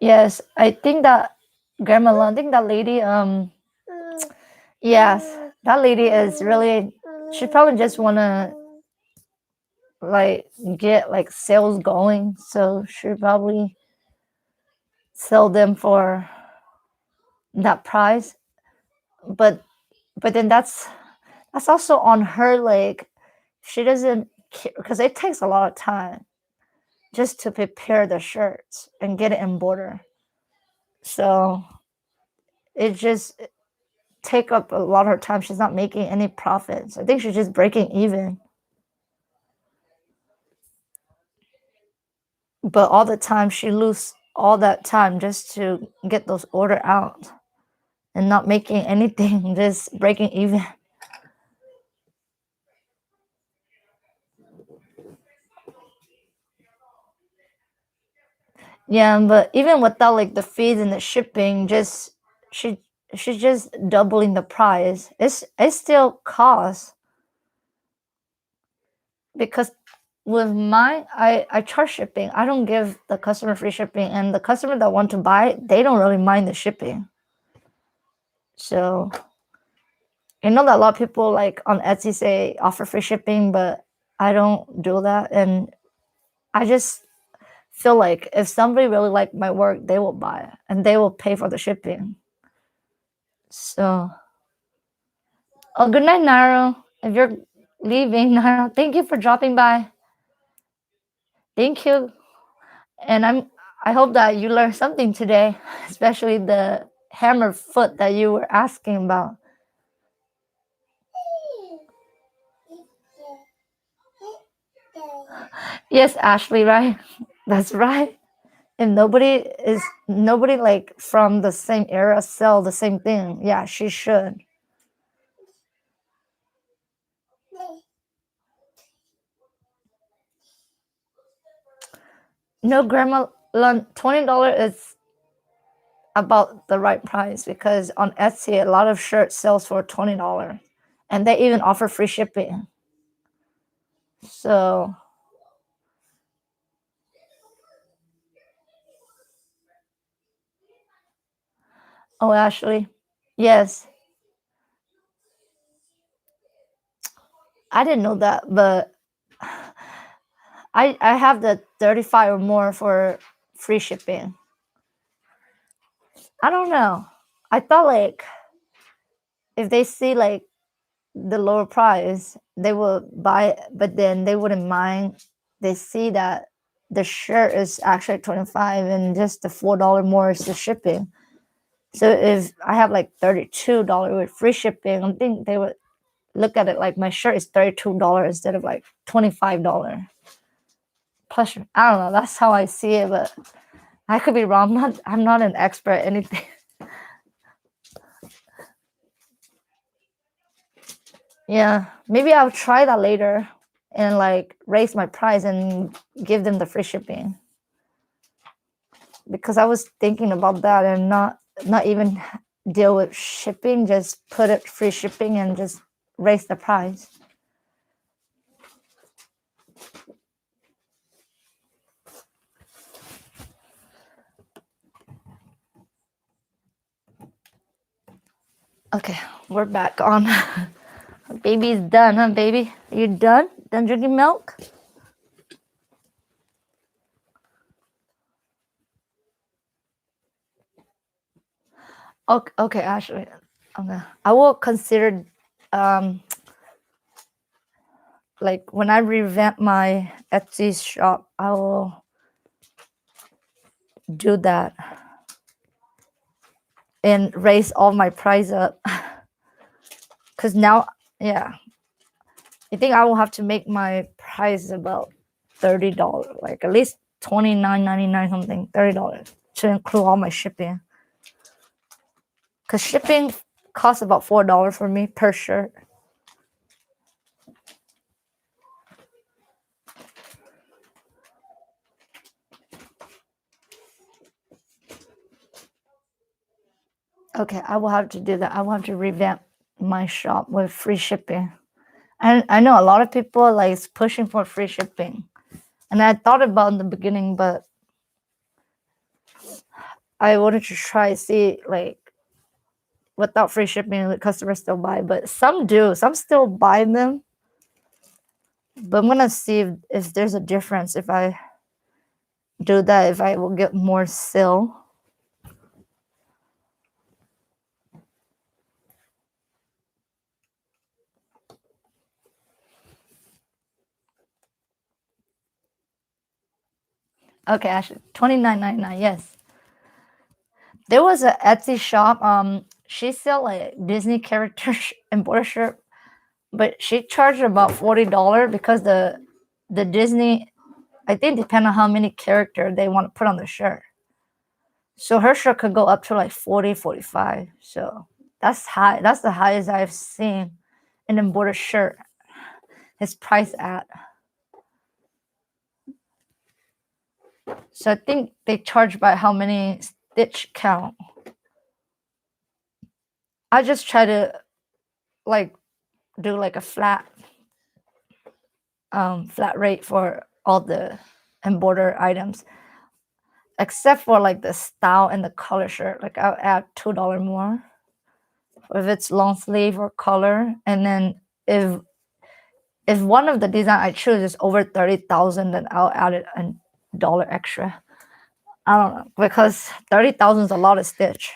Yes, I think that Grandma, I think that lady, yes, that lady is really, she probably just wanna like get like sales going, so she probably sell them for that price. But then that's also on her, like she doesn't care because it takes a lot of time just to prepare the shirts and get it embroidered. So it just take up a lot of her time. She's not making any profits. I think she's just breaking even. But all the time she lose all that time just to get those order out and not making anything, just breaking even. Yeah, but even without like the fees and the shipping, just she she's just doubling the price. It still costs because with mine, I charge shipping. I don't give the customer free shipping, and the customer that want to buy, they don't really mind the shipping. So I know that a lot of people like on Etsy say offer free shipping, but I don't do that. And I just feel like if somebody really like my work, they will buy it and they will pay for the shipping. So, oh, good night, Naro. If you're leaving, Naro, thank you for dropping by. Thank you. And I hope that you learned something today, especially the hammer foot that you were asking about. Yes, Ashley, right? That's right. And nobody like from the same era sell the same thing. Yeah, she should. No, Grandma, $20 is about the right price because on Etsy a lot of shirts sells for $20, and they even offer free shipping. So, oh, Ashley, yes, I didn't know that, but I have the 35 or more for free shipping. I don't know. I thought like if they see like the lower price, they will buy it, but then they wouldn't mind. They see that the shirt is actually 25 and just the $4 more is the shipping. So if I have like $32 with free shipping, I think they would look at it like my shirt is $32 instead of like $25. Plus, I don't know. That's how I see it, but I could be wrong. I'm not an expert at anything. Yeah, maybe I'll try that later and like raise my price and give them the free shipping. Because I was thinking about that and not even deal with shipping, just put it free shipping and just raise the price. Okay, we're back on. Baby's done, huh, baby? Are you done? Done drinking milk? Okay, okay, Ashley. Okay. I will consider like when I revamp my Etsy shop, I will do that and raise all my price up. Cause now, yeah, I think I will have to make my price about $30, like at least $29.99 something, $30 to include all my shipping. Cause shipping costs about $4 for me per shirt. Okay, I will have to do that. I will have to revamp my shop with free shipping. And I know a lot of people like is pushing for free shipping. And I thought about in the beginning, but I wanted to try see like without free shipping the customers still buy. But some do, some still buy them. But I'm gonna see if there's a difference if I do that, if I will get more sale. Okay, actually, $29.99. Yes, there was a Etsy shop. She sell like Disney character embroidery shirt, but she charged about $40 because the Disney, I think, depend on how many character they want to put on the shirt. So her shirt could go up to like 40, 45. So that's high. That's the highest I've seen an embroidered shirt. His price at. So I think they charge by how many stitch count. I just try to like do like a flat flat rate for all the embroidered items, except for like the style and the color shirt. Like I'll add $2 more if it's long sleeve or color. And then if one of the design I choose is over 30,000, then I'll add it $1 extra. I don't know, because 30,000 is a lot of stitch.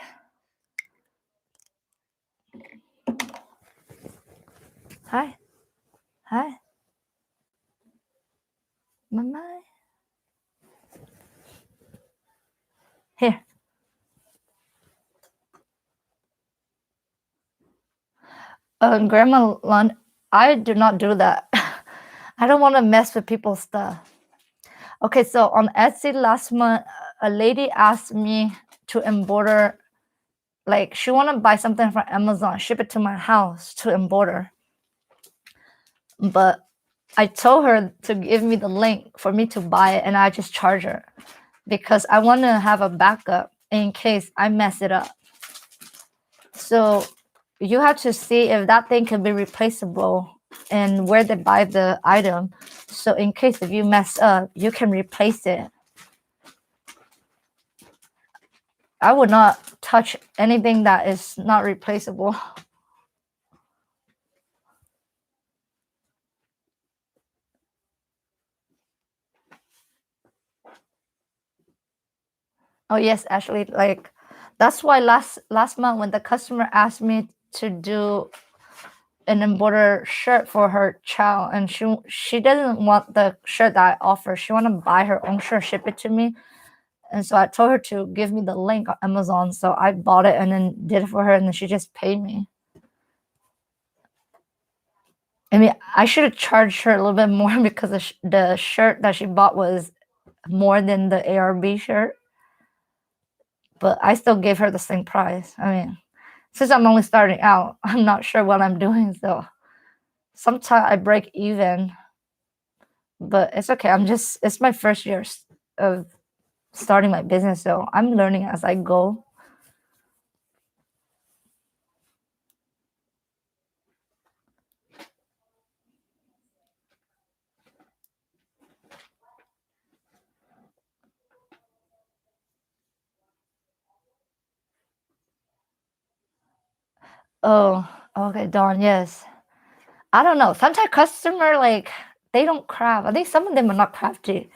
Hi, hi, mama. Here. Grandma Lund, I do not do that. I don't want to mess with people's stuff. Okay, so on Etsy last month, a lady asked me to embroider, like she want to buy something from Amazon, ship it to my house to embroider. But I told her to give me the link for me to buy it, and I just charge her because I want to have a backup in case I mess it up. So you have to see if that thing can be replaceable and where they buy the item. So in case if you mess up, you can replace it. I would not touch anything that is not replaceable. Oh yes, actually, like that's why last month when the customer asked me to do an embroidered shirt for her child, and she doesn't want the shirt that I offer. She want to buy her own shirt, ship it to me. And so I told her to give me the link on Amazon. So I bought it and then did it for her, and then she just paid me. I mean, I should have charged her a little bit more because the shirt that she bought was more than the ARB shirt. But I still gave her the same price. I mean, since I'm only starting out, I'm not sure what I'm doing. So sometimes I break even, but it's okay. It's my first year of starting my business. So I'm learning as I go. Oh, okay, Dawn, yes. I don't know. Sometimes customer like they don't craft. I think some of them are not crafty.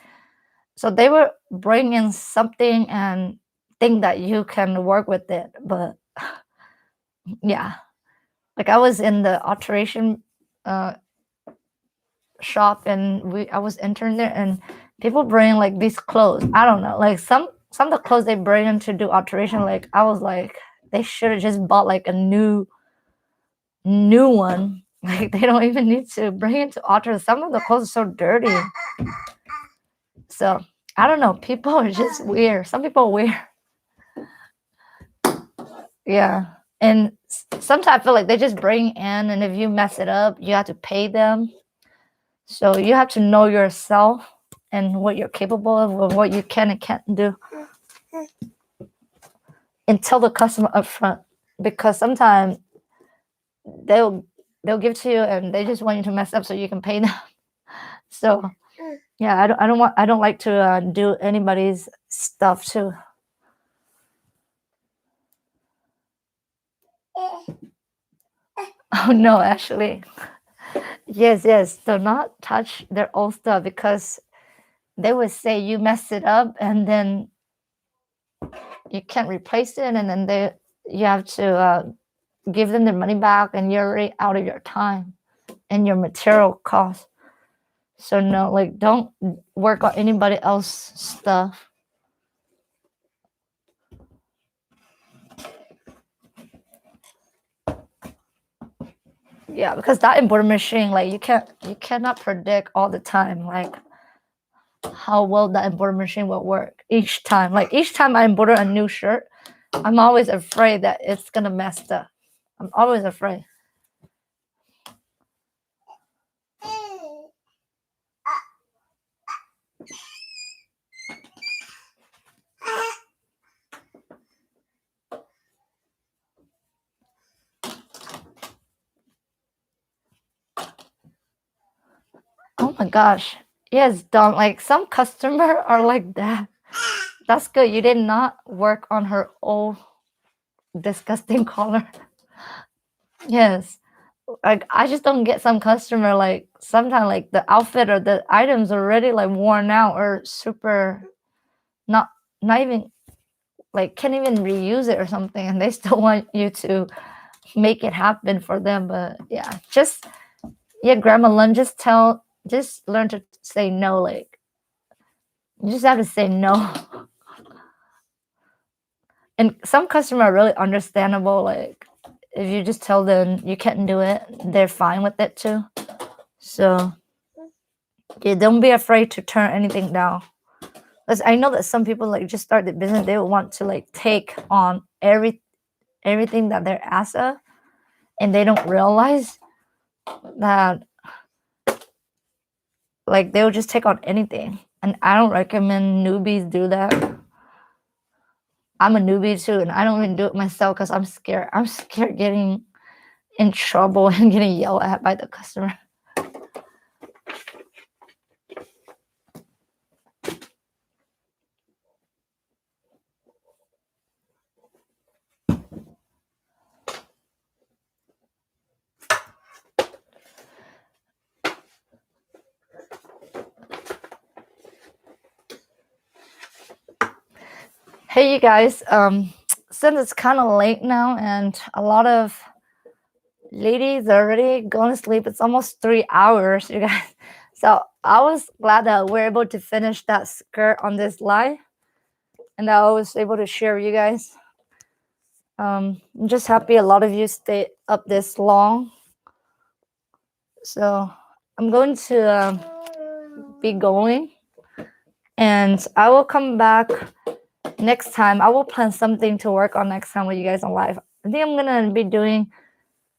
So they were bringing something and think that you can work with it. But yeah, like I was in the alteration uh, shop and I was interning there and people bring like these clothes. I don't know. Like some of the clothes they bring in to do alteration, like I was like, they should have just bought like a new one. Like they don't even need to bring it to alter. Some of the clothes are so dirty. So I don't know. People are just weird. Some people are weird. Yeah. And sometimes I feel like they just bring in, and if you mess it up, you have to pay them. So you have to know yourself and what you're capable of, and what you can and can't do, and tell the customer upfront. Because sometimes they'll give to you and they just want you to mess up so you can pay them. So yeah, I don't like to do anybody's stuff too. Oh no, actually. Yes. Do not touch their old stuff because they would say you messed it up and then you can't replace it, and then you have to give them their money back, and you're already out of your time and your material cost. So no, like don't work on anybody else's stuff. Yeah, because that embroidery machine, like you cannot predict all the time, like how well that embroidery machine will work each time. Like each time I embroider a new shirt, I'm always afraid that it's gonna mess up. I'm always afraid. Oh my gosh. Yes, Don. Like some customer are like that. That's good. You did not work on her old disgusting color. Yes. Like I just don't get some customer like sometimes like the outfit or the items already like worn out or super not not even like can't even reuse it or something and they still want you to make it happen for them. But yeah, just yeah, Grandma Lund, just learn to say no. Like you just have to say no. And some customer are really understandable. Like if you just tell them you can't do it, they're fine with it too. So yeah, don't be afraid to turn anything down. Because I know that some people like just start the business, they want to like take on everything that they're asked of, and they don't realize that like they'll just take on anything. And I don't recommend newbies do that. I'm a newbie too, and I don't even do it myself because I'm scared. I'm scared getting in trouble and getting yelled at by the customer. Hey, you guys. Since it's kind of late now, and a lot of ladies are already going to sleep, it's almost 3 hours, you guys. So I was glad that we're able to finish that skirt on this live, and that I was able to share with you guys. I'm just happy a lot of you stayed up this long. So I'm going to be going, and I will come back next time. I will plan something to work on next time with you guys on live. I think I'm gonna be doing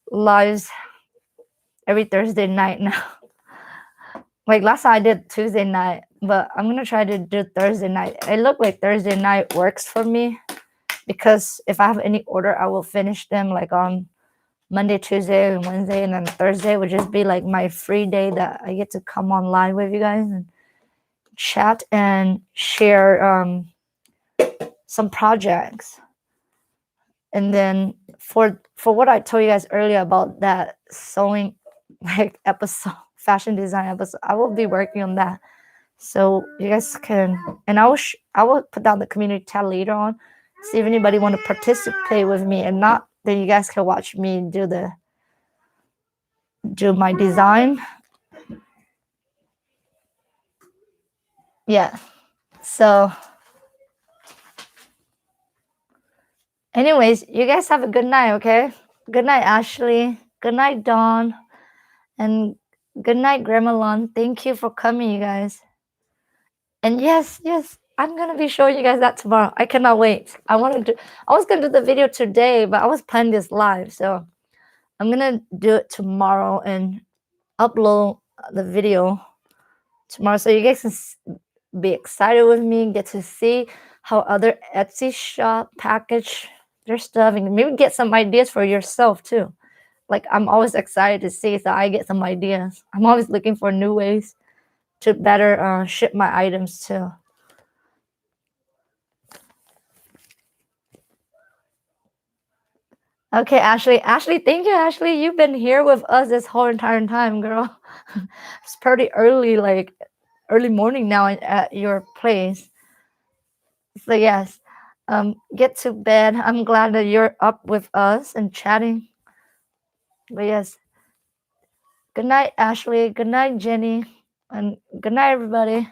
lives every Thursday night now. Like last time I did Tuesday night, but I'm gonna try to do Thursday night. It looked like Thursday night works for me because if I have any order, I will finish them like on Monday, Tuesday, and Wednesday, and then Thursday would just be like my free day that I get to come on live with you guys and chat and share some projects. And then for what I told you guys earlier about that sewing like episode, fashion design episode, I will be working on that. So you guys can, and I will put down the community tab later on, see if anybody want to participate with me, and not then you guys can watch me do my design. Yeah. So anyways, you guys have a good night, okay? Good night, Ashley. Good night, Dawn. And good night, Grandma Lon. Thank you for coming, you guys. And yes, I'm gonna be showing you guys that tomorrow. I cannot wait. I was gonna do the video today, but I was planning this live, so I'm gonna do it tomorrow and upload the video tomorrow, so you guys can be excited with me, get to see how other Etsy shop package their stuff, and maybe get some ideas for yourself too. Like I'm always excited to see, so I get some ideas. I'm always looking for new ways to better ship my items too. Okay, Ashley. Ashley, thank you, Ashley. You've been here with us this whole entire time, girl. It's pretty early, like early morning now at your place. So yes, get to bed. I'm glad that you're up with us and chatting. But yes, good night, Ashley. Good night, Jenny, and good night, everybody.